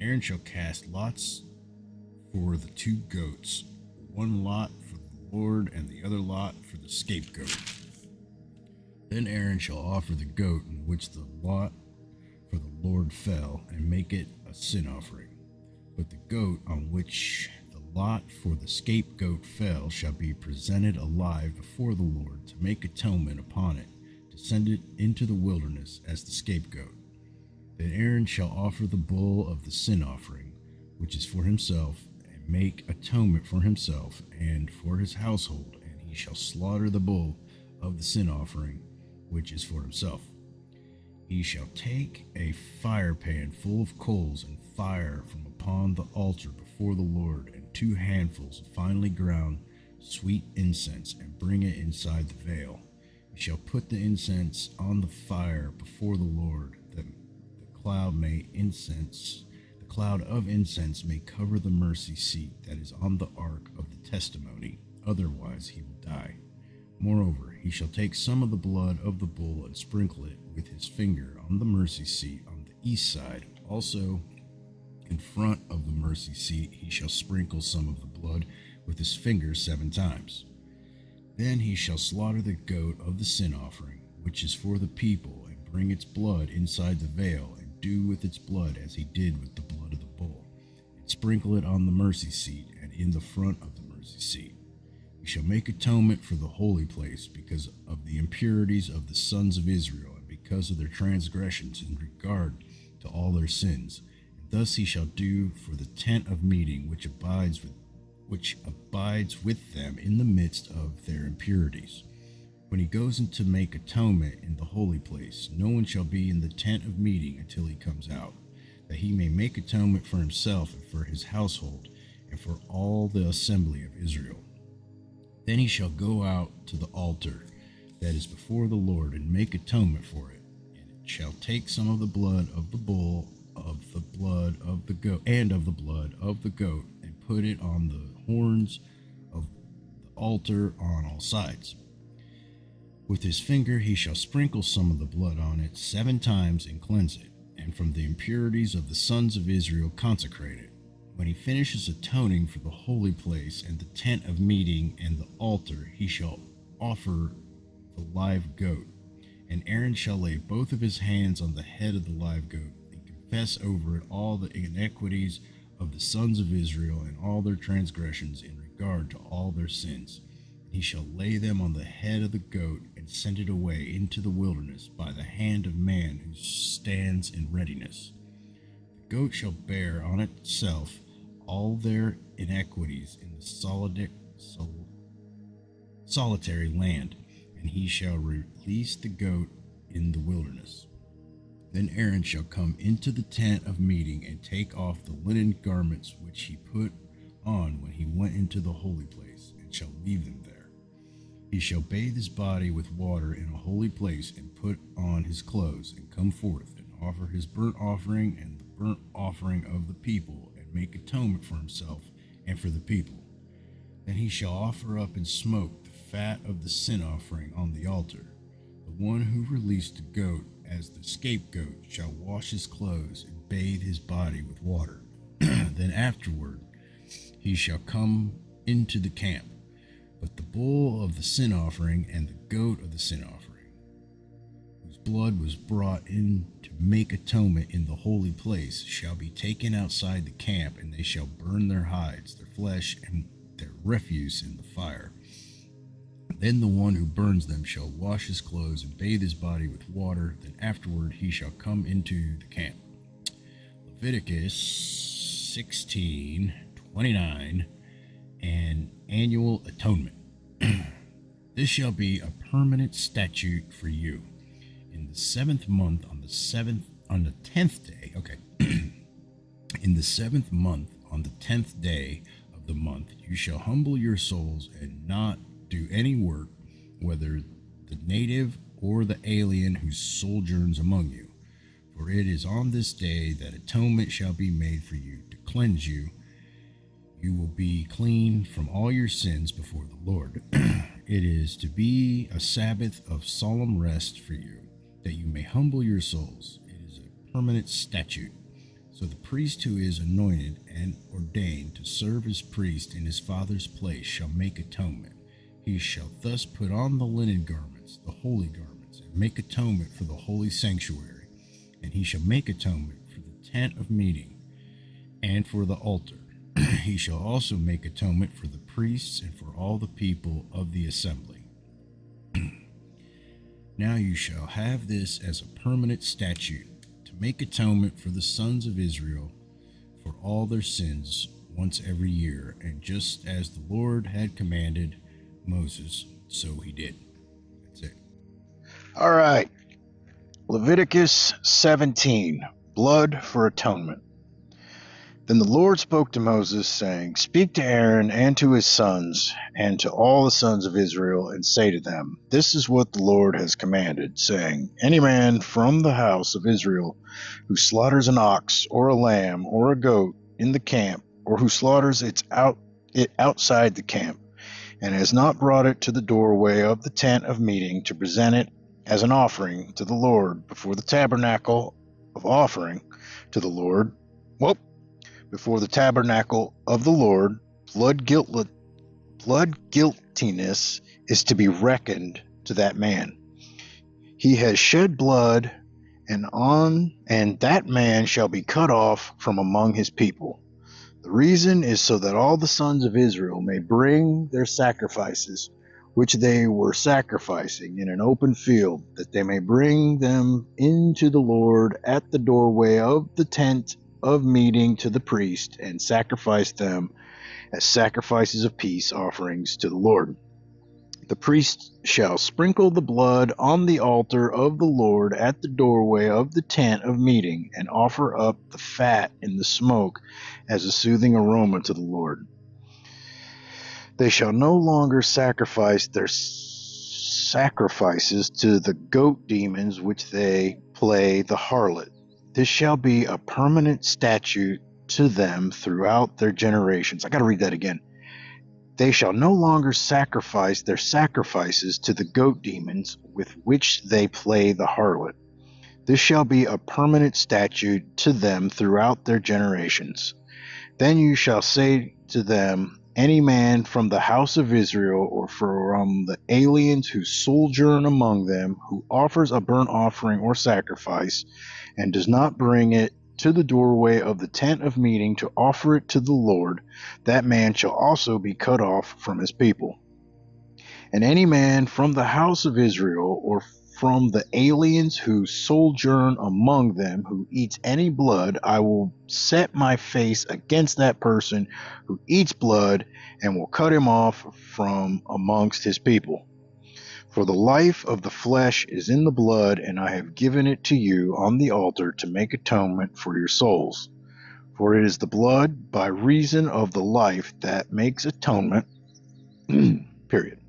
Aaron shall cast lots for the 2 goats, one lot for the Lord and the other lot for the scapegoat. Then Aaron shall offer the goat in which the lot for the Lord fell, and make it a sin offering. But the goat on which the lot for the scapegoat fell shall be presented alive before the Lord to make atonement upon it, to send it into the wilderness as the scapegoat. Then Aaron shall offer the bull of the sin offering, which is for himself, and make atonement for himself and for his household, and he shall slaughter the bull of the sin offering, which is for himself. He shall take a fire pan full of coals and fire from upon the altar before the Lord, and 2 handfuls of finely ground sweet incense, and bring it inside the veil. He shall put the incense on the fire before the Lord, that the cloud of incense may cover the mercy seat that is on the ark of the testimony, otherwise he will die. Moreover, he shall take some of the blood of the bull and sprinkle it with his finger on the mercy seat on the east side. Also, in front of the mercy seat, he shall sprinkle some of the blood with his finger 7 times. Then he shall slaughter the goat of the sin offering, which is for the people, and bring its blood inside the veil, and do with its blood as he did with the blood of the bull, and sprinkle it on the mercy seat and in the front of the mercy seat. He shall make atonement for the holy place because of the impurities of the sons of Israel, and because of their transgressions in regard to all their sins. And thus he shall do for the tent of meeting, which abides with them in the midst of their impurities. When he goes in to make atonement in the holy place, no one shall be in the tent of meeting until he comes out, that he may make atonement for himself and for his household and for all the assembly of Israel. Then he shall go out to the altar that is before the Lord, and make atonement for it. And it shall take some of the blood of the bull, of the blood of the goat, and of the blood of the goat, and put it on the horns of the altar on all sides. With his finger he shall sprinkle some of the blood on it 7 times, and cleanse it, and from the impurities of the sons of Israel consecrate it. When he finishes atoning for the holy place and the tent of meeting and the altar, he shall offer the live goat. And Aaron shall lay both of his hands on the head of the live goat, and confess over it all the iniquities of the sons of Israel and all their transgressions in regard to all their sins. And he shall lay them on the head of the goat, and send it away into the wilderness by the hand of man who stands in readiness. The goat shall bear on itself all their iniquities in the solitary land, and he shall release the goat in the wilderness. Then Aaron shall come into the tent of meeting, and take off the linen garments which he put on when he went into the holy place, and shall leave them there. He shall bathe his body with water in a holy place, and put on his clothes, and come forth, and offer his burnt offering and the burnt offering of the people, and make atonement for himself and for the people. Then he shall offer up in smoke the fat of the sin offering on the altar. The one who released the goat as the scapegoat shall wash his clothes and bathe his body with water. Then afterward he shall come into the camp. But the bull of the sin offering and the goat of the sin offering, whose blood was brought in to make atonement in the holy place, shall be taken outside the camp, and they shall burn their hides, their flesh, and their refuse in the fire. Then the one who burns them shall wash his clothes and bathe his body with water. Then afterward he shall come into the camp. Leviticus 16:29, an annual atonement. This shall be a permanent statute for you. In the 7th month, on the 10th day, in the 7th month, on the 10th day of the month, you shall humble your souls and not do any work, whether the native or the alien who sojourns among you. For it is on this day that atonement shall be made for you, to cleanse you. You will be clean from all your sins before the Lord. It is to be a Sabbath of solemn rest for you. that you may humble your souls. It is a permanent statute. So the priest who is anointed and ordained to serve as priest in his father's place shall make atonement. He shall thus put on the linen garments, the holy garments, and make atonement for the holy sanctuary. And he shall make atonement for the tent of meeting and for the altar. He shall also make atonement for the priests and for all the people of the assembly. Now you shall have this as a permanent statute, to make atonement for the sons of Israel for all their sins once every year. And just as the Lord had commanded Moses, so he did. That's it. All right. Leviticus 17, blood for atonement. Then the Lord spoke to Moses, saying, Speak to Aaron and to his sons, and to all the sons of Israel, and say to them, This is what the Lord has commanded, saying, Any man from the house of Israel who slaughters an ox, or a lamb, or a goat in the camp, or who slaughters it outside the camp, and has not brought it to the doorway of the tent of meeting to present it as an offering to the Lord before the tabernacle of offering to the Lord, before the tabernacle of the Lord, blood guiltiness is to be reckoned to that man. He has shed blood, and that man shall be cut off from among his people. The reason is so that all the sons of Israel may bring their sacrifices, which they were sacrificing in an open field, that they may bring them into the Lord at the doorway of the tent of meeting to the priest, and sacrifice them as sacrifices of peace offerings to the Lord. The priest shall sprinkle the blood on the altar of the Lord at the doorway of the tent of meeting, and offer up the fat in the smoke as a soothing aroma to the Lord. They shall no longer sacrifice their sacrifices to the goat demons which they play the harlot. This shall be a permanent statute to them throughout their generations. I got to read that again. They shall no longer sacrifice their sacrifices to the goat demons with which they play the harlot. This shall be a permanent statute to them throughout their generations. Then you shall say to them, Any man from the house of Israel, or from the aliens who sojourn among them, who offers a burnt offering or sacrifice, and does not bring it to the doorway of the tent of meeting to offer it to the Lord, that man shall also be cut off from his people. And any man from the house of Israel, or from the aliens who sojourn among them, who eats any blood, I will set my face against that person who eats blood, and will cut him off from amongst his people. For the life of the flesh is in the blood, and I have given it to you on the altar to make atonement for your souls. For it is the blood by reason of the life that makes atonement. Period.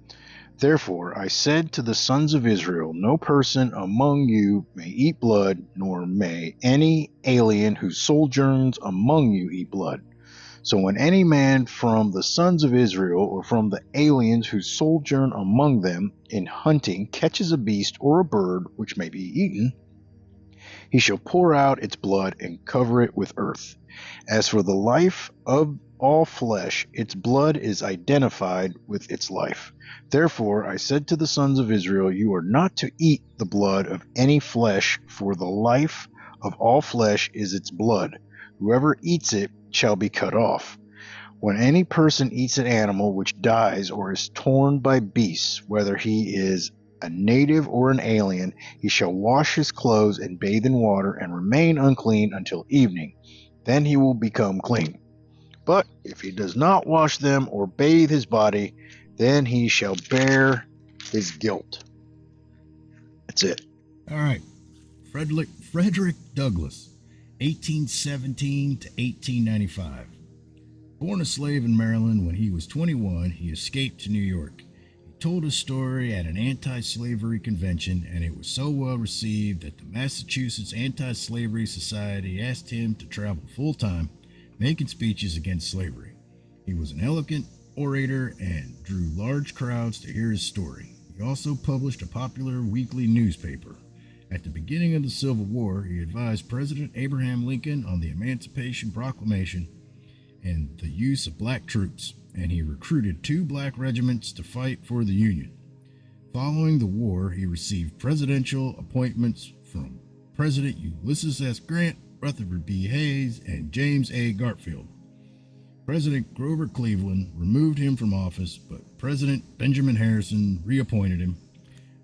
Therefore I said to the sons of Israel, No person among you may eat blood, nor may any alien who sojourns among you eat blood. So when any man from the sons of Israel, or from the aliens who sojourn among them in hunting, catches a beast or a bird which may be eaten, he shall pour out its blood and cover it with earth. As for the life of all flesh, its blood is identified with its life. Therefore I said to the sons of Israel, You are not to eat the blood of any flesh, for the life of all flesh is its blood. Whoever eats it shall be cut off. When any person eats an animal which dies or is torn by beasts, whether he is a native or an alien, he shall wash his clothes and bathe in water and remain unclean until evening. Then he will become clean. But if he does not wash them or bathe his body, then he shall bear his guilt. That's it. All right. Frederick Douglass, 1817 to 1895. Born a slave in Maryland when he was 21, he escaped to New York. He told his story at an anti-slavery convention, and it was so well received that the Massachusetts Anti-Slavery Society asked him to travel full-time, making speeches against slavery. He was an eloquent orator and drew large crowds to hear his story. He also published a popular weekly newspaper. At the beginning of the Civil War, he advised President Abraham Lincoln on the Emancipation Proclamation and the use of black troops, and he recruited 2 black regiments to fight for the Union. Following the war, he received presidential appointments from President Ulysses S. Grant, Rutherford B. Hayes, and James A. Garfield. President Grover Cleveland removed him from office, but President Benjamin Harrison reappointed him.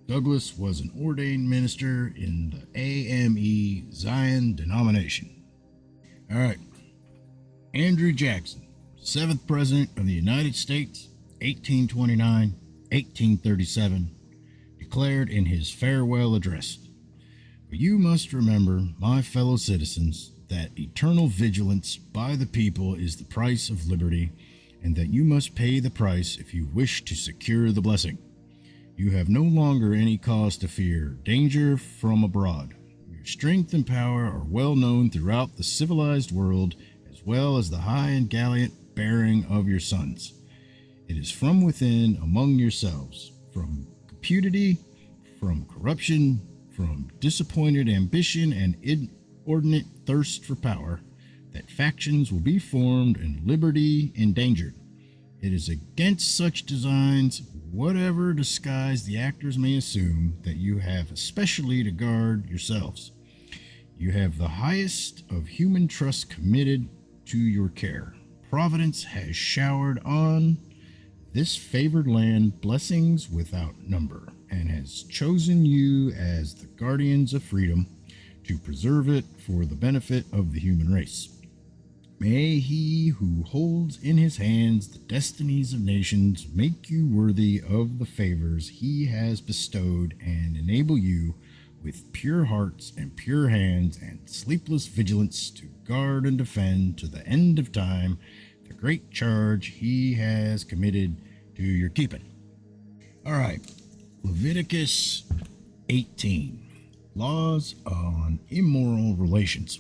Douglas was an ordained minister in the AME Zion denomination. All right. Andrew Jackson, 7th President of the United States, 1829-1837, declared in his farewell address, "But you must remember, my fellow citizens, that eternal vigilance by the people is the price of liberty, and that you must pay the price if you wish to secure the blessing. You have no longer any cause to fear danger from abroad. Your strength and power are well known throughout the civilized world, as well as the high and gallant bearing of your sons. It is from within, among yourselves, from cupidity, from corruption, from disappointed ambition and inordinate thirst for power, that factions will be formed and liberty endangered. It is against such designs, whatever disguise the actors may assume, that you have especially to guard yourselves. You have the highest of human trust committed to your care. Providence has showered on this favored land blessings without number, and has chosen you as the guardians of freedom to preserve it for the benefit of the human race. May he who holds in his hands the destinies of nations make you worthy of the favors he has bestowed, and enable you, with pure hearts and pure hands and sleepless vigilance, to guard and defend to the end of time the great charge he has committed to your keeping." All right, Leviticus 18, Laws on Immoral Relations.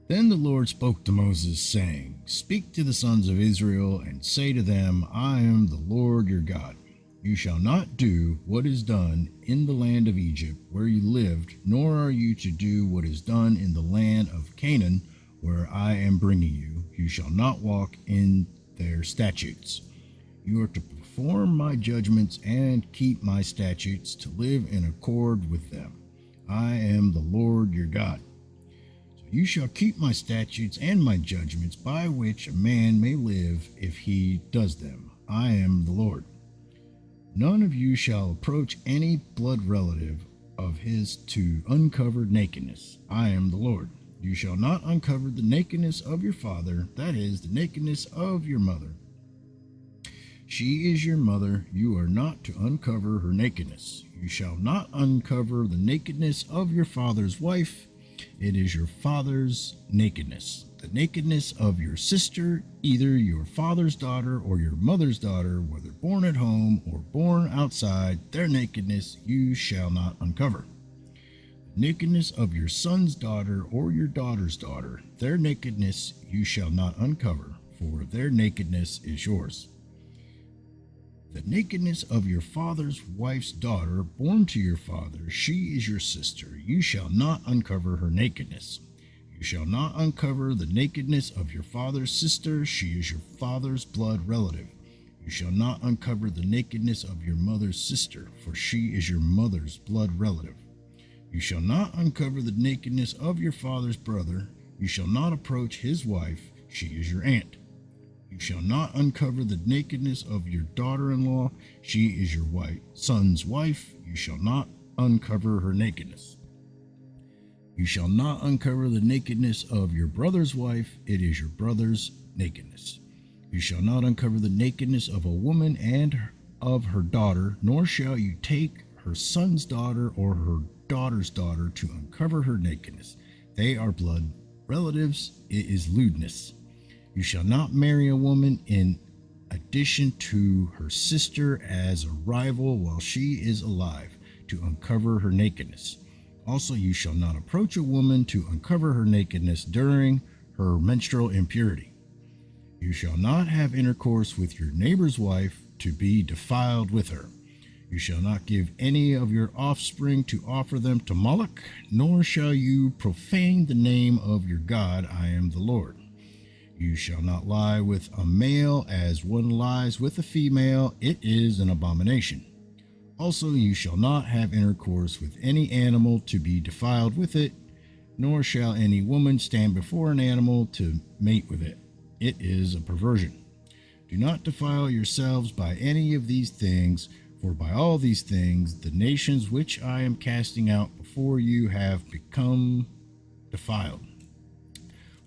Then the Lord spoke to Moses, saying, "Speak to the sons of Israel, and say to them, I am the Lord your God. You shall not do what is done in the land of Egypt, where you lived, nor are you to do what is done in the land of Canaan, where I am bringing you. You shall not walk in their statutes. You are to perform my judgments and keep my statutes, to live in accord with them. I am the Lord your God. So you shall keep my statutes and my judgments, by which a man may live if he does them. I am the Lord. None of you shall approach any blood relative of his to uncover nakedness. I am the Lord. You shall not uncover the nakedness of your father, that is, the nakedness of your mother. She is your mother. You are not to uncover her nakedness. You shall not uncover the nakedness of your father's wife. It is your father's nakedness. The nakedness of your sister, either your father's daughter or your mother's daughter, whether born at home or born outside, their nakedness you shall not uncover. The nakedness of your son's daughter or your daughter's daughter, their nakedness you shall not uncover, for their nakedness is yours. The nakedness of your father's wife's daughter, born to your father, she is your sister. You shall not uncover her nakedness. You shall not uncover the nakedness of your father's sister. She is your father's blood relative. You shall not uncover the nakedness of your mother's sister, for she is your mother's blood relative. You shall not uncover the nakedness of your father's brother. You shall not approach his wife. She is your aunt. You shall not uncover the nakedness of your daughter-in-law. She is your son's wife. You shall not uncover her nakedness. You shall not uncover the nakedness of your brother's wife. It is your brother's nakedness. You shall not uncover the nakedness of a woman and of her daughter, nor shall you take her son's daughter or her daughter's daughter to uncover her nakedness. They are blood relatives. It is lewdness. You shall not marry a woman in addition to her sister as a rival while she is alive, to uncover her nakedness. Also, you shall not approach a woman to uncover her nakedness during her menstrual impurity. You shall not have intercourse with your neighbor's wife to be defiled with her. You shall not give any of your offspring to offer them to Moloch, nor shall you profane the name of your God. I am the Lord. You shall not lie with a male as one lies with a female. It is an abomination. Also, you shall not have intercourse with any animal to be defiled with it, nor shall any woman stand before an animal to mate with it. It is a perversion. Do not defile yourselves by any of these things, for by all these things the nations which I am casting out before you have become defiled.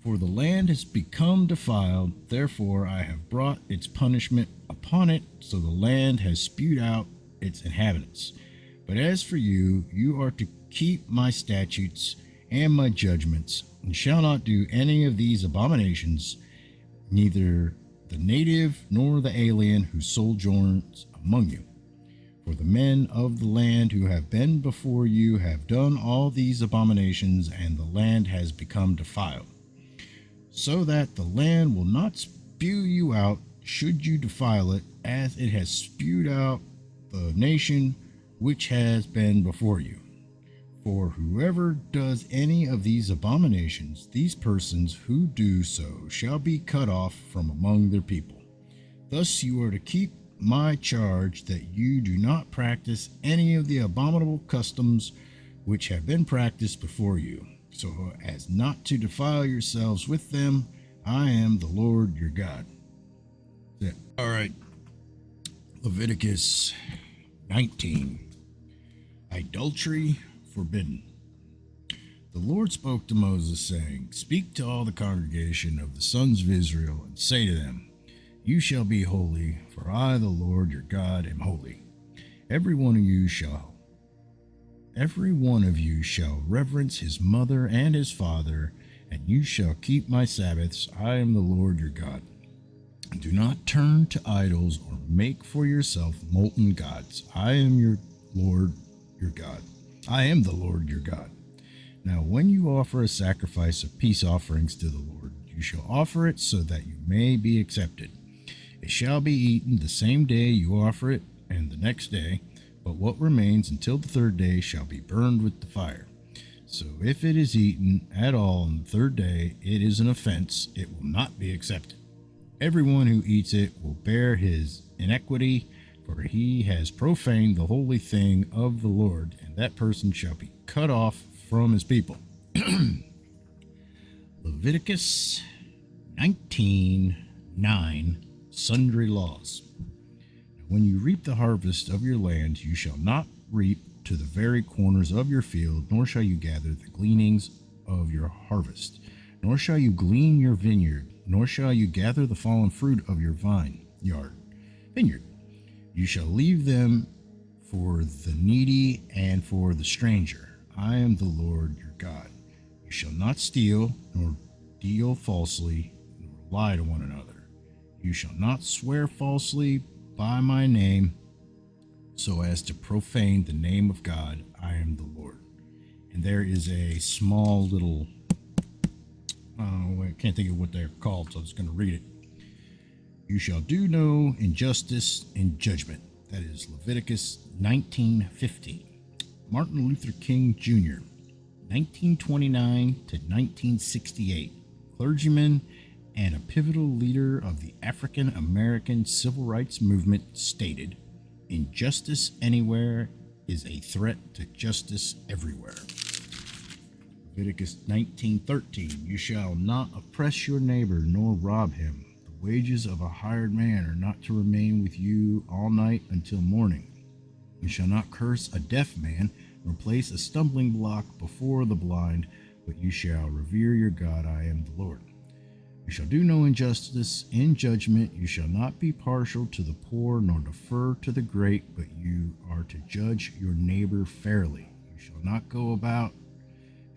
For the land has become defiled, therefore I have brought its punishment upon it, so the land has spewed out its inhabitants. But as for you, you are to keep my statutes and my judgments, and shall not do any of these abominations, neither the native nor the alien who sojourns among you. For the men of the land who have been before you have done all these abominations, and the land has become defiled, so that the land will not spew you out should you defile it, as it has spewed out the nation which has been before you. For whoever does any of these abominations, these persons who do so shall be cut off from among their people. Thus you are to keep my charge that you do not practice any of the abominable customs which have been practiced before you, so as not to defile yourselves with them. I am the Lord your God. Yeah. All right. Leviticus 19. Adultery forbidden. The Lord spoke to Moses, saying, Speak to all the congregation of the sons of Israel, and say to them, You shall be holy, for I, the Lord your God, am holy. Every one of you shall reverence his mother and his father, and you shall keep my Sabbaths. I am the Lord your God. Do not turn to idols or make for yourself molten gods. I am your Lord your God. I am the Lord your God. Now, when you offer a sacrifice of peace offerings to the Lord, you shall offer it so that you may be accepted. It shall be eaten the same day you offer it, and the next day, but what remains until the third day shall be burned with the fire. So if it is eaten at all on the third day, it is an offense. It will not be accepted. Everyone who eats it will bear his iniquity, for he has profaned the holy thing of the Lord, and that person shall be cut off from his people. Leviticus 19:9, Sundry Laws. When you reap the harvest of your land, you shall not reap to the very corners of your field, nor shall you gather the gleanings of your harvest, nor shall you glean your vineyard, nor shall you gather the fallen fruit of your vineyard. You shall leave them for the needy and for the stranger. I am the Lord your God. You shall not steal, nor deal falsely, nor lie to one another. You shall not swear falsely by my name, so as to profane the name of God. I am the Lord. And there is a small little, I can't think of what they're called, so I'm just going to read it. You shall do no injustice in judgment. That is Leviticus 19:15. Martin Luther King Jr., 1929 to 1968, clergyman and a pivotal leader of the African American civil rights movement, stated, Injustice anywhere is a threat to justice everywhere. Leviticus 19:13, You shall not oppress your neighbor nor rob him. The wages of a hired man are not to remain with you all night until morning. You shall not curse a deaf man, nor place a stumbling block before the blind, but you shall revere your God. I am the Lord. You shall do no injustice in judgment. You shall not be partial to the poor, nor defer to the great, but you are to judge your neighbor fairly. You shall not go about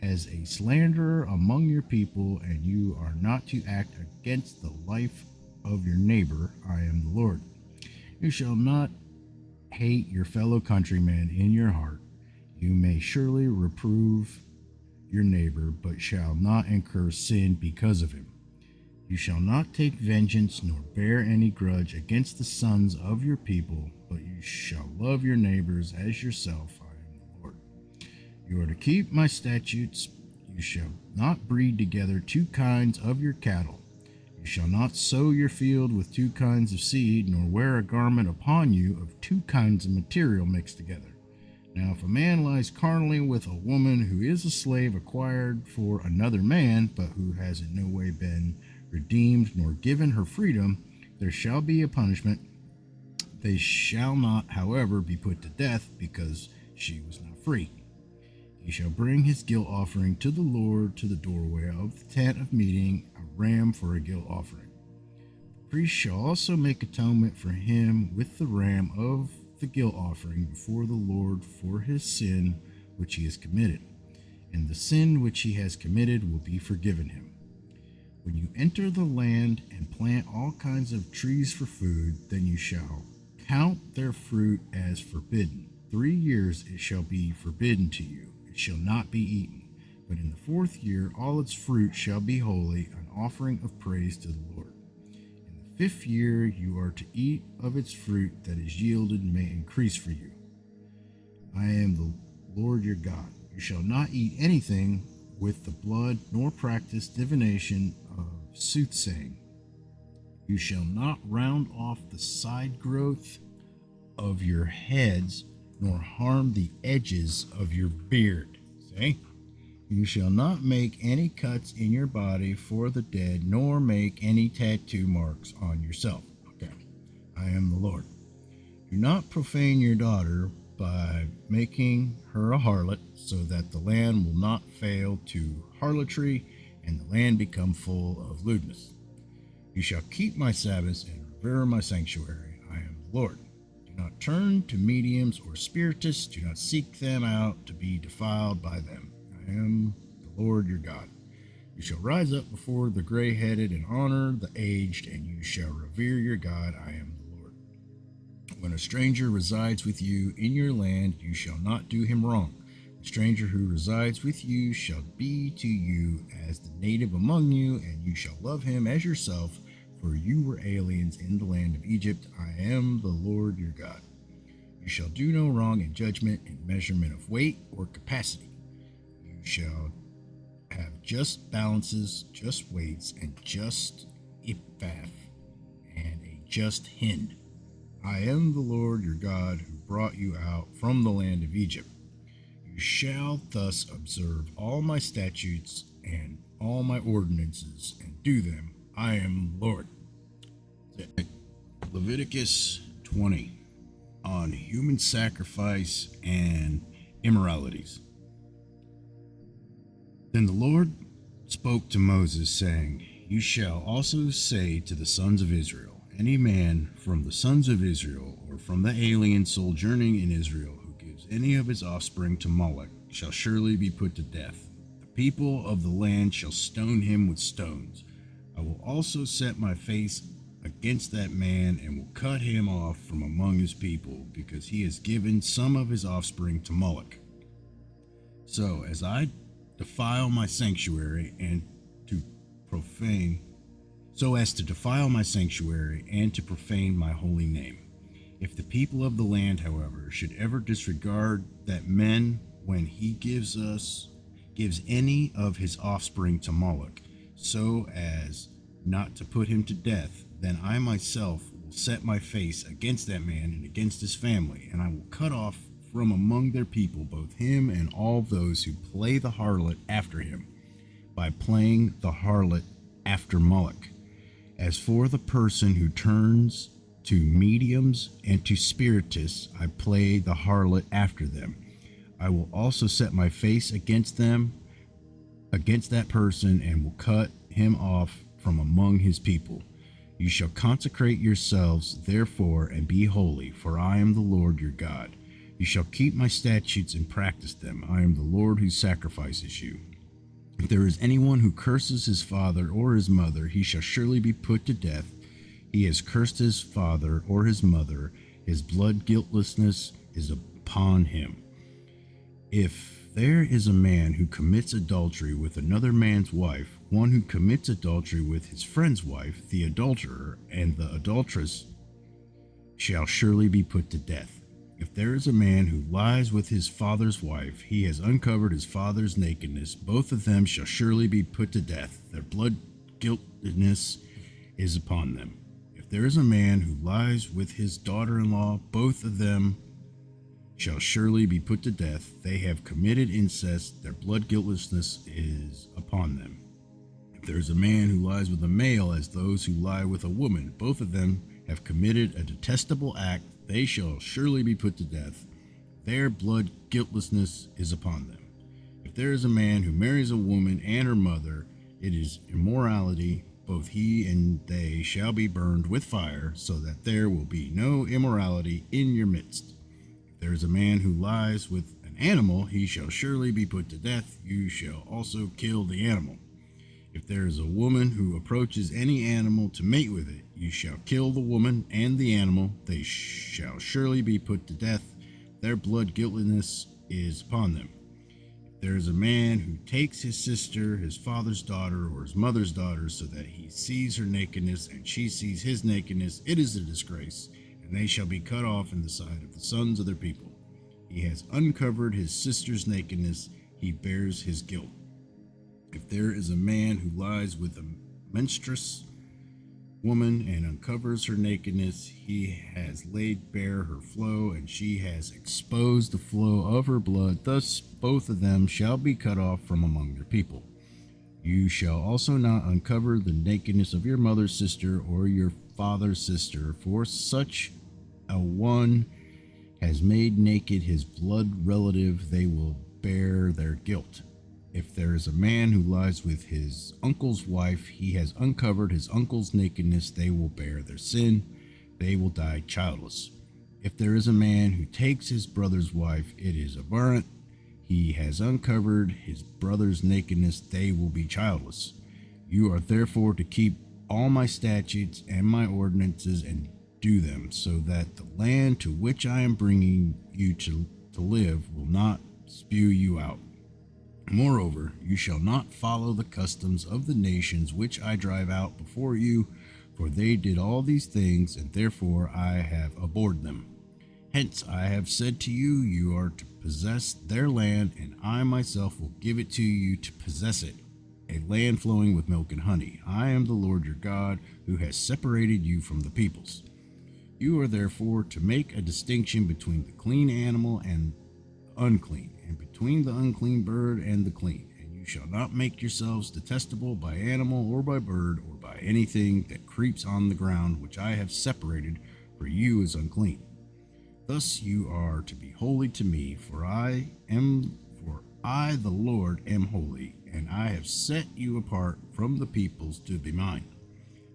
as a slanderer among your people, and you are not to act against the life of your neighbor. I am the Lord. You shall not hate your fellow countrymen in your heart. You may surely reprove your neighbor, but shall not incur sin because of him. You shall not take vengeance nor bear any grudge against the sons of your people, but you shall love your neighbors as yourself. I am the Lord. You are to keep my statutes. You shall not breed together two kinds of your cattle. You shall not sow your field with two kinds of seed, nor wear a garment upon you of two kinds of material mixed together. Now, if a man lies carnally with a woman who is a slave acquired for another man, but who has in no way been redeemed nor given her freedom, there shall be a punishment. They shall not, however, be put to death, because she was not free. He shall bring his guilt offering to the Lord to the doorway of the tent of meeting, a ram for a guilt offering. The priest shall also make atonement for him with the ram of the guilt offering before the Lord for his sin which he has committed, and the sin which he has committed will be forgiven him. When you enter the land and plant all kinds of trees for food, then you shall count their fruit as forbidden. 3 years it shall be forbidden to you. It shall not be eaten. But in the 4th year all its fruit shall be holy, an offering of praise to the Lord. In the 5th year you are to eat of its fruit that is yielded may increase for you. I am the Lord your God. You shall not eat anything with the blood, nor practice divination of soothsaying. You shall not round off the side growth of your heads, nor harm the edges of your beard. See? You shall not make any cuts in your body for the dead, nor make any tattoo marks on yourself. Okay. I am the Lord. Do not profane your daughter by making her a harlot, so that the land will not fail to harlotry, and the land become full of lewdness. You shall keep my Sabbaths and revere my sanctuary. I am the Lord. Do not turn to mediums or spiritists. Do not seek them out to be defiled by them. I am the Lord your God. You shall rise up before the gray-headed and honor the aged, and you shall revere your God. I am the Lord. When a stranger resides with you in your land, you shall not do him wrong. The stranger who resides with you shall be to you as the native among you, and you shall love him as yourself, for you were aliens in the land of Egypt. I am the Lord your God. You shall do no wrong in judgment, in measurement of weight or capacity. You shall have just balances, just weights, and just ephah, and a just hin. I am the Lord your God, who brought you out from the land of Egypt. You shall thus observe all my statutes and all my ordinances, and do them. I am the Lord. Leviticus 20 on human sacrifice and immoralities. Then the Lord spoke to Moses, saying, You shall also say to the sons of Israel, any man from the sons of Israel, or from the alien sojourning in Israel, who gives any of his offspring to Moloch, shall surely be put to death. The people of the land shall stone him with stones. I will also set my face against that man, and will cut him off from among his people, because he has given some of his offspring to Moloch. So as I defile my sanctuary and to profane my holy name. If the people of the land, however, should ever disregard that man when he gives any of his offspring to Moloch, so as not to put him to death, then I myself will set my face against that man and against his family, and I will cut off from among their people both him and all those who play the harlot after him, by playing the harlot after Moloch. As for the person who turns to mediums and to spiritists, I play the harlot after them. I will also set my face against that person, and will cut him off from among his people. You shall consecrate yourselves, therefore, and be holy, for I am the Lord your God. You shall keep my statutes and practice them. I am the Lord who sacrifices you. If there is anyone who curses his father or his mother, he shall surely be put to death. He has cursed his father or his mother. His blood guiltlessness is upon him. If there is a man who commits adultery with another man's wife, one who commits adultery with his friend's wife, the adulterer and the adulteress shall surely be put to death. If there is a man who lies with his father's wife, he has uncovered his father's nakedness. Both of them shall surely be put to death. Their blood guiltiness is upon them. If there is a man who lies with his daughter-in-law, both of them shall surely be put to death. They have committed incest. Their blood guiltlessness is upon them. If there is a man who lies with a male as those who lie with a woman, both of them have committed a detestable act. They shall surely be put to death. Their blood guiltlessness is upon them. If there is a man who marries a woman and her mother, it is immorality. Both he and they shall be burned with fire, so that there will be no immorality in your midst. If there is a man who lies with an animal, he shall surely be put to death. You shall also kill the animal. If there is a woman who approaches any animal to mate with it, you shall kill the woman and the animal. They shall surely be put to death. Their blood guiltiness is upon them. If there is a man who takes his sister, his father's daughter, or his mother's daughter, so that he sees her nakedness and she sees his nakedness, it is a disgrace, and they shall be cut off in the sight of the sons of their people. He has uncovered his sister's nakedness, he bears his guilt. If there is a man who lies with a menstruous woman and uncovers her nakedness, he has laid bare her flow, and she has exposed the flow of her blood. Thus both of them shall be cut off from among their people. You shall also not uncover the nakedness of your mother's sister or your father's sister, for such a one has made naked his blood relative. They will bear their guilt. If there is a man who lies with his uncle's wife, he has uncovered his uncle's nakedness. They will bear their sin. They will die childless. If there is a man who takes his brother's wife, it is abhorrent. He has uncovered his brother's nakedness. They will be childless. You are therefore to keep all my statutes and my ordinances and do them, so that the land to which I am bringing you to live will not spew you out. Moreover, you shall not follow the customs of the nations which I drive out before you, for they did all these things, and therefore I have abhorred them. Hence I have said to you, you are to possess their land, and I myself will give it to you to possess it, a land flowing with milk and honey. I am the Lord your God, who has separated you from the peoples. You are therefore to make a distinction between the clean animal and the unclean, and between the unclean bird and the clean. And you shall not make yourselves detestable by animal or by bird or by anything that creeps on the ground, which I have separated for you as unclean. Thus you are to be holy to me, for I the Lord am holy, and I have set you apart from the peoples to be mine.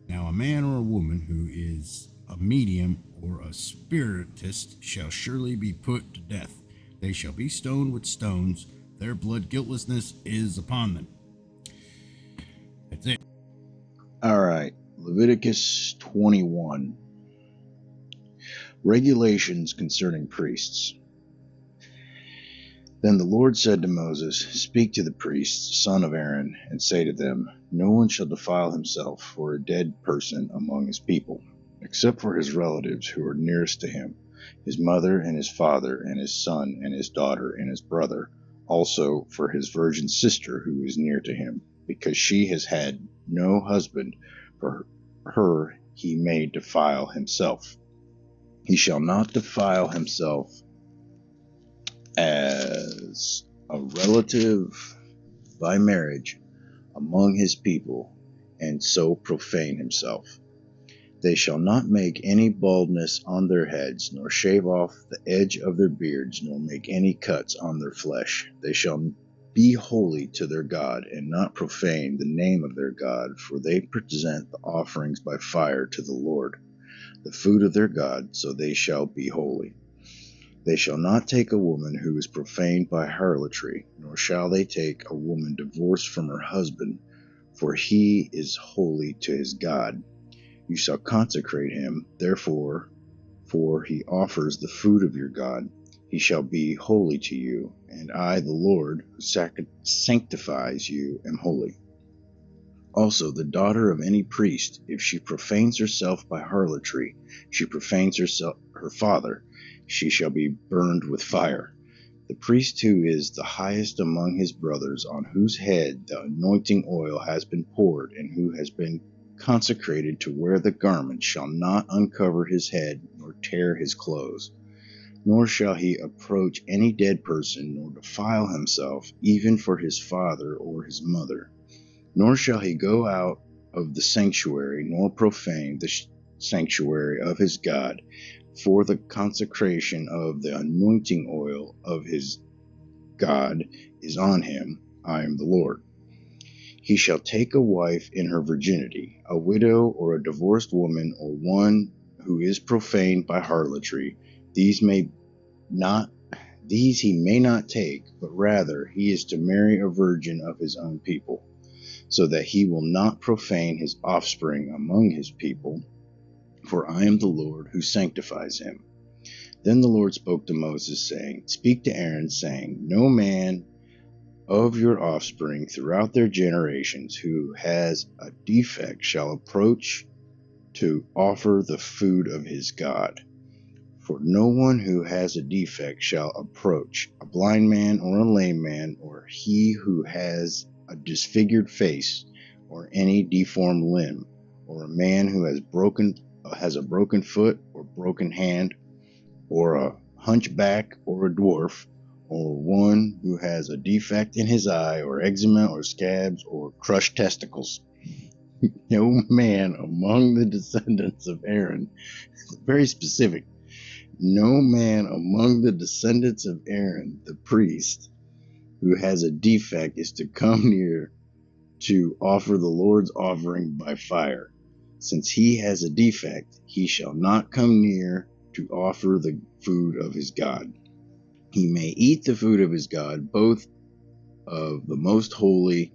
Now a man or a woman who is a medium or a spiritist shall surely be put to death. They shall be stoned with stones. Their blood guiltlessness is upon them. That's it. All right, Leviticus 21. Regulations concerning priests. Then the Lord said to Moses, Speak to the priests, son of Aaron, and say to them, No one shall defile himself for a dead person among his people, except for his relatives who are nearest to him, his mother and his father and his son and his daughter and his brother, also for his virgin sister who is near to him, because she has had no husband, for her he may defile himself. He shall not defile himself as a relative by marriage among his people, and so profane himself. They shall not make any baldness on their heads, nor shave off the edge of their beards, nor make any cuts on their flesh. They shall be holy to their God, and not profane the name of their God, for they present the offerings by fire to the Lord, the food of their God, so they shall be holy. They shall not take a woman who is profaned by harlotry, nor shall they take a woman divorced from her husband, for he is holy to his God. You shall consecrate him, therefore, for he offers the food of your God. He shall be holy to you, and I, the Lord, who sanctifies you, am holy. Also, the daughter of any priest, if she profanes herself by harlotry, she profanes her father, she shall be burned with fire. The priest who is the highest among his brothers, on whose head the anointing oil has been poured, and who has been consecrated to wear the garment, shall not uncover his head, nor tear his clothes. Nor shall he approach any dead person, nor defile himself, even for his father or his mother. Nor shall he go out of the sanctuary, nor profane the sanctuary of his God, for the consecration of the anointing oil of his God is on him. I am the Lord. He shall take a wife in her virginity, a widow or a divorced woman, or one who is profaned by harlotry. These he may not take, but rather he is to marry a virgin of his own people, so that he will not profane his offspring among his people, for I am the Lord who sanctifies him. Then the Lord spoke to Moses, saying, Speak to Aaron, saying, No man of your offspring throughout their generations who has a defect shall approach to offer the food of his God. For no one who has a defect shall approach, a blind man or a lame man, or he who has a disfigured face, or any deformed limb, or a man who has a broken foot or broken hand, or a hunchback or a dwarf, or one who has a defect in his eye, or eczema, or scabs, or crushed testicles. No man among the descendants of Aaron, very specific, no man among the descendants of Aaron, the priest, who has a defect is to come near to offer the Lord's offering by fire. Since he has a defect, he shall not come near to offer the food of his God. He may eat the food of his God, both of the most holy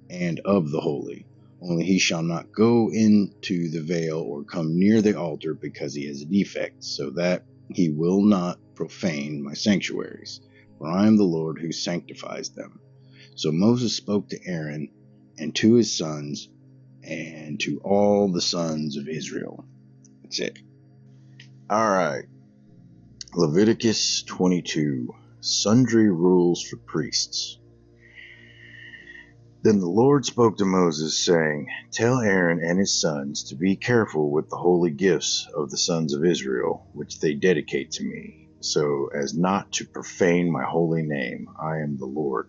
and of the holy. Only he shall not go into the veil or come near the altar, because he has a defect, so that he will not profane my sanctuaries. For I am the Lord who sanctifies them. So Moses spoke to Aaron and to his sons and to all the sons of Israel. That's it. All right. Leviticus 22. Sundry rules for priests. Then the Lord spoke to Moses, saying, Tell Aaron and his sons to be careful with the holy gifts of the sons of Israel, which they dedicate to me, so as not to profane my holy name. I am the Lord.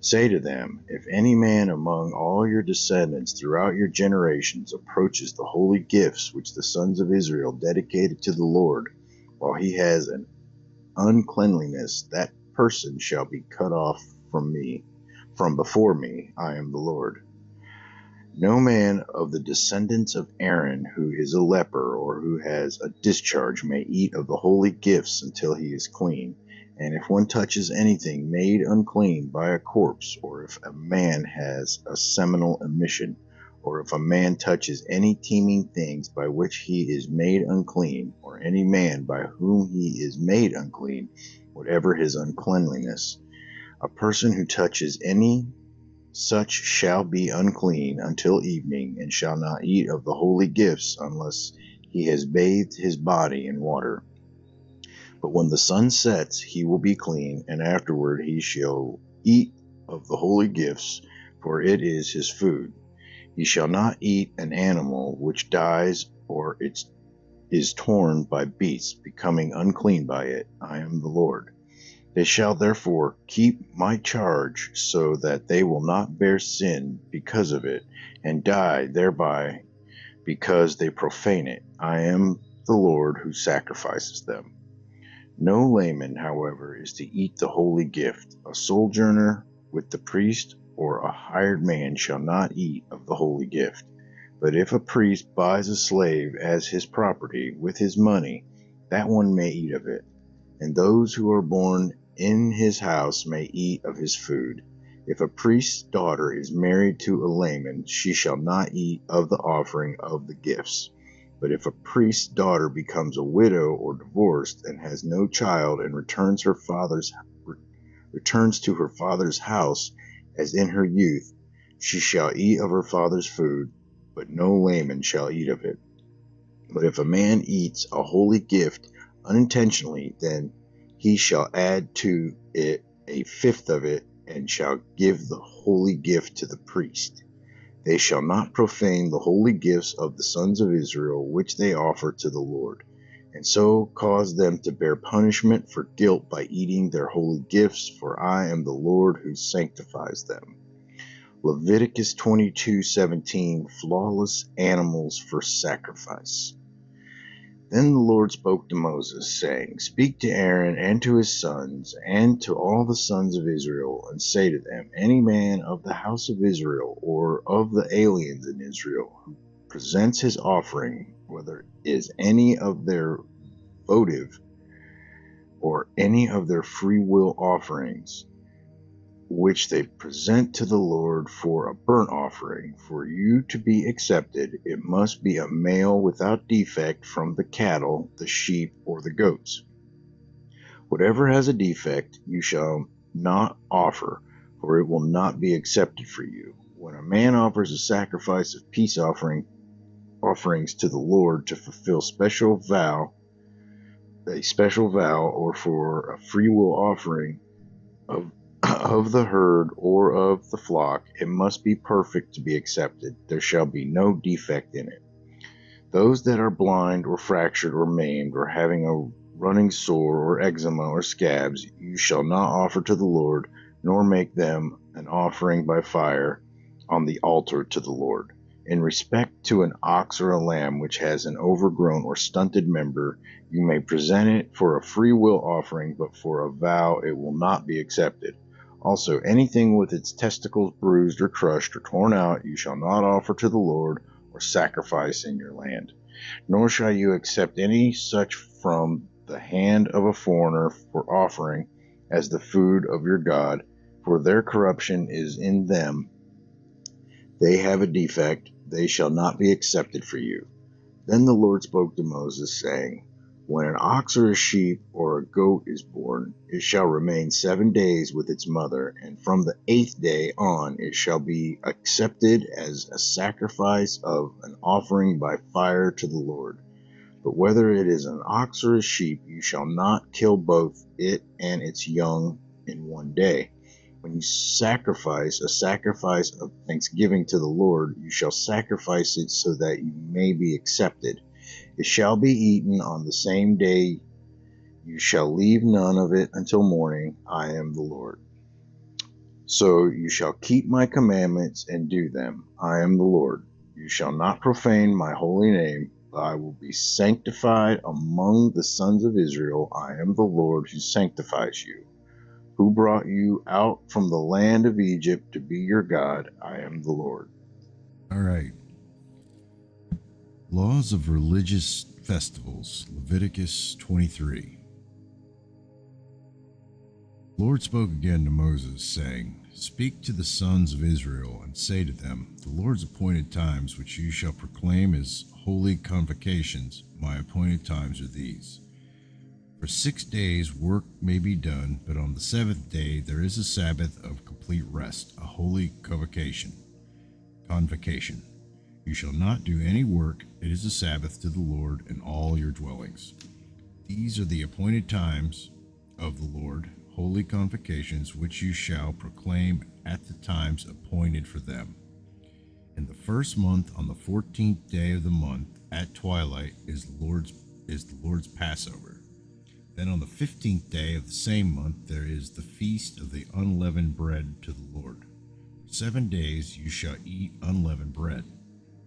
Say to them, If any man among all your descendants throughout your generations approaches the holy gifts which the sons of Israel dedicated to the Lord, while he has an uncleanliness, that person shall be cut off from before me. I am the Lord. No man of the descendants of Aaron who is a leper or who has a discharge may eat of the holy gifts until he is clean. And if one touches anything made unclean by a corpse, or if a man has a seminal emission, or if a man touches any teeming things by which he is made unclean, or any man by whom he is made unclean, whatever his uncleanliness, a person who touches any such shall be unclean until evening, and shall not eat of the holy gifts unless he has bathed his body in water. But when the sun sets, he will be clean, and afterward he shall eat of the holy gifts, for it is his food. He shall not eat an animal which dies, or is torn by beasts, becoming unclean by it. I am the Lord. They shall therefore keep my charge, so that they will not bear sin because of it, and die thereby, because they profane it. I am the Lord who sacrifices them. No layman, however, is to eat the holy gift. A sojourner with the priest or a hired man shall not eat of the holy gift. But if a priest buys a slave as his property with his money, that one may eat of it, and those who are born in his house may eat of his food. If a priest's daughter is married to a layman, she shall not eat of the offering of the gifts. But if a priest's daughter becomes a widow or divorced and has no child, and returns to her father's house as in her youth, She shall eat of her father's food, but no layman shall eat of it. But if a man eats a holy gift unintentionally, then he shall add to it a fifth of it, and shall give the holy gift to the priest. They shall not profane the holy gifts of the sons of Israel, which they offer to the Lord, and so cause them to bear punishment for guilt by eating their holy gifts, for I am the Lord who sanctifies them. Leviticus 22:17, flawless animals for sacrifice. Then the Lord spoke to Moses, saying, Speak to Aaron and to his sons, and to all the sons of Israel, and say to them, Any man of the house of Israel, or of the aliens in Israel, who presents his offering, whether it is any of their votive or any of their free will offerings, which they present to the Lord for a burnt offering, for you to be accepted, it must be a male without defect from the cattle, the sheep, or the goats. Whatever has a defect you shall not offer, for it will not be accepted for you. When a man offers a sacrifice of peace offerings to the Lord to fulfill a special vow, or for a free will offering of the herd or of the flock, it must be perfect to be accepted. There shall be no defect in it. Those that are blind or fractured or maimed or having a running sore or eczema or scabs, you shall not offer to the Lord, nor make them an offering by fire on the altar to the Lord. In respect to an ox or a lamb which has an overgrown or stunted member, you may present it for a free will offering, but for a vow it will not be accepted. Also, anything with its testicles bruised or crushed or torn out, you shall not offer to the Lord or sacrifice in your land. Nor shall you accept any such from the hand of a foreigner for offering as the food of your God, for their corruption is in them. They have a defect, they shall not be accepted for you. Then the Lord spoke to Moses, saying, When an ox or a sheep or a goat is born, it shall remain 7 days with its mother, and from the 8th day on it shall be accepted as a sacrifice of an offering by fire to the Lord. But whether it is an ox or a sheep, you shall not kill both it and its young in 1 day. When you sacrifice a sacrifice of thanksgiving to the Lord, you shall sacrifice it so that you may be accepted. It shall be eaten on the same day. You shall leave none of it until morning. I am the Lord. So you shall keep my commandments and do them. I am the Lord. You shall not profane my holy name, but I will be sanctified among the sons of Israel. I am the Lord who sanctifies you, who brought you out from the land of Egypt to be your God. I am the Lord. All right. Laws of religious festivals, Leviticus 23. The Lord spoke again to Moses, saying, Speak to the sons of Israel, and say to them, The Lord's appointed times, which you shall proclaim as holy convocations, my appointed times are these. For 6 days work may be done, but on the 7th day there is a Sabbath of complete rest, a holy convocation. You shall not do any work. It is a Sabbath to the Lord in all your dwellings. These are the appointed times of the Lord, holy convocations, which you shall proclaim at the times appointed for them. In the first month, on the 14th day of the month, at twilight, is the Lord's Passover. Then on the 15th day of the same month, there is the feast of the unleavened bread to the Lord. 7 days you shall eat unleavened bread.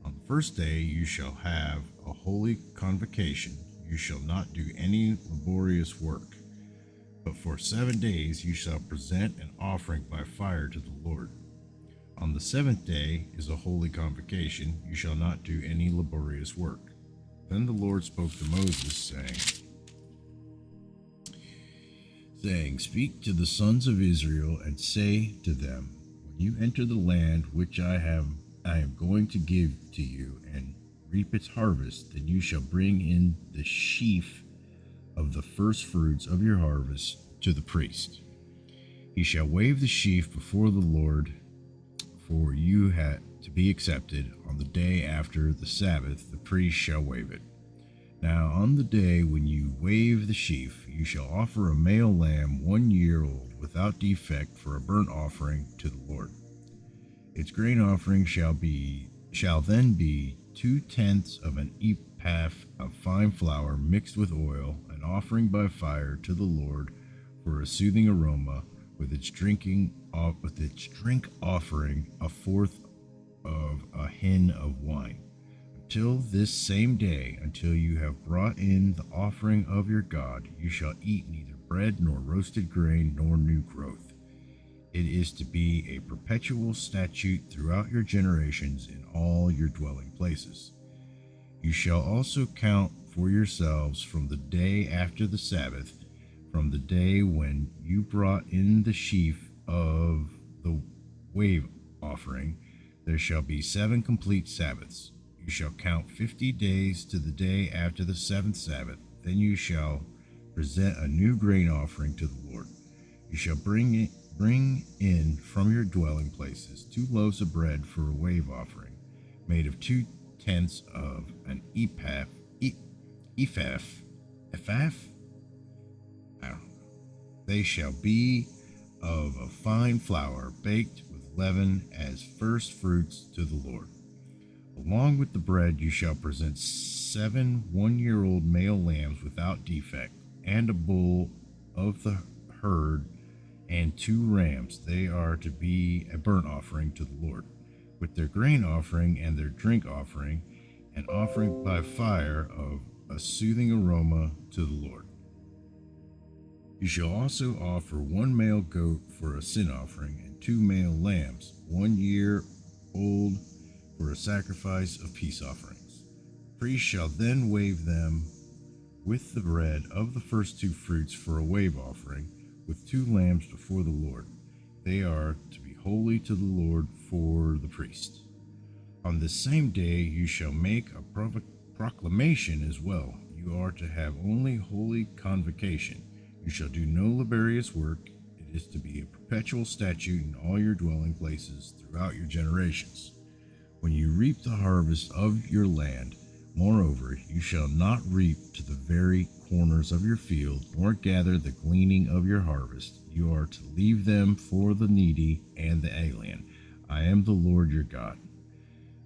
On the first day you shall have a holy convocation. You shall not do any laborious work. But for 7 days you shall present an offering by fire to the Lord. On the 7th day is a holy convocation. You shall not do any laborious work. Then the Lord spoke to Moses, saying, Speak to the sons of Israel and say to them, When you enter the land which I am going to give to you and reap its harvest, then you shall bring in the sheaf of the first fruits of your harvest to the priest. He shall wave the sheaf before the Lord for you to be accepted. On the day after the Sabbath, the priest shall wave it. Now on the day when you wave the sheaf, you shall offer a male lamb 1 year old without defect for a burnt offering to the Lord. Its grain offering shall then be 2/10 of an ephah of fine flour mixed with oil, an offering by fire to the Lord for a soothing aroma, with its drink offering 1/4 of a hin of wine. Until this same day, until you have brought in the offering of your God, you shall eat neither bread nor roasted grain nor new growth. It is to be a perpetual statute throughout your generations in all your dwelling places. You shall also count for yourselves from the day after the Sabbath, from the day when you brought in the sheaf of the wave offering, there shall be 7 complete Sabbaths. You shall count 50 days to the day after the 7th Sabbath. Then you shall present a new grain offering to the Lord. You shall bring in from your dwelling places 2 loaves of bread for a wave offering, made of 2/10 of an ephah. I don't know. They shall be of a fine flour, baked with leaven as first fruits to the Lord. Along with the bread you shall present 7 1-year-old male lambs without defect, and a bull of the herd, and 2 rams. They are to be a burnt offering to the Lord, with their grain offering and their drink offering, an offering by fire of a soothing aroma to the Lord. You shall also offer 1 male goat for a sin offering, and 2 male lambs, 1 year old, for a sacrifice of peace offerings. The priest shall then wave them with the bread of the first 2 fruits for a wave offering, with 2 lambs before the Lord. They are to be holy to the Lord for the priest. On this same day you shall make a proclamation as well. You are to have only holy convocation. You shall do no laborious work. It is to be a perpetual statute in all your dwelling places throughout your generations. When you reap the harvest of your land, moreover, you shall not reap to the very corners of your field, nor gather the gleaning of your harvest. You are to leave them for the needy and the alien. I am the Lord your God.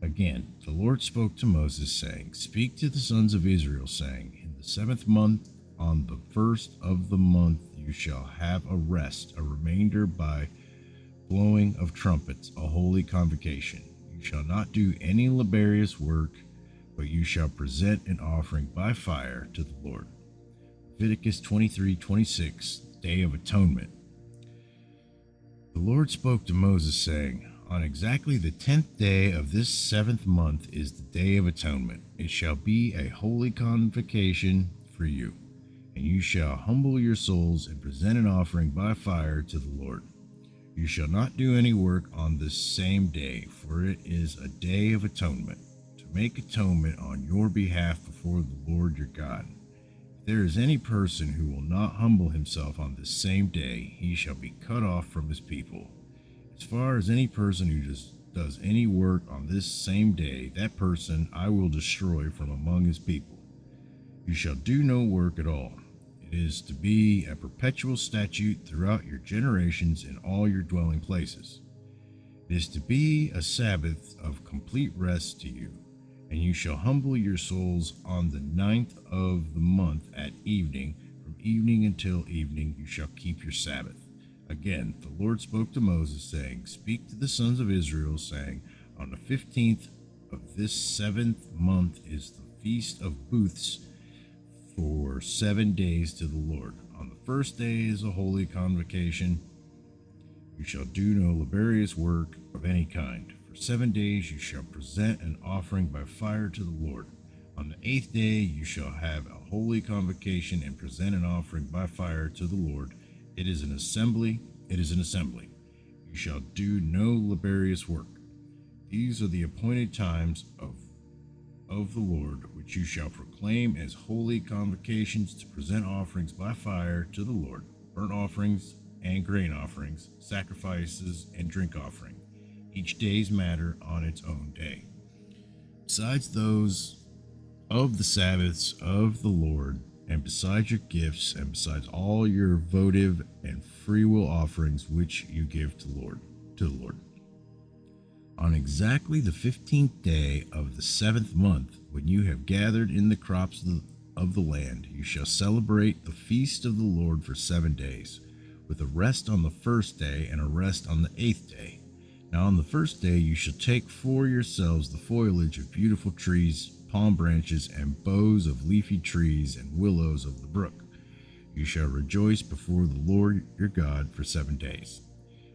Again, the Lord spoke to Moses, saying, Speak to the sons of Israel, saying, In the 7th month, on the 1st of the month, you shall have a rest, a remainder by blowing of trumpets, a holy convocation. You shall not do any laborious work, but you shall present an offering by fire to the Lord. Leviticus 23:26, Day of Atonement. The Lord spoke to Moses, saying, On exactly the 10th day of this 7th month is the Day of Atonement. It shall be a holy convocation for you, and you shall humble your souls and present an offering by fire to the Lord. You shall not do any work on this same day, for it is a day of atonement, to make atonement on your behalf before the Lord your God. If there is any person who will not humble himself on this same day, he shall be cut off from his people. As far as any person who does any work on this same day, that person I will destroy from among his people. You shall do no work at all. It is to be a perpetual statute throughout your generations in all your dwelling places. It is to be a Sabbath of complete rest to you, and you shall humble your souls on the 9th of the month at evening. From evening until evening you shall keep your Sabbath. Again, the Lord spoke to Moses, saying, Speak to the sons of Israel, saying, On the 15th of this 7th month is the Feast of Booths, for 7 days to the Lord. On the first day is a holy convocation. You shall do no laborious work of any kind. For 7 days you shall present an offering by fire to the Lord. On the 8th day you shall have a holy convocation and present an offering by fire to the Lord. It is an assembly. You shall do no laborious work. These are the appointed times of the Lord, which you shall proclaim as holy convocations to present offerings by fire to the Lord, burnt offerings and grain offerings, sacrifices and drink offering. each day's matter on its own day. Besides those of the Sabbaths of the Lord, and besides your gifts, and besides all your votive and freewill offerings which you give to the Lord. On exactly the 15th day of the 7th month, when you have gathered in the crops of the land, you shall celebrate the feast of the Lord for 7 days, with a rest on the first day and a rest on the 8th day. Now on the first day you shall take for yourselves the foliage of beautiful trees, palm branches, and boughs of leafy trees, and willows of the brook. You shall rejoice before the Lord your God for 7 days.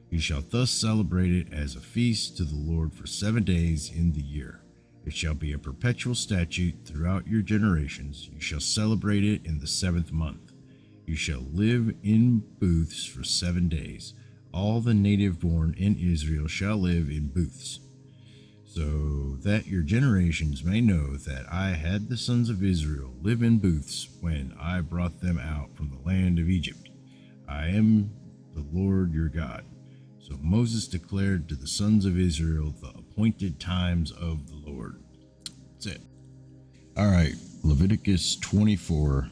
You shall thus celebrate it as a feast to the Lord for 7 days in the year. It shall be a perpetual statute throughout your generations. You shall celebrate it in the 7th month. You shall live in booths for 7 days. All the native born in Israel shall live in booths, so that your generations may know that I had the sons of Israel live in booths when I brought them out from the land of Egypt. I am the Lord your God. So Moses declared to the sons of Israel the appointed times of the Lord. That's it. All right, Leviticus 24,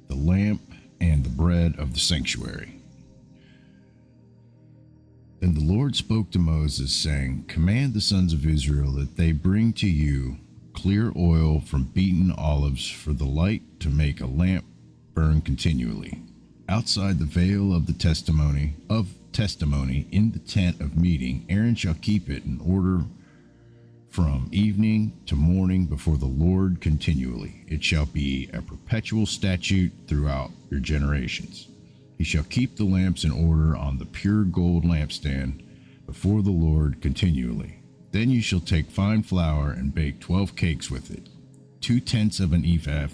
the lamp and the bread of the sanctuary. Then the Lord spoke to Moses, saying, Command the sons of Israel that they bring to you clear oil from beaten olives for the light to make a lamp burn continually. Outside the veil of the testimony in the tent of meeting, Aaron shall keep it in order from evening to morning before the Lord continually. It shall be a perpetual statute throughout your generations. He shall keep the lamps in order on the pure gold lampstand before the Lord continually. Then you shall take fine flour and bake 12 cakes with it. 2/10 of an ephah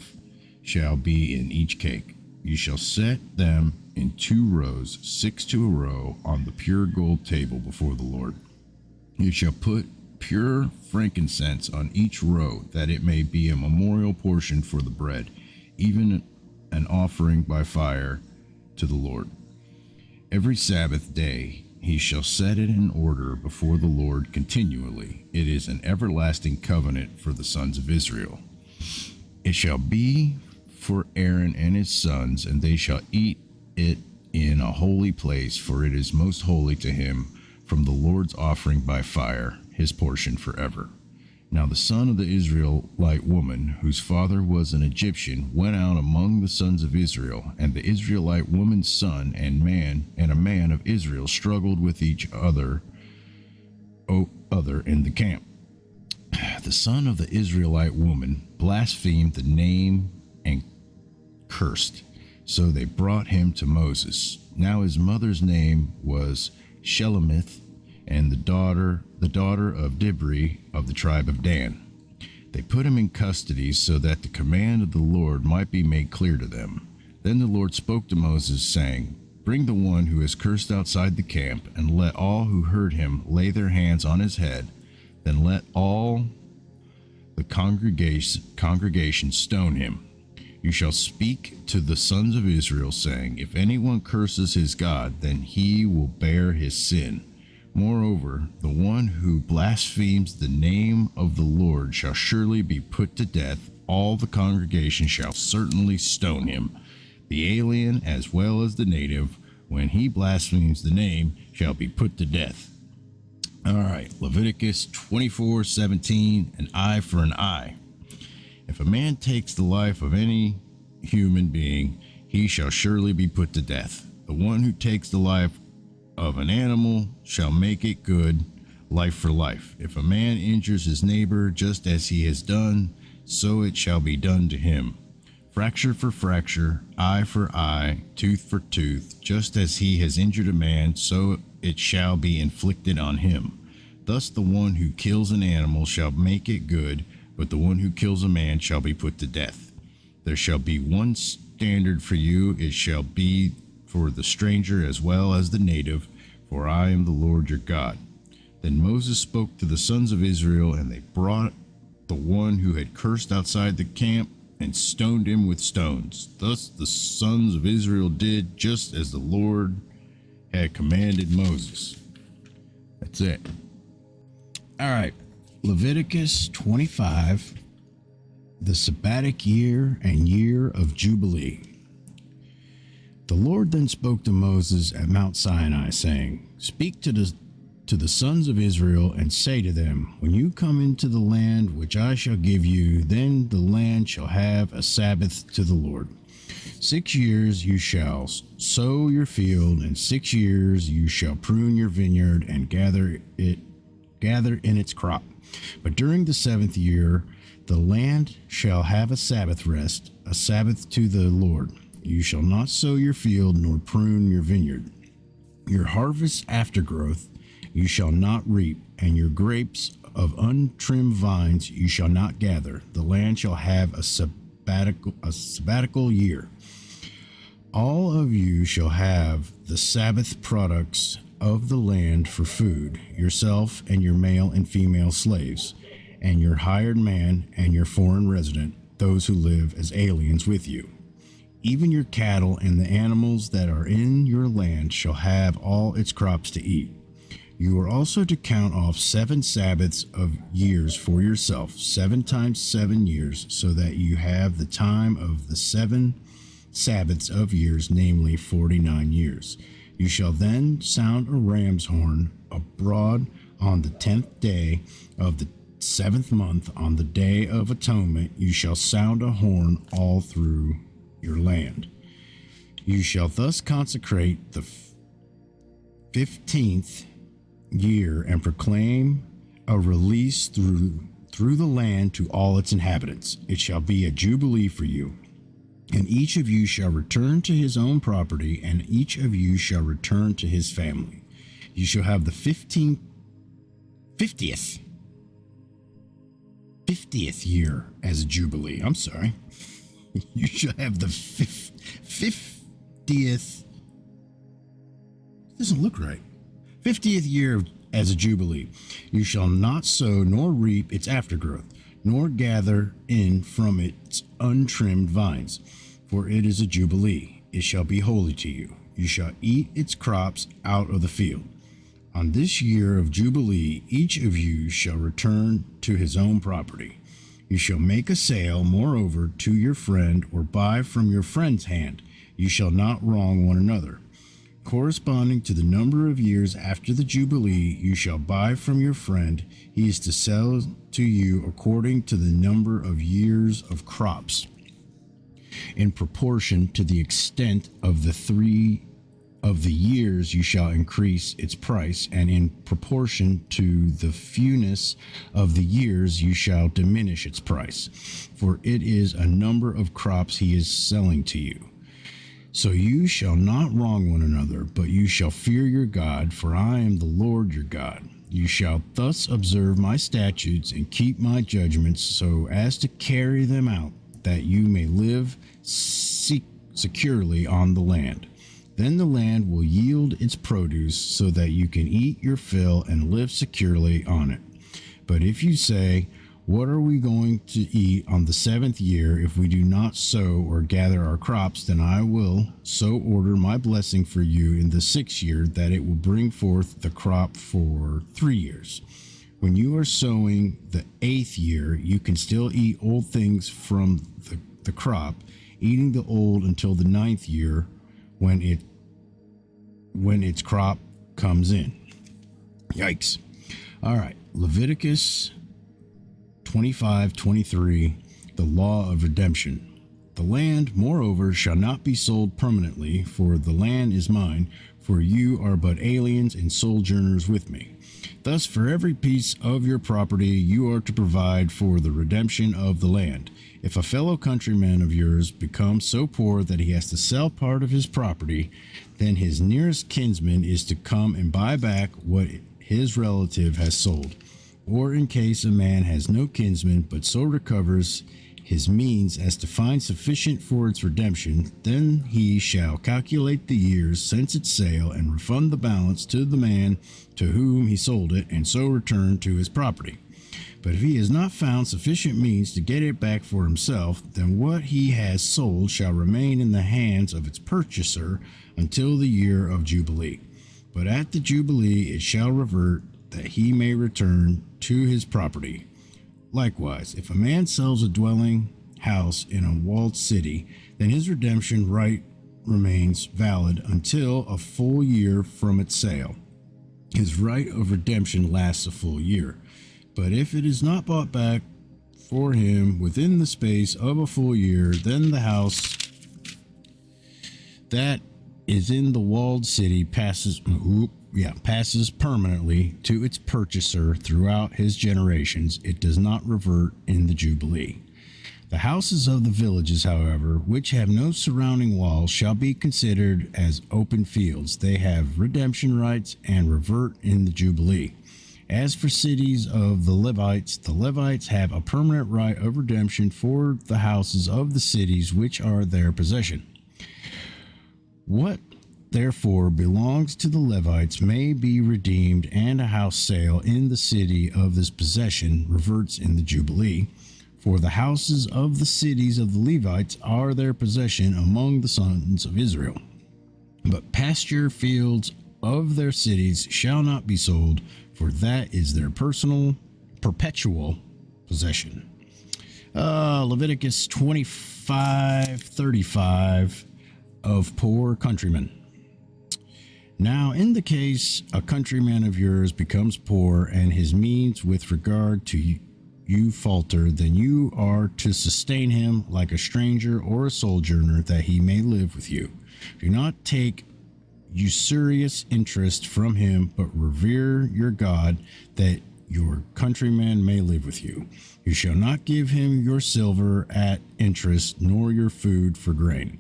shall be in each cake. You shall set them in 2 rows, 6 to a row, on the pure gold table before the Lord. You shall put pure frankincense on each row, that it may be a memorial portion for the bread, even an offering by fire to the Lord. Every Sabbath day he shall set it in order before the Lord continually. It is an everlasting covenant for the sons of Israel. It shall be for Aaron and his sons, and they shall eat it in a holy place, for it is most holy to him, from the Lord's offering by fire, his portion forever. Now the son of the Israelite woman, whose father was an Egyptian, went out among the sons of Israel, and the Israelite woman's son and a man of Israel struggled with each other in the camp. The son of the Israelite woman blasphemed the name and cursed. So they brought him to Moses. Now his mother's name was Shelemith, and the daughter of Dibri of the tribe of Dan. They put him in custody so that the command of the Lord might be made clear to them. Then the Lord spoke to Moses, saying, Bring the one who is cursed outside the camp, and let all who heard him lay their hands on his head. Then let all the congregation stone him. You shall speak to the sons of Israel, saying, If anyone curses his God, then he will bear his sin. Moreover, the one who blasphemes the name of the Lord shall surely be put to death. All the congregation shall certainly stone him. The alien as well as the native, when he blasphemes the name, shall be put to death. All right, Leviticus 24:17, an eye for an eye. If a man takes the life of any human being, he shall surely be put to death. The one who takes the life of an animal shall make it good, life for life. If a man injures his neighbor just as he has done, so it shall be done to him. Fracture for fracture, eye for eye, tooth for tooth, just as he has injured a man, so it shall be inflicted on him. Thus the one who kills an animal shall make it good, but the one who kills a man shall be put to death. There shall be one standard for you, it shall be for the stranger as well as the native, for I am the Lord your God. Then Moses spoke to the sons of Israel, and they brought the one who had cursed outside the camp and stoned him with stones. Thus the sons of Israel did just as the Lord had commanded Moses. That's it. All right. Leviticus 25, the Sabbatic year and year of Jubilee. The Lord then spoke to Moses at Mount Sinai, saying, Speak to the sons of Israel and say to them, When you come into the land which I shall give you, then the land shall have a Sabbath to the Lord. 6 years you shall sow your field, and 6 years you shall prune your vineyard and gather in its crop. But during the 7th year, the land shall have a Sabbath rest, a Sabbath to the Lord. You shall not sow your field nor prune your vineyard. Your harvest aftergrowth you shall not reap, and your grapes of untrimmed vines you shall not gather. The land shall have a sabbatical year. All of you shall have the Sabbath products of the land for food, yourself and your male and female slaves, and your hired man and your foreign resident, those who live as aliens with you. Even your cattle and the animals that are in your land shall have all its crops to eat. You are also to count off 7 Sabbaths of years for yourself, 7 times 7 years, so that you have the time of the 7 Sabbaths of years, namely 49 years. You shall then sound a ram's horn abroad on the 10th day of the 7th month. On the day of atonement you shall sound a horn all through your land. You shall thus consecrate the 15th year and proclaim a release through the land to all its inhabitants. It shall be a jubilee for you, and each of you shall return to his own property, and each of you shall return to his family. You shall have the 50th year as a jubilee. I'm sorry. You shall have the 50th. Doesn't look right. 50th year as a jubilee. You shall not sow nor reap its aftergrowth, nor gather in from its untrimmed vines, for it is a jubilee. It shall be holy to you. You shall eat its crops out of the field. On this year of jubilee, each of you shall return to his own property. You shall make a sale, moreover, to your friend, or buy from your friend's hand. You shall not wrong one another. Corresponding to the number of years after the Jubilee, you shall buy from your friend. He is to sell to you according to the number of years of crops, in proportion to the extent of the 3 of the years you shall increase its price, and in proportion to the fewness of the years you shall diminish its price, for it is a number of crops he is selling to you. So you shall not wrong one another, but you shall fear your God, for I am the Lord your God. You shall thus observe my statutes and keep my judgments, so as to carry them out, that you may live securely on the land. Then the land will yield its produce, so that you can eat your fill and live securely on it. But if you say, What are we going to eat on the 7th year if we do not sow or gather our crops? Then I will so order my blessing for you in the 6th year, that it will bring forth the crop for 3 years. When you are sowing the 8th year, you can still eat old things from the crop, eating the old until the 9th year, when its crop comes in. Yikes. All right. Leviticus 25:23, the law of redemption. The land, moreover, shall not be sold permanently, for the land is mine, for you are but aliens and sojourners with me. Thus, for every piece of your property, you are to provide for the redemption of the land. If a fellow countryman of yours becomes so poor that he has to sell part of his property, then his nearest kinsman is to come and buy back what his relative has sold. Or in case a man has no kinsman, but so recovers his means as to find sufficient for its redemption, then he shall calculate the years since its sale and refund the balance to the man to whom he sold it, and so return to his property. But if he has not found sufficient means to get it back for himself, then what he has sold shall remain in the hands of its purchaser until the year of Jubilee. But at the Jubilee it shall revert that he may return to his property. Likewise, if a man sells a dwelling house in a walled city, then his redemption right remains valid until a full year from its sale. His right of redemption lasts a full year. But if it is not bought back for him within the space of a full year, then the house that is in the walled city passes permanently to its purchaser throughout his generations. It does not revert in the Jubilee. The houses of the villages, however, which have no surrounding walls, shall be considered as open fields. They have redemption rights and revert in the Jubilee. As for cities of the Levites have a permanent right of redemption for the houses of the cities which are their possession. What therefore belongs to the Levites may be redeemed, and a house sale in the city of this possession reverts in the Jubilee. For the houses of the cities of the Levites are their possession among the sons of Israel. But pasture fields of their cities shall not be sold, for that is their perpetual possession. Leviticus 25:35 of poor countrymen. Now, in the case a countryman of yours becomes poor, and his means with regard to you falter, then you are to sustain him like a stranger or a sojourner, that he may live with you. Do not take usurious interest from him, but revere your God, that your countryman may live with you. You shall not give him your silver at interest, nor your food for gain.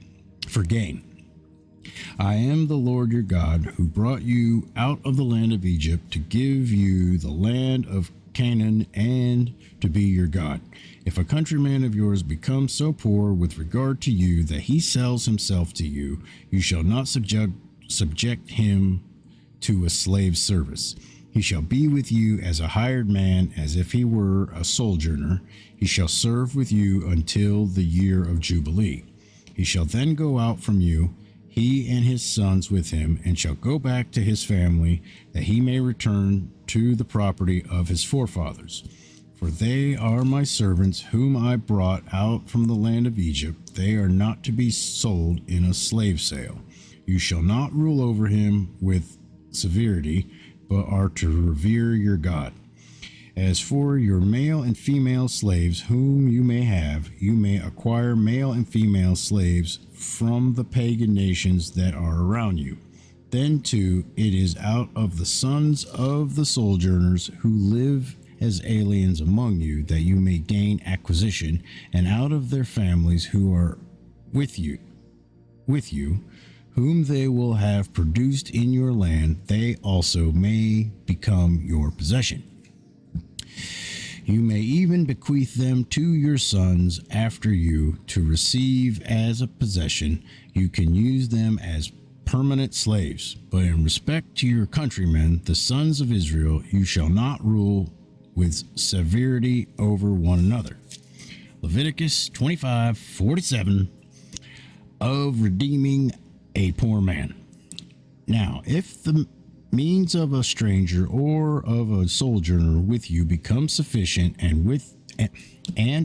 I am the Lord your God, who brought you out of the land of Egypt to give you the land of Canaan and to be your God. If a countryman of yours becomes so poor with regard to you that he sells himself to you, you shall not subject him to a slave service. He shall be with you as a hired man, as if he were a sojourner. He shall serve with you until the year of Jubilee. He shall then go out from you, he and his sons with him, and shall go back to his family, that he may return to the property of his forefathers. For they are my servants, whom I brought out from the land of Egypt. They are not to be sold in a slave sale. You shall not rule over him with severity, but are to revere your God. As for your male and female slaves whom you may have, you may acquire male and female slaves from the pagan nations that are around you. Then too it is out of the sons of the sojourners who live as aliens among you that you may gain acquisition, and out of their families who are with you, whom they will have produced in your land, they also may become your possession. You may even bequeath them to your sons after you to receive as a possession. You can use them as permanent slaves. But in respect to your countrymen, the sons of Israel, you shall not rule with severity over one another. Leviticus 25:47 of redeeming a poor man. Now, if the means of a stranger or of a sojourner with you becomes sufficient, and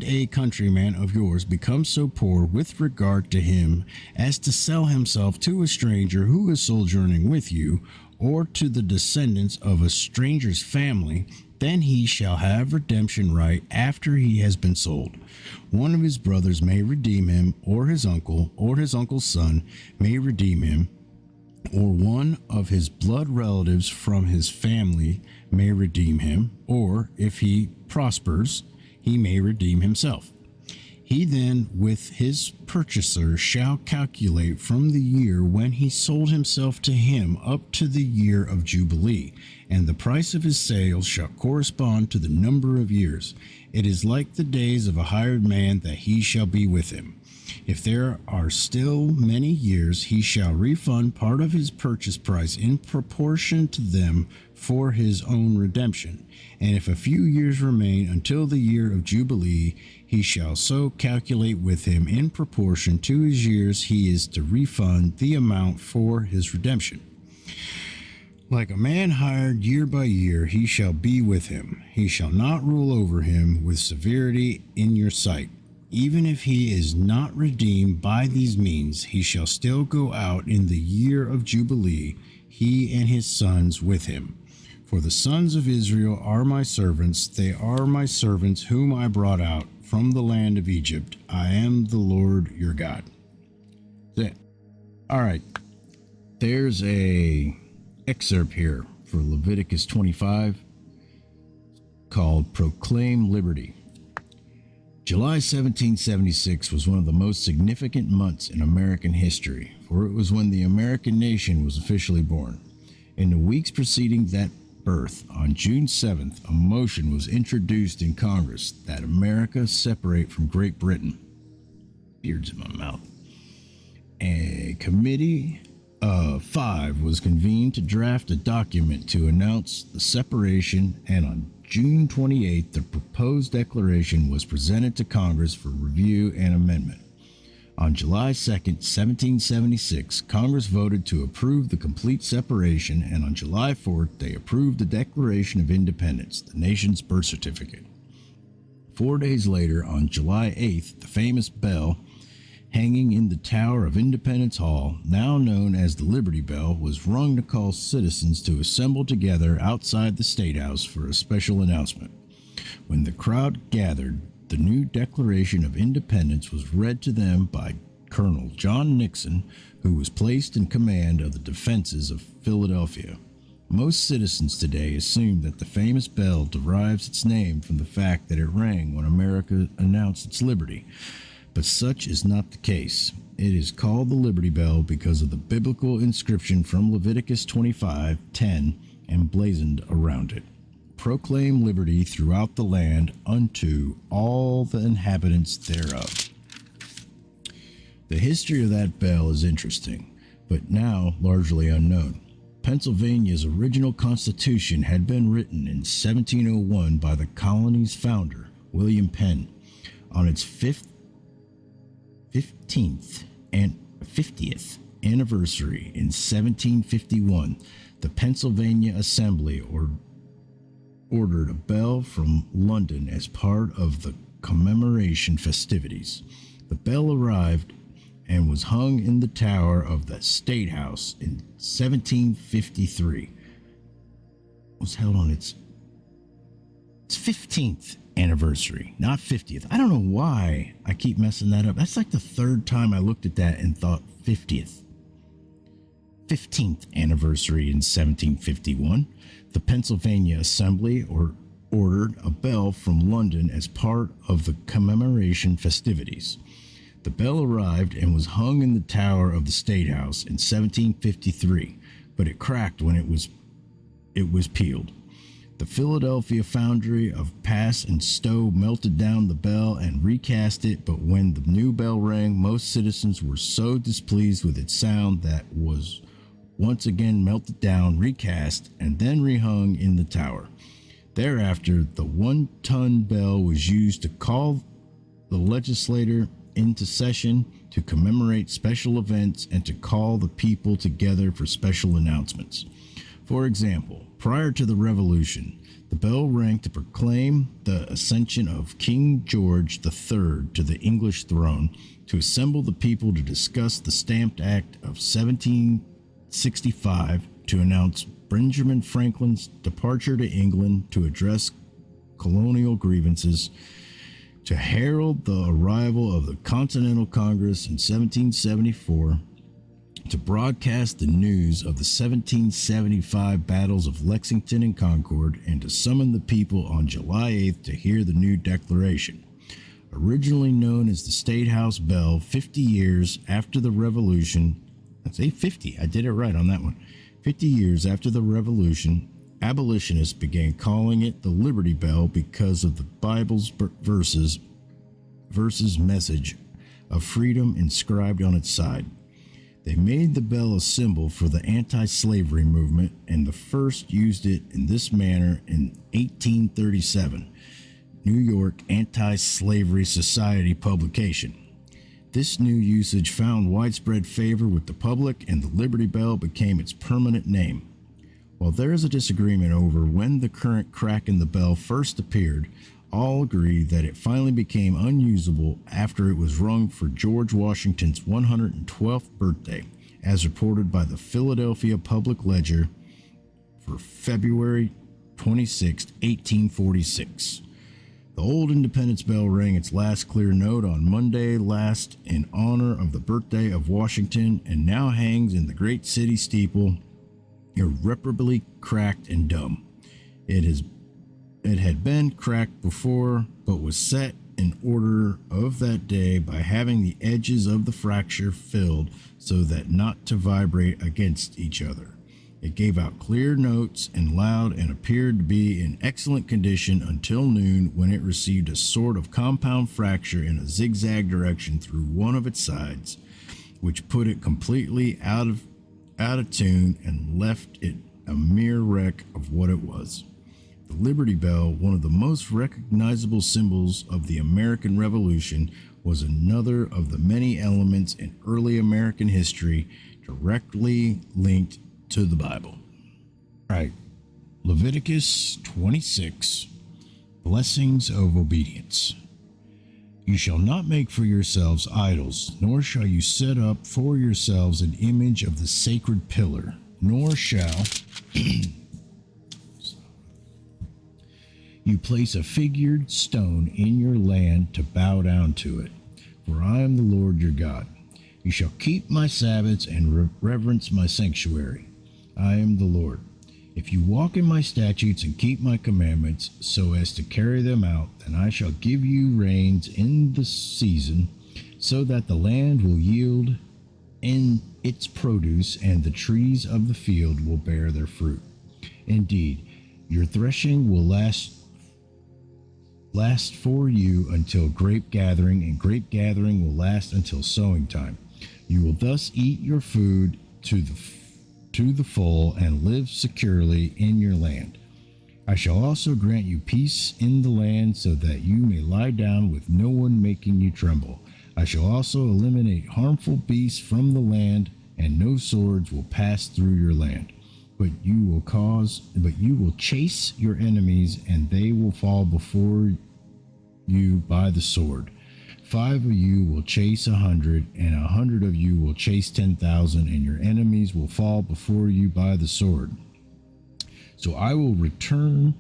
a countryman of yours becomes so poor with regard to him as to sell himself to a stranger who is sojourning with you, or to the descendants of a stranger's family, then he shall have redemption right after he has been sold. One of his brothers may redeem him, or his uncle's son may redeem him, or one of his blood relatives from his family may redeem him, or if he prospers, he may redeem himself. He then with his purchaser shall calculate from the year when he sold himself to him up to the year of Jubilee, and the price of his sale shall correspond to the number of years. It is like the days of a hired man that he shall be with him. If there are still many years, he shall refund part of his purchase price in proportion to them for his own redemption. And if a few years remain until the year of Jubilee, he shall so calculate with him in proportion to his years he is to refund the amount for his redemption. Like a man hired year by year, he shall be with him. He shall not rule over him with severity in your sight. Even if he is not redeemed by these means, he shall still go out in the year of Jubilee, he and his sons with him. For the sons of Israel are my servants, they are my servants whom I brought out from the land of Egypt. I am the Lord your God. That's it. All right. There's a excerpt here for Leviticus 25 called Proclaim Liberty. July 1776 was one of the most significant months in American history, for it was when the American nation was officially born. In the weeks preceding that birth, on June 7th, a motion was introduced in Congress that America separate from Great Britain. Beards in my mouth. A committee of 5 was convened to draft a document to announce the separation, and on June 28th, the proposed declaration was presented to Congress for review and amendment. On July 2nd, 1776, Congress voted to approve the complete separation, and on July 4th, they approved the Declaration of Independence, the nation's birth certificate. 4 days later, on July 8th, the famous bell hanging in the Tower of Independence Hall, now known as the Liberty Bell, was rung to call citizens to assemble together outside the State House for a special announcement. When the crowd gathered, the new Declaration of Independence was read to them by Colonel John Nixon, who was placed in command of the defenses of Philadelphia. Most citizens today assume that the famous bell derives its name from the fact that it rang when America announced its liberty. But such is not the case. It is called the Liberty Bell because of the biblical inscription from Leviticus 25:10 emblazoned around it. Proclaim liberty throughout the land unto all the inhabitants thereof. The history of that bell is interesting, but now largely unknown. Pennsylvania's original constitution had been written in 1701 by the colony's founder, William Penn. On its 50th anniversary in 1751, the Pennsylvania Assembly ordered a bell from London as part of the commemoration festivities. The bell arrived and was hung in the tower of the State House in 1753. It was held on its 15th anniversary, not 50th. I don't know why I keep messing that up. That's like the third time I looked at that and thought 50th. 15th anniversary in 1751. The Pennsylvania Assembly ordered a bell from London as part of the commemoration festivities. The bell arrived and was hung in the tower of the State House in 1753, but it cracked when it was peeled. The Philadelphia foundry of Pass and Stowe melted down the bell and recast it, but when the new bell rang, most citizens were so displeased with its sound that was once again melted down, recast, and then rehung in the tower. Thereafter, the 1-ton bell was used to call the legislature into session, to commemorate special events, and to call the people together for special announcements. For example, prior to the Revolution, the bell rang to proclaim the ascension of King George III to the English throne, to assemble the people to discuss the Stamp Act of 1765, to announce Benjamin Franklin's departure to England, to address colonial grievances, to herald the arrival of the Continental Congress in 1774, to broadcast the news of the 1775 battles of Lexington and Concord, and to summon the people on July 8th to hear the new declaration. Originally known as the State House Bell, 50 years after the Revolution, let's say 50, I did it right on that one. 50 years after the Revolution, abolitionists began calling it the Liberty Bell because of the Bible's verses message of freedom inscribed on its side. They made the bell a symbol for the anti-slavery movement, and the first used it in this manner in 1837, New York Anti-Slavery Society publication. This new usage found widespread favor with the public, and the Liberty Bell became its permanent name. While there is a disagreement over when the current crack in the bell first appeared, all agree that it finally became unusable after it was rung for George Washington's 112th birthday, as reported by the Philadelphia Public Ledger for February 26, 1846. The old Independence Bell rang its last clear note on Monday last in honor of the birthday of Washington and now hangs in the great city steeple, irreparably cracked and dumb. It had been cracked before, but was set in order of that day by having the edges of the fracture filled so that not to vibrate against each other. It gave out clear notes and loud and appeared to be in excellent condition until noon, when it received a sort of compound fracture in a zigzag direction through one of its sides, which put it completely out of tune and left it a mere wreck of what it was. The Liberty Bell, one of the most recognizable symbols of the American Revolution, was another of the many elements in early American history directly linked to the Bible. All right, Leviticus 26, Blessings of Obedience. You shall not make for yourselves idols, nor shall you set up for yourselves an image of the sacred pillar, nor shall you place a figured stone in your land to bow down to it, for I am the Lord your God. You shall keep my Sabbaths and reverence my sanctuary. I am the Lord. If you walk in my statutes and keep my commandments so as to carry them out, then I shall give you rains in the season, so that the land will yield in its produce and the trees of the field will bear their fruit. Indeed, your threshing will last for you until grape gathering, and grape gathering will last until sowing time. You will thus eat your food to the full and live securely in your land. I shall also grant you peace in the land, so that you may lie down with no one making you tremble. I shall also eliminate harmful beasts from the land, and no swords will pass through your land. But you will chase your enemies, and they will fall before you by the sword. 5 of you will chase 100, and 100 of you will chase 10,000, and your enemies will fall before you by the sword. So I will turn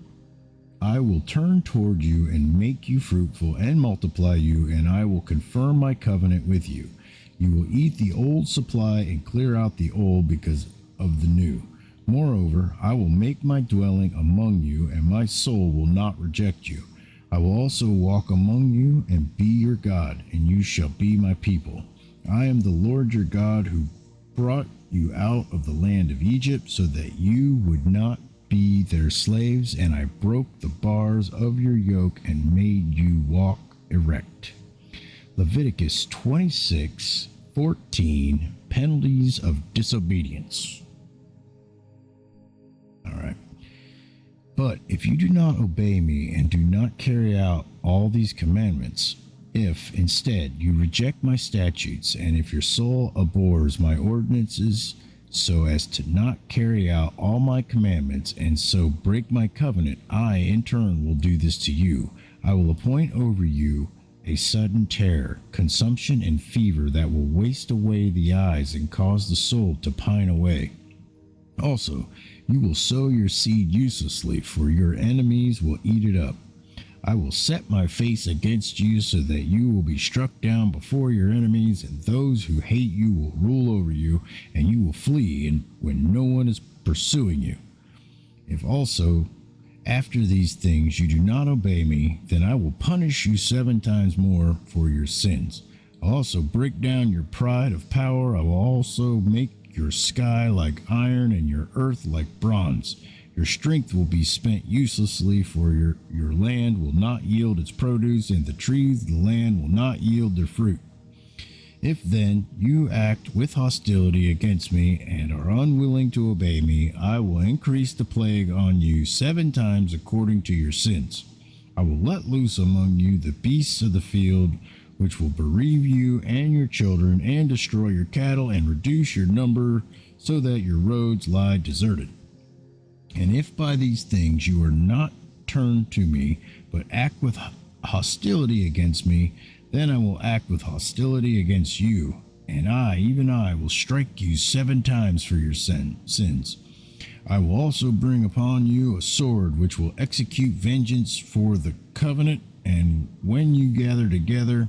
toward you and make you fruitful and multiply you, and I will confirm my covenant with you. You will eat the old supply and clear out the old because of the new. Moreover, I will make my dwelling among you, and my soul will not reject you. I will also walk among you and be your God, and you shall be my people. I am the Lord your God, who brought you out of the land of Egypt so that you would not be their slaves, and I broke the bars of your yoke and made you walk erect. Leviticus 26:14, Penalties of Disobedience. All right. But if you do not obey me and do not carry out all these commandments, if instead you reject my statutes, and if your soul abhors my ordinances so as to not carry out all my commandments and so break my covenant, I in turn will do this to you. I will appoint over you a sudden terror, consumption, and fever that will waste away the eyes and cause the soul to pine away. Also, you will sow your seed uselessly, for your enemies will eat it up. I will set my face against you so that you will be struck down before your enemies, and those who hate you will rule over you, and you will flee when no one is pursuing you. If also after these things you do not obey me, then I will punish you 7 times more for your sins. I'll also break down your pride of power. I will also make your sky like iron and your earth like bronze. Your strength will be spent uselessly, for your land will not yield its produce, and the trees of the land will not yield their fruit. If then you act with hostility against me and are unwilling to obey me, I will increase the plague on you 7 times according to your sins. I will let loose among you the beasts of the field, which will bereave you and your children, and destroy your cattle, and reduce your number, so that your roads lie deserted. And if by these things you are not turned to me, but act with hostility against me, then I will act with hostility against you, and I, even I, will strike you 7 times for your sins. I will also bring upon you a sword which will execute vengeance for the covenant, and when you gather together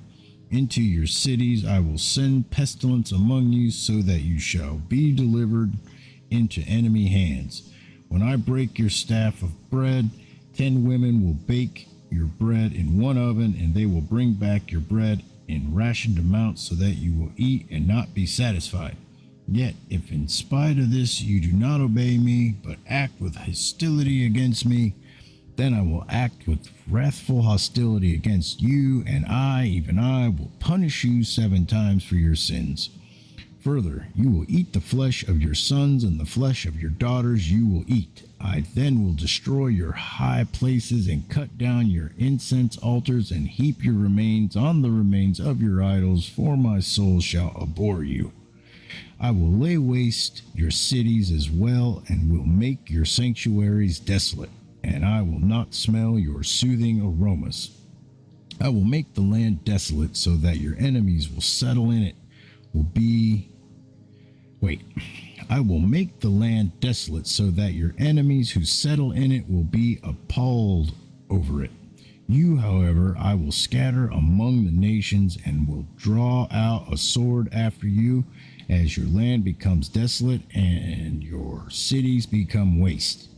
into your cities, I will send pestilence among you, so that you shall be delivered into enemy hands. When I break your staff of bread, 10 women will bake your bread in one oven, and they will bring back your bread in rationed amounts, so that you will eat and not be satisfied. Yet, if in spite of this you do not obey me, but act with hostility against me, then I will act with wrathful hostility against you, and I, even I, will punish you 7 times for your sins. Further, you will eat the flesh of your sons, and the flesh of your daughters you will eat. I then will destroy your high places, and cut down your incense altars, and heap your remains on the remains of your idols, for my soul shall abhor you. I will lay waste your cities as well, and will make your sanctuaries desolate, and I will not smell your soothing aromas. I will make the land desolate, so that your enemies will settle in it. I will make the land desolate, so that your enemies who settle in it will be appalled over it. You, however, I will scatter among the nations, and will draw out a sword after you, as your land becomes desolate and your cities become waste.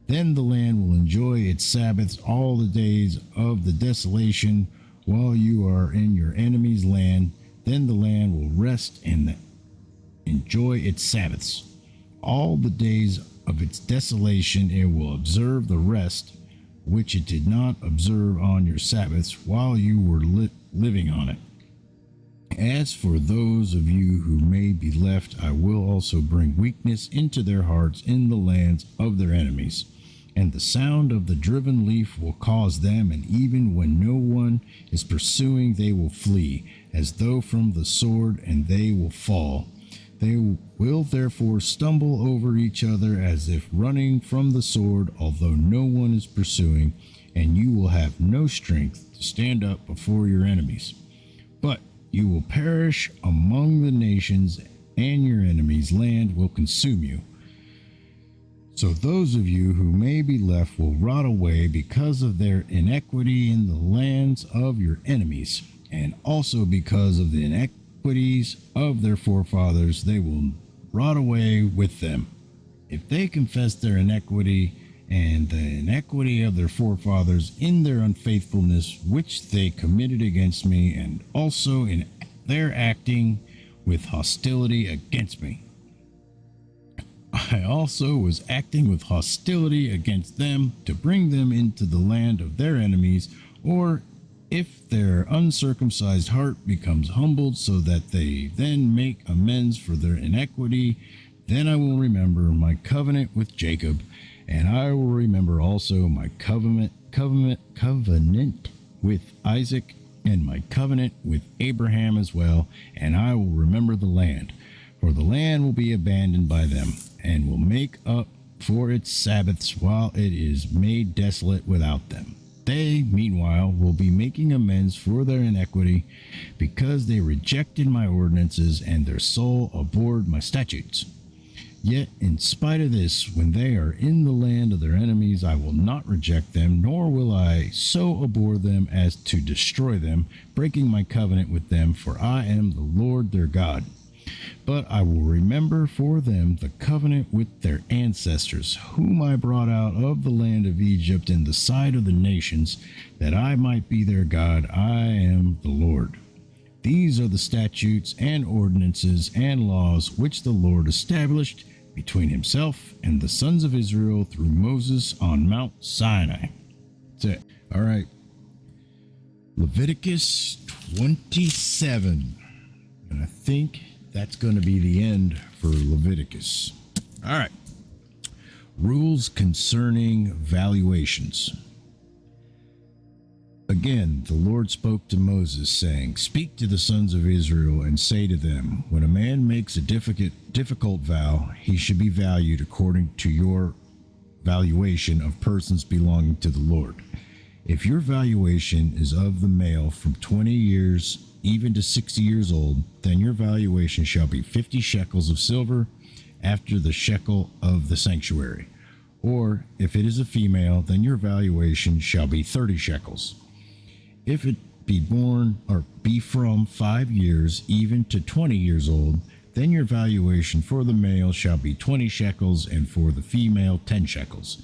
Then the land will enjoy its Sabbaths all the days of the desolation while you are in your enemy's land. Then the land will rest and enjoy its Sabbaths. All the days of its desolation it will observe the rest, which it did not observe on your Sabbaths while you were living on it. As for those of you who may be left, I will also bring weakness into their hearts in the lands of their enemies. And the sound of the driven leaf will cause them, and even when no one is pursuing, they will flee, as though from the sword, and they will fall. They will therefore stumble over each other as if running from the sword, although no one is pursuing, and you will have no strength to stand up before your enemies. But you will perish among the nations, and your enemies' land will consume you. So those of you who may be left will rot away because of their iniquity in the lands of your enemies, and also because of the iniquities of their forefathers, they will rot away with them. If they confess their iniquity and the iniquity of their forefathers in their unfaithfulness which they committed against me, and also in their acting with hostility against me, I also was acting with hostility against them to bring them into the land of their enemies, or if their uncircumcised heart becomes humbled, so that they then make amends for their iniquity, then I will remember my covenant with Jacob, and I will remember also my covenant with Isaac, and my covenant with Abraham as well, and I will remember the land, for the land will be abandoned by them, and will make up for its Sabbaths while it is made desolate without them. They, meanwhile, will be making amends for their iniquity, because they rejected my ordinances, and their soul abhorred my statutes. Yet, in spite of this, when they are in the land of their enemies, I will not reject them, nor will I so abhor them as to destroy them, breaking my covenant with them, for I am the Lord their God. But I will remember for them the covenant with their ancestors, whom I brought out of the land of Egypt in the sight of the nations, that I might be their God. I am the Lord. These are the statutes and ordinances and laws which the Lord established between himself and the sons of Israel through Moses on Mount Sinai. That's it. All right. Leviticus 27. And I think that's going to be the end for Leviticus. All right. Rules concerning valuations. Again, the Lord spoke to Moses, saying, "Speak to the sons of Israel and say to them, when a man makes a difficult vow, he should be valued according to your valuation of persons belonging to the Lord. If your valuation is of the male from 20 years even to 60 years old, then your valuation shall be 50 shekels of silver after the shekel of the sanctuary. Or if it is a female, then your valuation shall be 30 shekels. If it be born or be from 5 years even to 20 years old, then your valuation for the male shall be 20 shekels, and for the female 10 shekels.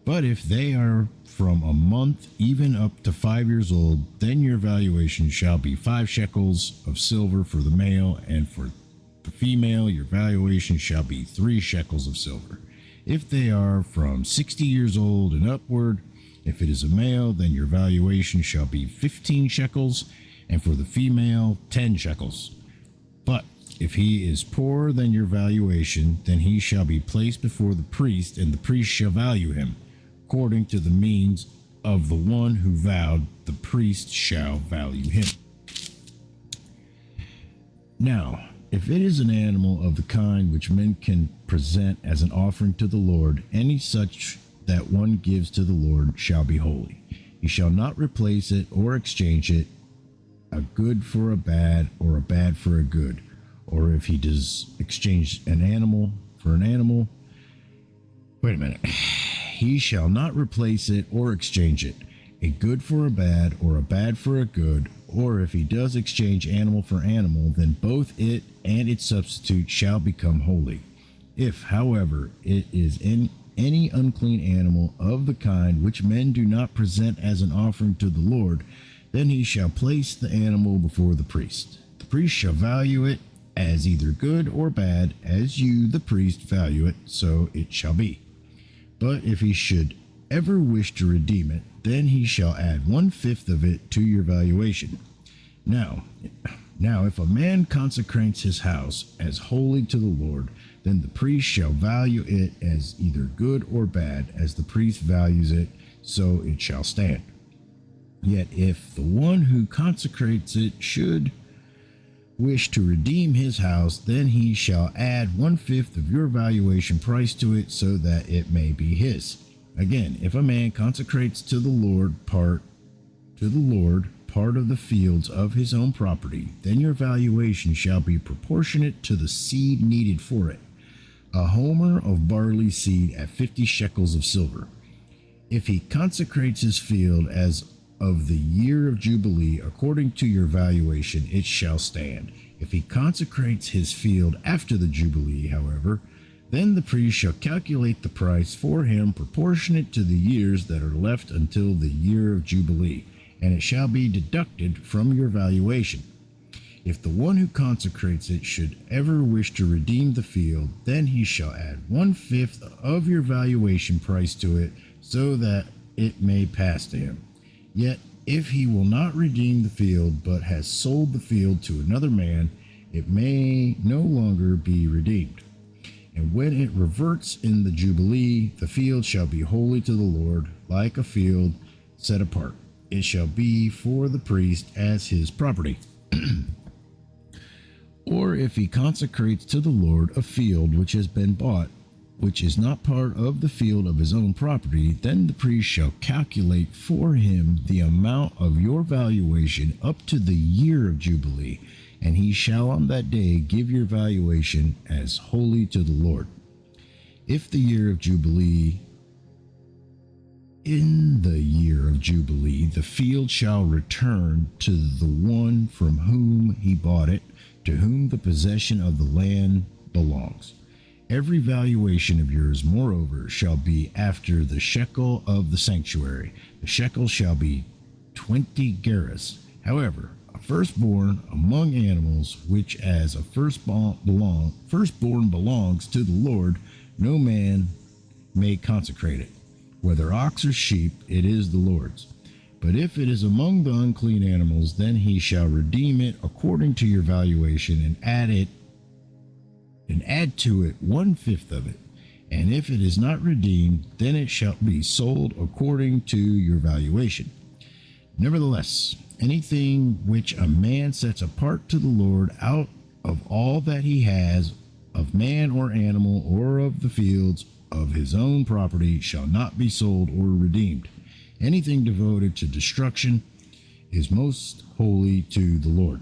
But if they are from a month even up to 5 years old, then your valuation shall be 5 shekels of silver for the male, and for the female your valuation shall be 3 shekels of silver. If they are from 60 years old and upward, if it is a male, then your valuation shall be 15 shekels, and for the female 10 shekels. But if he is poorer than your valuation, then he shall be placed before the priest, and the priest shall value him. According to the means of the one who vowed, the priest shall value him. Now, if it is an animal of the kind which men can present as an offering to the Lord, any such that one gives to the Lord shall be holy. He shall not replace it or exchange it, a good for a bad, or a bad for a good. Or if he does exchange an animal for an animal, wait a minute. He shall not replace it or exchange it, a good for a bad, or a bad for a good. Or if he does exchange animal for animal, then both it and its substitute shall become holy. If, however, it is in any unclean animal of the kind which men do not present as an offering to the Lord, then he shall place the animal before the priest. The priest shall value it as either good or bad, as you, the priest, value it, so it shall be. But if he should ever wish to redeem it, then he shall add 1/5 of it to your valuation. Now, if a man consecrates his house as holy to the Lord, then the priest shall value it as either good or bad, as the priest values it, so it shall stand. Yet if the one who consecrates it should wish to redeem his house, then he shall add 1/5 of your valuation price to it, so that it may be his. Again, if a man consecrates to the Lord part of the fields of his own property, then your valuation shall be proportionate to the seed needed for it, a homer of barley seed at 50 shekels of silver. If he consecrates his field as of the year of Jubilee, according to your valuation, it shall stand. If he consecrates his field after the Jubilee, however, then the priest shall calculate the price for him proportionate to the years that are left until the year of Jubilee, and it shall be deducted from your valuation. If the one who consecrates it should ever wish to redeem the field, then he shall add 1/5 of your valuation price to it, so that it may pass to him. Yet if he will not redeem the field, but has sold the field to another man, it may no longer be redeemed. And when it reverts in the Jubilee, the field shall be holy to the Lord, like a field set apart. It shall be for the priest as his property. Or if he consecrates to the Lord a field which has been bought, which is not part of the field of his own property, then the priest shall calculate for him the amount of your valuation up to the year of Jubilee, and he shall on that day give your valuation as holy to the Lord. If the year of Jubilee, in the year of Jubilee, the field shall return to the one from whom he bought it, to whom the possession of the land belongs. Every valuation of yours, moreover, shall be after the shekel of the sanctuary. The shekel shall be 20 gerahs. However, a firstborn among animals, which as a firstborn belongs to the Lord, no man may consecrate it. Whether ox or sheep, it is the Lord's. But if it is among the unclean animals, then he shall redeem it according to your valuation, and add to it 1/5 of it. And if it is not redeemed, then it shall be sold according to your valuation. Nevertheless, anything which a man sets apart to the Lord out of all that he has, of man or animal, or of the fields, of his own property shall not be sold or redeemed. Anything devoted to destruction is most holy to the Lord.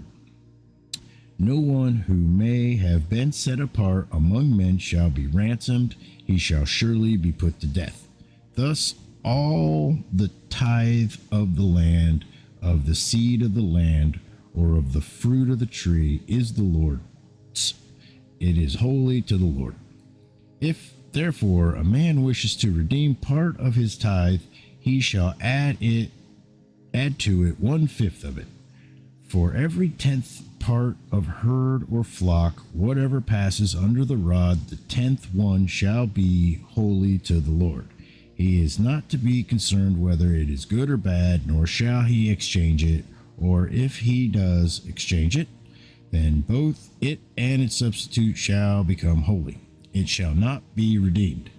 No one who may have been set apart among men shall be ransomed. He shall surely be put to death. Thus all the tithe of the land, of the seed of the land, or of the fruit of the tree is the Lord's. It is holy to the Lord. If therefore a man wishes to redeem part of his tithe, he shall add to it 1/5 of it. For every 10th part of herd or flock, whatever passes under the rod, the 10th one shall be holy to the Lord. He is not to be concerned whether it is good or bad, nor shall he exchange it, or if he does exchange it, then both it and its substitute shall become holy. It shall not be redeemed.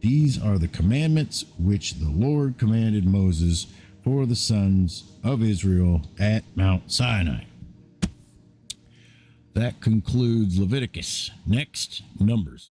These are the commandments which the Lord commanded Moses for the sons of Israel at Mount Sinai. That concludes Leviticus. Next, Numbers.